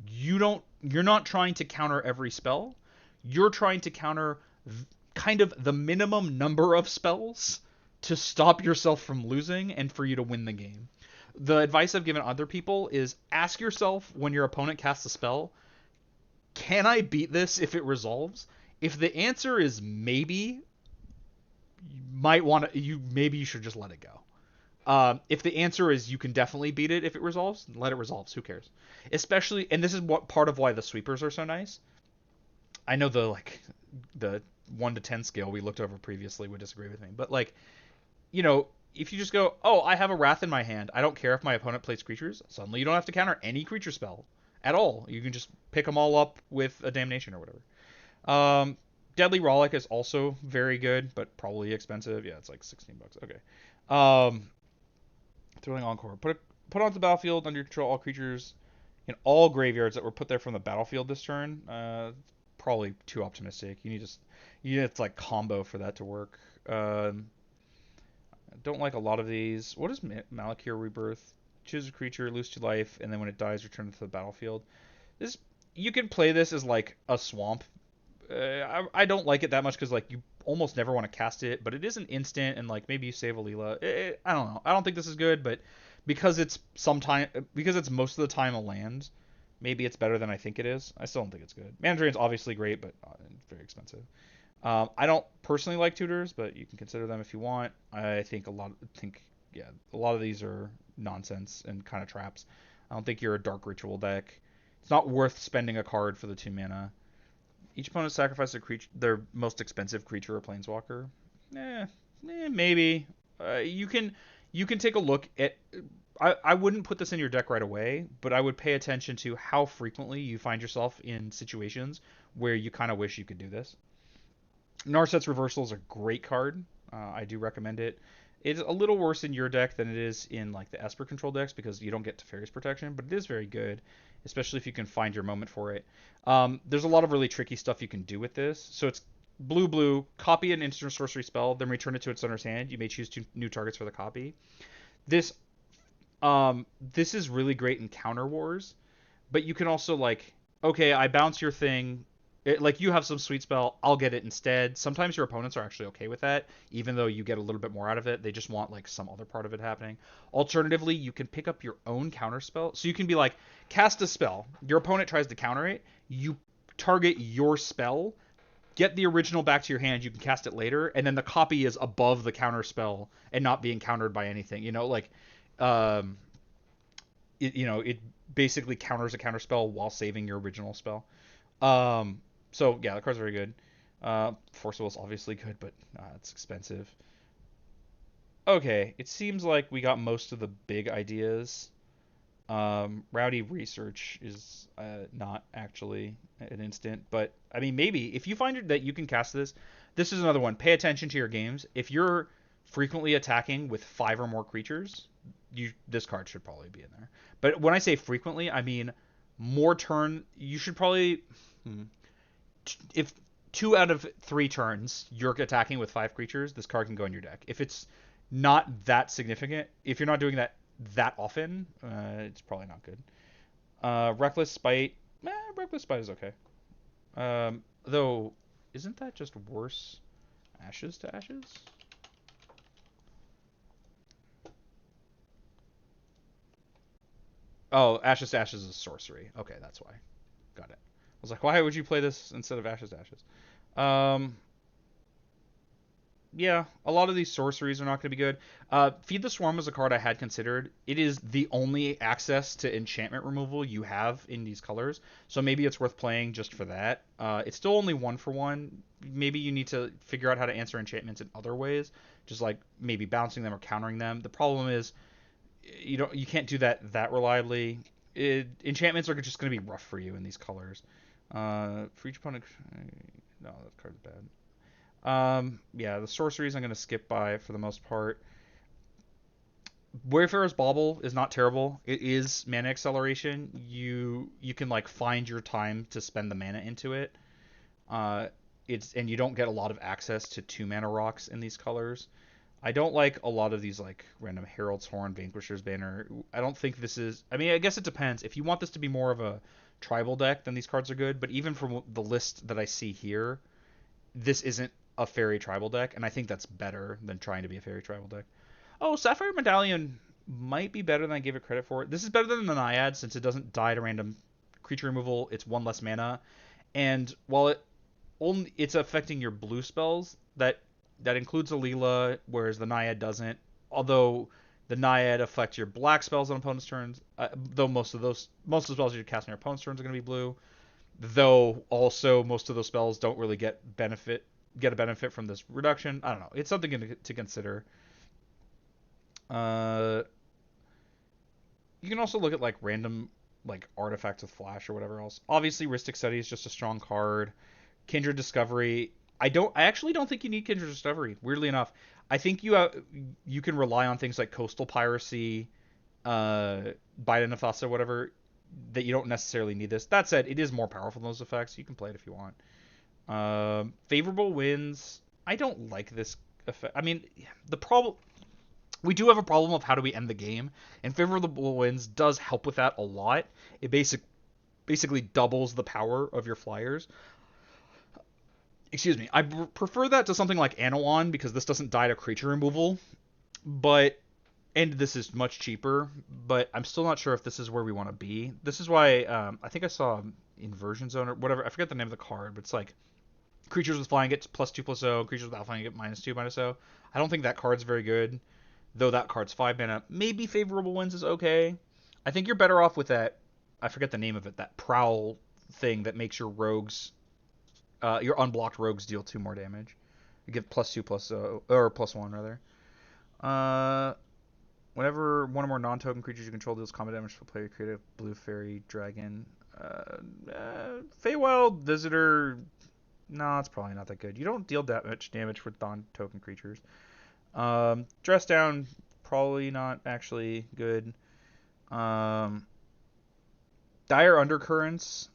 You're not trying to counter every spell. You're trying to counter kind of the minimum number of spells to stop yourself from losing and for you to win the game. The advice I've given other people is ask yourself when your opponent casts a spell, can I beat this if it resolves? If the answer is maybe, maybe you should just let it go. If the answer is you can definitely beat it if it resolves, let it resolve. Who cares? Especially, and this is what part of why the sweepers are so nice. I know the 1 to 10 scale we looked over previously would disagree with me, but if you just go, oh, I have a Wrath in my hand, I don't care if my opponent plays creatures, suddenly you don't have to counter any creature spell at all. You can just pick them all up with a damnation or whatever. Um, Deadly Rollick is also very good, but probably expensive. Yeah, it's like 16 bucks. Okay. Um, Thrilling Encore. Put onto the battlefield under your control all creatures in all graveyards that were put there from the battlefield this turn. Probably too optimistic. You need to like combo for that to work. Don't like a lot of these. What is Malakir Rebirth? Choose a creature, lose 2 life, and then when it dies, return it to the battlefield. This You can play this as like a swamp. I don't like it that much because like you almost never want to cast it, but it is an instant, and like maybe you save Alela. I don't know. I don't think this is good, but because it's most of the time a land, maybe it's better than I think it is. I still don't think it's good. Mana Drain's obviously great, but very expensive. I don't personally like tutors, but you can consider them if you want. I think a lot of these are nonsense and kind of traps. I don't think you're a Dark Ritual deck. It's not worth spending a card for the 2 mana. Each opponent sacrifices their most expensive creature or planeswalker. Maybe. You can take a look at. I wouldn't put this in your deck right away, but I would pay attention to how frequently you find yourself in situations where you kind of wish you could do this. Narset's Reversal is a great card. I do recommend it. It's a little worse in your deck than it is in like the Esper control decks because you don't get Teferi's Protection, but it is very good, especially if you can find your moment for it. There's a lot of really tricky stuff you can do with this. So it's blue, copy an instant sorcery spell, then return it to its owner's hand. You may choose 2 new targets for the copy. This this is really great in counter wars, but you can also like, okay, I bounce your thing. Like you have some sweet spell, I'll get it instead. Sometimes your opponents are actually okay with that, even though you get a little bit more out of it. They just want like some other part of it happening. Alternatively, you can pick up your own counter spell. So you can be like, cast a spell. Your opponent tries to counter it. You target your spell, get the original back to your hand. You can cast it later, and then the copy is above the counter spell and not being countered by anything. Um, it basically counters a counter spell while saving your original spell. So yeah, the card's very good. Force Will is obviously good, but it's expensive. Okay, it seems like we got most of the big ideas. Rowdy Research is not actually an instant, but I mean maybe if you find that you can cast this, this is another one. Pay attention to your games. If you're frequently attacking with 5 or more creatures, this card should probably be in there. But when I say frequently, I mean more turn. You should probably if 2 out of 3 turns you're attacking with 5 creatures, this card can go in your deck. If it's not that significant, if you're not doing that often, it's probably not good. Reckless Spite, Reckless Spite is okay. Though, isn't that just worse? Ashes to Ashes? Oh, Ashes to Ashes is sorcery. Okay, that's why. Got it. I was like, why would you play this instead of Ashes to Ashes? Um, yeah, a lot of these sorceries are not going to be good. Feed the Swarm was a card I had considered. It is the only access to enchantment removal you have in these colors, so maybe it's worth playing just for that. It's still only 1-for-1. Maybe you need to figure out how to answer enchantments in other ways, just like maybe bouncing them or countering them. The problem is you can't do that reliably. Enchantments are just going to be rough for you in these colors. For each opponent, no, that card's bad. Yeah, the sorceries I'm going to skip by for the most part. Wayfarer's Bauble is not terrible. It is mana acceleration. You can like find your time to spend the mana into it. And you don't get a lot of access to 2 mana rocks in these colors. I don't like a lot of these like random Herald's Horn, Vanquisher's Banner. I don't think this is. I mean, I guess it depends. If you want this to be more of a tribal deck, then these cards are good. But even from the list that I see here, this isn't a fairy tribal deck, and I think that's better than trying to be a fairy tribal deck. Oh, Sapphire Medallion might be better than I gave it credit for. This is better than the Naiad since it doesn't die to random creature removal. It's 1 less mana, and while it's affecting your blue spells, that includes Alela, whereas the Naiad doesn't. Although the Naiad affects your black spells on opponent's turns, though most of the spells you cast on your opponent's turns are going to be blue. Though also most of those spells don't really get a benefit from this reduction. I don't know. It's something to consider. You can also look at like random like artifacts with flash or whatever else. Obviously, Rhystic Study is just a strong card. Kindred Discovery. I actually don't think you need Kindred Discovery. Weirdly enough, I think you can rely on things like Coastal Piracy, Bida Nefasa, whatever. That you don't necessarily need this. That said, it is more powerful than those effects. You can play it if you want. Favorable Winds. I don't like this effect. I mean, the problem we do have a problem of how do we end the game, and Favorable Winds does help with that a lot. It basically doubles the power of your flyers. Excuse me. I prefer that to something like Anawan because this doesn't die to creature removal, but and this is much cheaper. But I'm still not sure if this is where we want to be. This is why I think I saw Inversion Zone or whatever. I forget the name of the card, but it's like creatures with flying get +2/+0. Creatures without flying get -2/-0. I don't think that card's very good, though that card's 5 mana. Maybe Favorable Winds is okay. I think you're better off with that. I forget the name of it. That Prowl thing that makes your unblocked rogues deal 2 more damage. You give +2/+0 or +1 rather. Uh, Whenever one or more non-token creatures you control deals combat damage to the player, create a blue fairy dragon. Feywild Visitor. No, it's probably not that good. You don't deal that much damage with non-token creatures. Dress Down, probably not actually good. Dire Undercurrents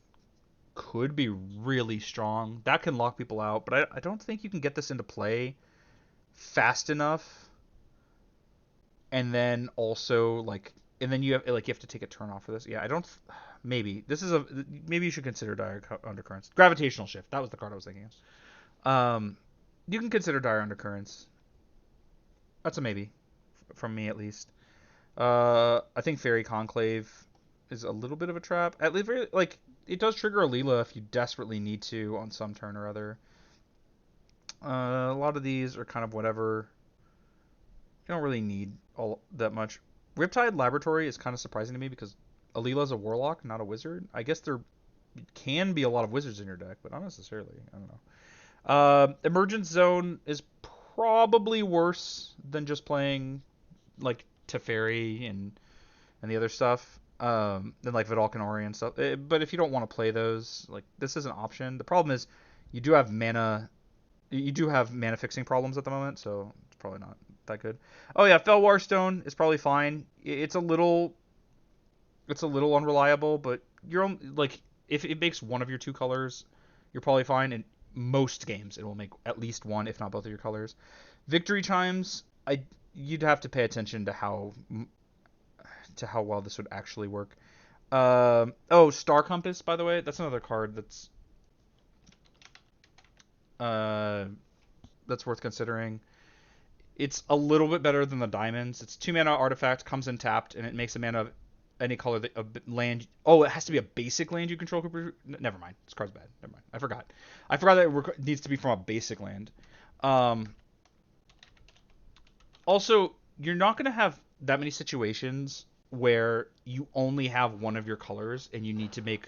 could be really strong. That can lock people out, but I don't think you can get this into play fast enough. And then also and then you have to take a turn off for this. Yeah, I don't. Maybe maybe you should consider Dire Undercurrents. Gravitational Shift. That was the card I was thinking of. You can consider Dire Undercurrents. That's a maybe, from me at least. I think Fairy Conclave is a little bit of a trap. At least, it does trigger Alela if you desperately need to on some turn or other. A lot of these are kind of whatever. You don't really need all that much. Riptide Laboratory is kind of surprising to me because Alela's a warlock, not a wizard. I guess there can be a lot of wizards in your deck, but not necessarily. I don't know. Emergence Zone is probably worse than just playing like Teferi and the other stuff. Than like Vidalcan Ori and stuff. But if you don't want to play those, like this is an option. The problem is you do have mana fixing problems at the moment, so it's probably not that good. Oh yeah, Felwar Stone is probably fine. It's a little unreliable, but if it makes one of your 2 colors, you're probably fine. In most games, it will make at least one, if not both of your colors. Victory Chimes, you'd have to pay attention to how well this would actually work. Star Compass, by the way, that's another card that's worth considering. It's a little bit better than the diamonds. It's 2 mana artifact, comes in tapped, and it makes a mana of any color land. Oh, it has to be a basic land you control. Never mind. This card's bad. Never mind. I forgot that it needs to be from a basic land. Also, you're not going to have that many situations where you only have one of your colors and you need to be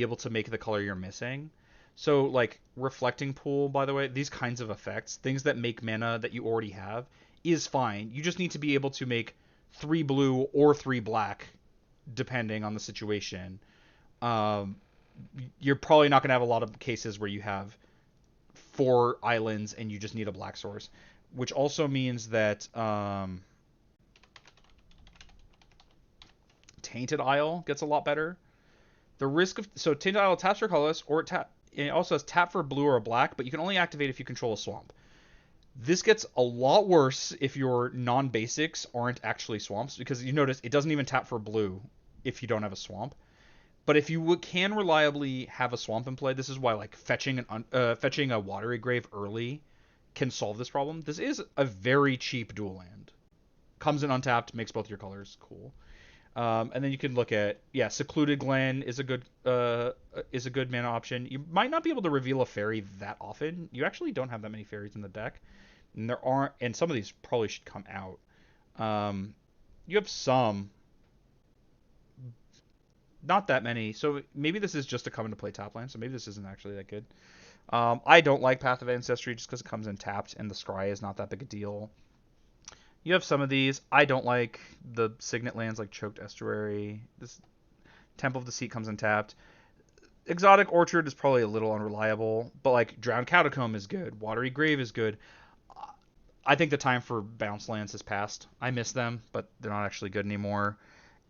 able to make the color you're missing. So, like, Reflecting Pool, by the way, these kinds of effects, things that make mana that you already have, is fine. You just need to be able to make 3 blue or 3 black, depending on the situation. You're probably not going to have a lot of cases where you have 4 islands and you just need a black source, which also means that Tainted Isle gets a lot better. The risk of Tainted Isle taps for colorless, or it also has tap for blue or a black, but you can only activate if you control a swamp. This gets a lot worse if your non-basics aren't actually swamps, because you notice it doesn't even tap for blue if you don't have a swamp. But if you can reliably have a swamp in play, this is why like fetching a Watery Grave early can solve this problem. This is a very cheap dual land. Comes in untapped, makes both your colors cool. And then you can look at Secluded Glen is a good mana option. You might not be able to reveal a fairy that often. You actually don't have that many fairies in the deck, and some of these probably should come out. You have some, not that many. So maybe this is just to come into play top lane. So maybe this isn't actually that good. I don't like Path of Ancestry just because it comes in tapped and the scry is not that big a deal. You have some of these. I don't like the Signet lands like Choked Estuary. This Temple of Deceit comes untapped. Exotic Orchard is probably a little unreliable, but like Drowned Catacomb is good. Watery Grave is good. I think the time for bounce lands has passed. I miss them, but they're not actually good anymore.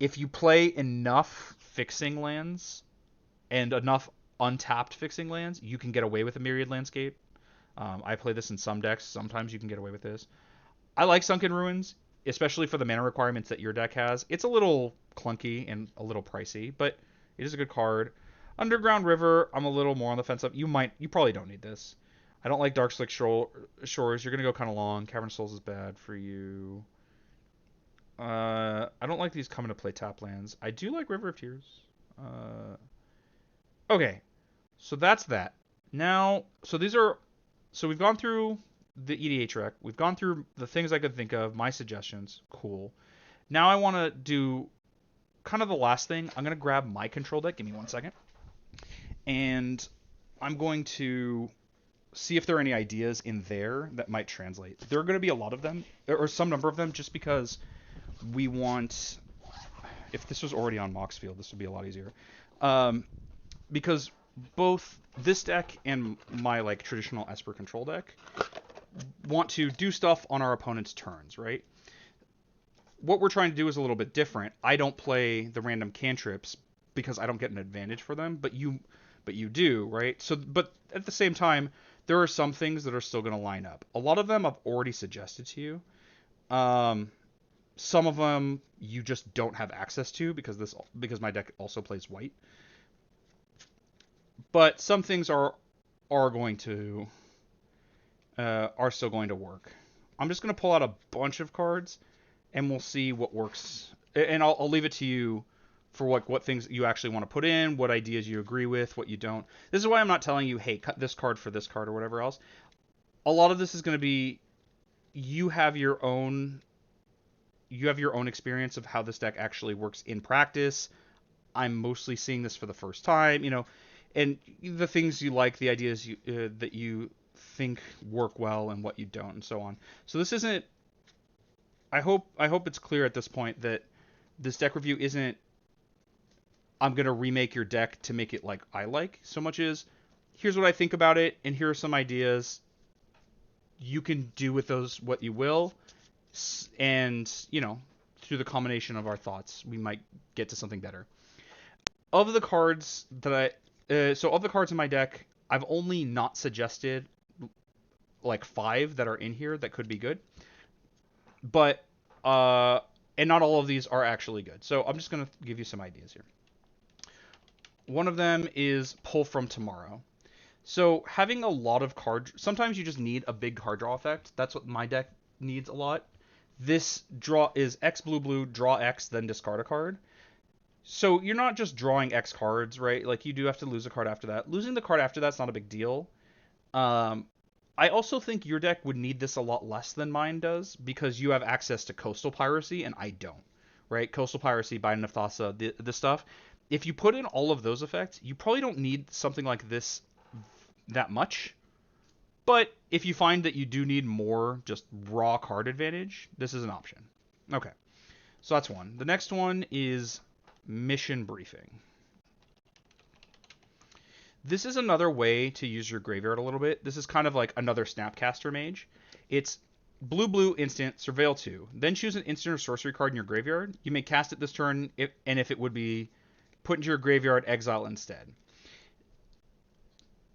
If you play enough fixing lands and enough untapped fixing lands, you can get away with a Myriad Landscape. I play this in some decks. Sometimes you can get away with this. I like Sunken Ruins, especially for the mana requirements that your deck has. It's a little clunky and a little pricey, but it is a good card. Underground River, I'm a little more on the fence of. You probably don't need this. I don't like Dark Slick Shores. You're gonna go kind of long. Cavern of Souls is bad for you. I don't like these coming to play tap lands. I do like River of Tears. Okay, so that's that. Now, so we've gone through the EDH rec. We've gone through the things I could think of, my suggestions. Cool. Now I want to do kind of the last thing. I'm going to grab my control deck. Give me 1 second. And I'm going to see if there are any ideas in there that might translate. There are going to be a lot of them, or some number of them, just because we want... If this was already on Moxfield, this would be a lot easier. Because both this deck and my like traditional Esper control deck want to do stuff on our opponent's turns, right? What we're trying to do is a little bit different. I don't play the random cantrips because I don't get an advantage for them, but you do, right? So, but at the same time, there are some things that are still going to line up. A lot of them I've already suggested to you. Some of them you just don't have access to because my deck also plays white. But some things are going to are still going to work. I'm just going to pull out a bunch of cards, and we'll see what works. And I'll leave it to you for what things you actually want to put in, what ideas you agree with, what you don't. This is why I'm not telling you, hey, cut this card for this card or whatever else. A lot of this is going to be you have your own experience of how this deck actually works in practice. I'm mostly seeing this for the first time, and the things you like, the ideas that you think work well and what you don't, and so on. So this isn't. I hope it's clear at this point that this deck review isn't. I'm gonna remake your deck to make it like I like, so much as here's what I think about it, and here are some ideas. You can do with those what you will, and through the combination of our thoughts, we might get to something better. Of the cards that of the cards in my deck, I've only not suggested like 5 that are in here that could be good. But and not all of these are actually good. So I'm just going to give you some ideas here. One of them is Pull from Tomorrow. So having a lot of cards, sometimes you just need a big card draw effect. That's what my deck needs a lot. This draw is X blue, draw X, then discard a card. So you're not just drawing X cards, right? Like you do have to lose a card after that. Losing the card after that's not a big deal. I also think your deck would need this a lot less than mine does because you have access to Coastal Piracy and I don't, right? Coastal Piracy, Binding of Thassa, the stuff. If you put in all of those effects, you probably don't need something like this that much. But if you find that you do need more just raw card advantage, this is an option. Okay, so that's one. The next one is Mission Briefing. This is another way to use your graveyard a little bit. This is kind of like another Snapcaster Mage. It's blue instant, surveil 2. Then choose an instant or sorcery card in your graveyard. You may cast it this turn, and if it would be put into your graveyard, exile instead.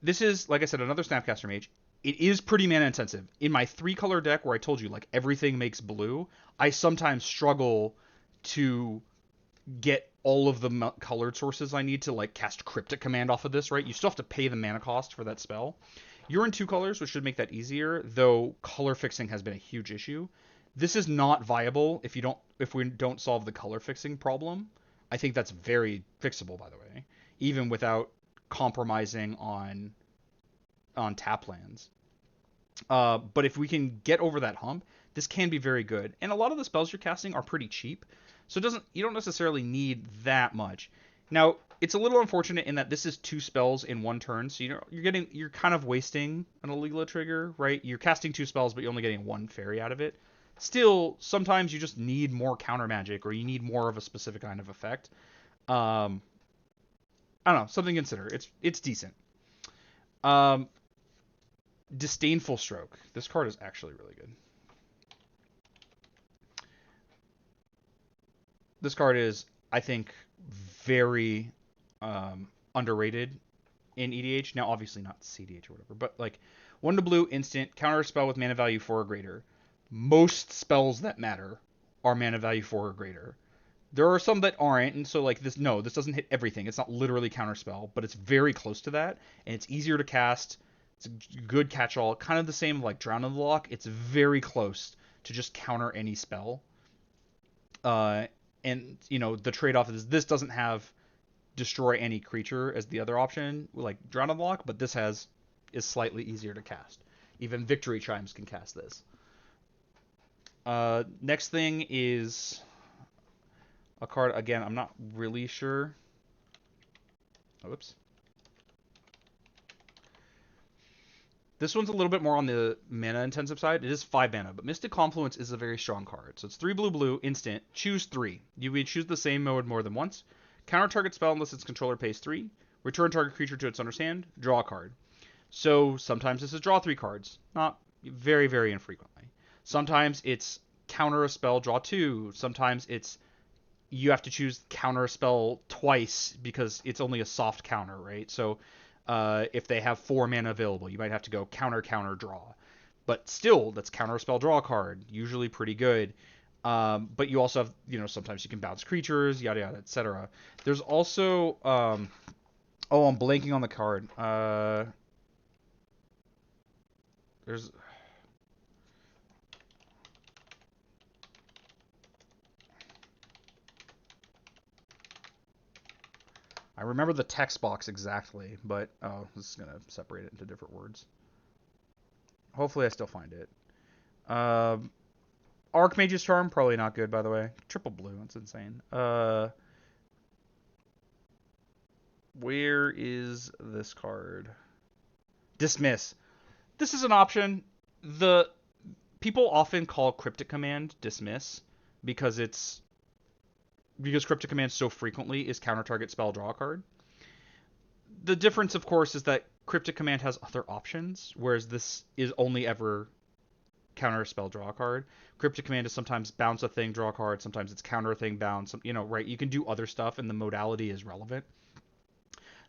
This is, like I said, another Snapcaster Mage. It is pretty mana intensive. In my 3-color deck where I told you like everything makes blue, I sometimes struggle to get all of the colored sources I need to like cast Cryptic Command off of this, right? You still have to pay the mana cost for that spell. You're in 2 colors, which should make that easier, though color fixing has been a huge issue. This is not viable if we don't solve the color fixing problem. I think that's very fixable, by the way, even without compromising on tap lands. But if we can get over that hump, this can be very good. And a lot of the spells you're casting are pretty cheap, so you don't necessarily need that much. Now, it's a little unfortunate in that this is 2 spells in 1 turn, so you're kind of wasting an Alela trigger, right? You're casting 2 spells, but you're only getting 1 fairy out of it. Still, sometimes you just need more counter magic, or you need more of a specific kind of effect. Um, I don't know, something to consider. It's decent. Um, Disdainful Stroke. This card is actually really good. This card is, I think, very underrated in EDH. Now, obviously not CDH or whatever, but like 1 to blue, instant, counter a spell with mana value 4 or greater. Most spells that matter are mana value 4 or greater. There are some that aren't, and so like this, no, this doesn't hit everything. It's not literally counterspell, but it's very close to that, and it's easier to cast. It's a good catch-all, kind of the same like Drown in the Lock. It's very close to just counter any spell. Uh, and the trade-off is this doesn't have destroy any creature as the other option, like Drown in the Lock, but this is slightly easier to cast. Even Victory Chimes can cast this. Next thing is a card, again, I'm not really sure. Oops. This one's a little bit more on the mana intensive side. It is 5 mana, but Mystic Confluence is a very strong card. So it's 3 blue blue, instant, choose 3. You may choose the same mode more than once. Counter target spell unless its controller pays 3. Return target creature to its owner's hand. Draw a card. So sometimes this is draw 3 cards. Not very, very infrequently. Sometimes it's counter a spell, draw 2. Sometimes it's you have to choose counter a spell twice because it's only a soft counter, right? So if they have 4 mana available, you might have to go counter, counter, draw. But still, that's counter a spell, draw a card. Usually pretty good. But you also have, sometimes you can bounce creatures, yada yada, etc. There's also, I'm blanking on the card. There's I remember the text box exactly, but this is gonna separate it into different words. Hopefully, I still find it. Archmage's Charm, probably not good, by the way. Triple blue, that's insane. Where is this card? Dismiss. This is an option. The people often call Cryptic Command Dismiss because Cryptic Command so frequently is counter target spell draw card. The difference, of course, is that Cryptic Command has other options, whereas this is only ever counter spell draw card. Cryptic Command is sometimes bounce a thing, draw a card. Sometimes it's counter a thing, bounce. Right? You can do other stuff, and the modality is relevant.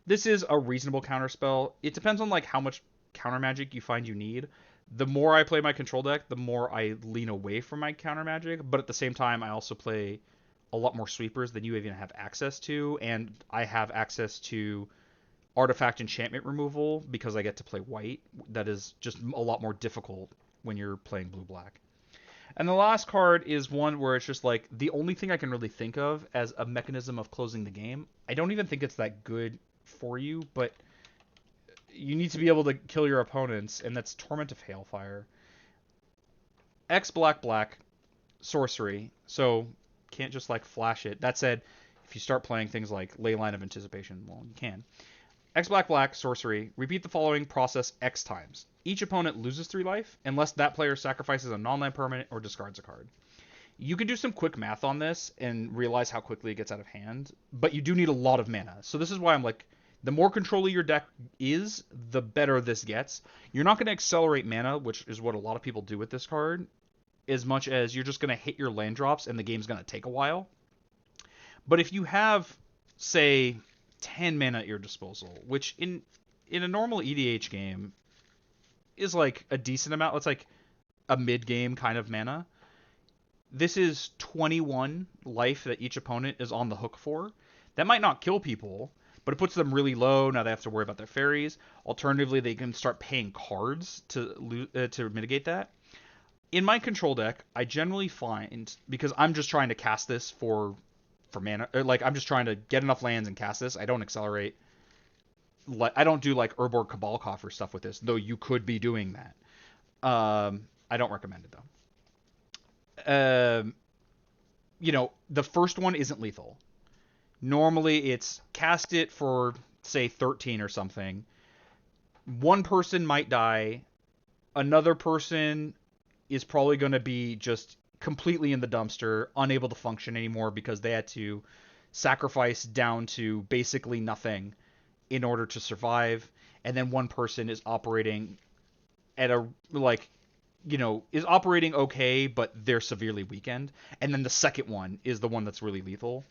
This is a reasonable counter spell. It depends on like how much counter magic you find you need. The more I play my control deck, the more I lean away from my counter magic. But at the same time, I also play a lot more sweepers than you even have access to, and I have access to artifact enchantment removal because I get to play white. That is just a lot more difficult when you're playing blue-black. And the last card is one where it's just like the only thing I can really think of as a mechanism of closing the game. I don't even think it's that good for you, but you need to be able to kill your opponents, and that's Torment of Hailfire. X black black sorcery, so can't just like flash it. That said, if you start playing things like Leyline of Anticipation, well, you can. X black black sorcery. Repeat the following process X times. Each opponent loses 3 life unless that player sacrifices a non-land permanent or discards a card. You can do some quick math on this and realize how quickly it gets out of hand, but you do need a lot of mana. So this is why I'm like, the more control your deck is, the better this gets. You're not going to accelerate mana, which is what a lot of people do with this card, as much as you're just going to hit your land drops and the game's going to take a while. But if you have, say, 10 mana at your disposal, which in a normal EDH game is like a decent amount, it's like a mid-game kind of mana. This is 21 life that each opponent is on the hook for. That might not kill people, but it puts them really low. Now they have to worry about their fairies. Alternatively, they can start paying cards to mitigate that. In my control deck, I generally find, because I'm just trying to cast this for mana, like I'm just trying to get enough lands and cast this. I don't accelerate. I don't do like Urborg Cabalcoff or stuff with this, though you could be doing that. I don't recommend it though. The first one isn't lethal. Normally, it's cast it for, say, 13 or something. One person might die. Another person is probably going to be just completely in the dumpster, unable to function anymore because they had to sacrifice down to basically nothing in order to survive. And then one person is operating at a like is operating okay, but they're severely weakened. And then the second one is the one that's really lethal.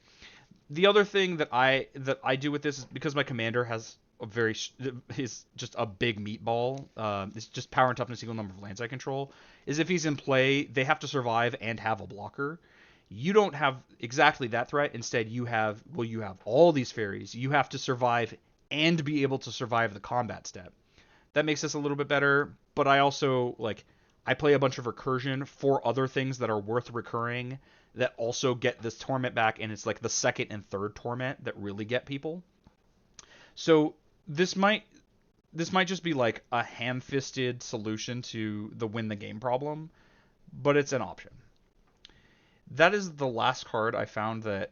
The other thing that I do with this is because my commander has a very is just a big meatball. It's just power and toughness equal number of lands I control. Is if he's in play, they have to survive and have a blocker. You don't have exactly that threat. Instead, you have all these fairies. You have to survive and be able to survive the combat step. That makes this a little bit better. But I also I play a bunch of recursion for other things that are worth recurring that also get this torment back, and it's like the second and third torment that really get people. So this might this might just be like a ham-fisted solution to the win the game problem, but it's an option. That is the last card I found uh,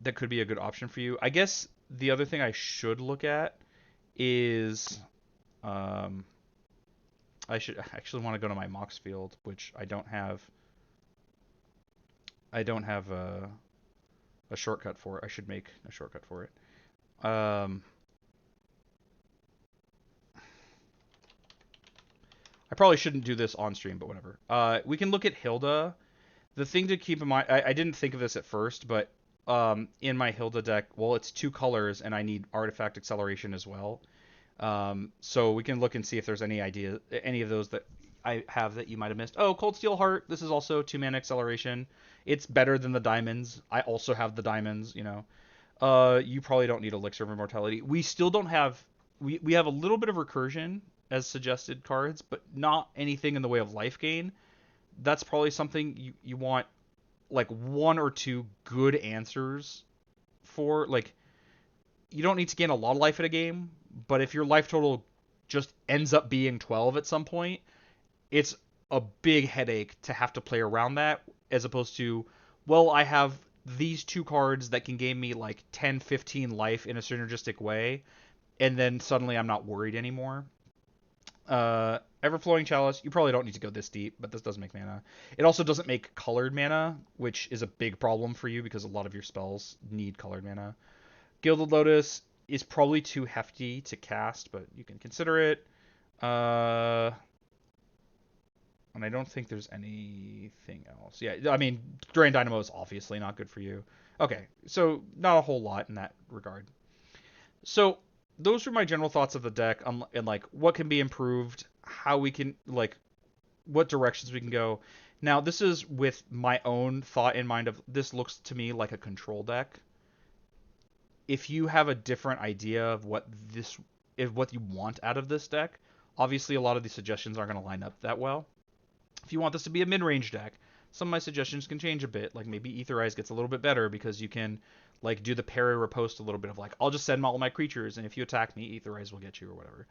that could be a good option for you. I guess the other thing I should look at is um, I should actually want to go to my Mox field, which I don't have. I don't have a shortcut for it. I should make a shortcut for it. I probably shouldn't do this on stream, but whatever. We can look at Hilda. The thing to keep in mind, I didn't think of this at first, but in my Hilda deck, well, it's two colors, and I need artifact acceleration as well. So we can look and see if there's any of those that I have that you might have missed. Oh, Cold Steel Heart. This is also 2-mana acceleration. It's better than the diamonds. I also have the diamonds. You probably don't need Elixir of Immortality. We still don't have. We have a little bit of recursion as suggested cards, but not anything in the way of life gain. That's probably something you want like one or two good answers for. Like you don't need to gain a lot of life in a game, but if your life total just ends up being 12 at some point, it's a big headache to have to play around that as opposed to, well, I have these two cards that can gain me like 10, 15 life in a synergistic way, and then suddenly I'm not worried anymore. Everflowing Chalice, you probably don't need to go this deep, but this does make mana. It also doesn't make colored mana, which is a big problem for you because a lot of your spells need colored mana. Gilded Lotus is probably too hefty to cast, but you can consider it. And I don't think there's anything else. Yeah, I mean, Drain Dynamo is obviously not good for you. Okay, so not a whole lot in that regard. So those are my general thoughts of the deck and like what can be improved, how we can like what directions we can go. Now this is with my own thought in mind of this looks to me like a control deck. If you have a different idea of what you want out of this deck, obviously a lot of these suggestions aren't going to line up that well. If you want this to be a mid-range deck, some of my suggestions can change a bit. Like maybe Aetherize gets a little bit better because you can like do the parry riposte a little bit of like I'll just send all my creatures and if you attack me, Aetherize will get you or whatever.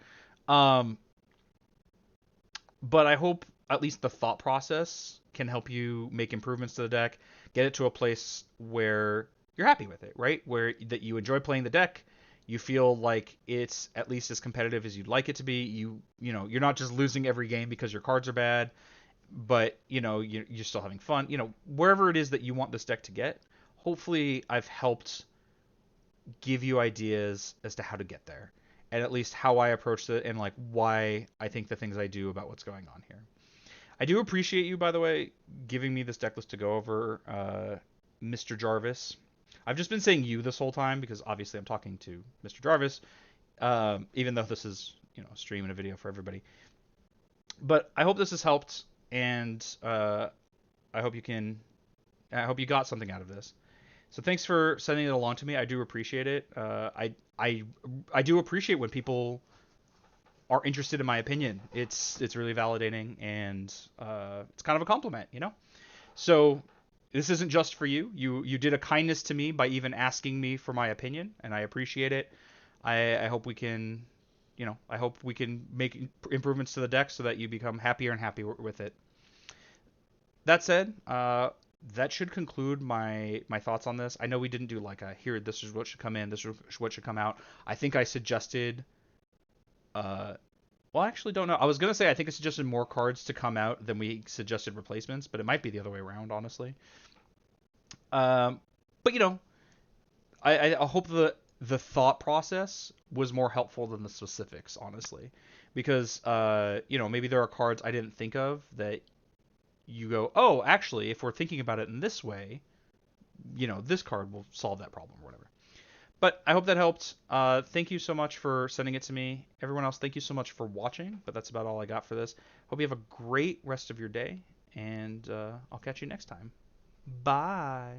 But I hope at least the thought process can help you make improvements to the deck, get it to a place where you're happy with it, right? Where that you enjoy playing the deck, you feel like it's at least as competitive as you'd like it to be. You're not just losing every game because your cards are bad, but you're still having fun. Wherever it is that you want this deck to get, hopefully I've helped give you ideas as to how to get there, and at least how I approached it and like why I think the things I do about what's going on here. I do appreciate you, by the way, giving me this deck list to go over, Mr. Jarvis. I've just been saying you this whole time because obviously I'm talking to Mr. Jarvis, even though this is a stream and a video for everybody. But I hope this has helped, and I hope you got something out of this. So thanks for sending it along to me. I do appreciate it. I do appreciate when people are interested in my opinion. It's really validating, and it's kind of a compliment, So this isn't just for you. You did a kindness to me by even asking me for my opinion, and I appreciate it. I hope we can, I hope we can make improvements to the deck so that you become happier and happier with it. That said, that should conclude my thoughts on this. I know we didn't do like a here. This is what should come in. This is what should come out. I think I suggested Well, I actually don't know. I was gonna say I think it suggested more cards to come out than we suggested replacements, but it might be the other way around, honestly. Um, but I hope the thought process was more helpful than the specifics, honestly, because maybe there are cards I didn't think of that you go, oh, actually, if we're thinking about it in this way, this card will solve that problem or whatever. But I hope that helped. Thank you so much for sending it to me. Everyone else, thank you so much for watching. But that's about all I got for this. Hope you have a great rest of your day, and I'll catch you next time. Bye.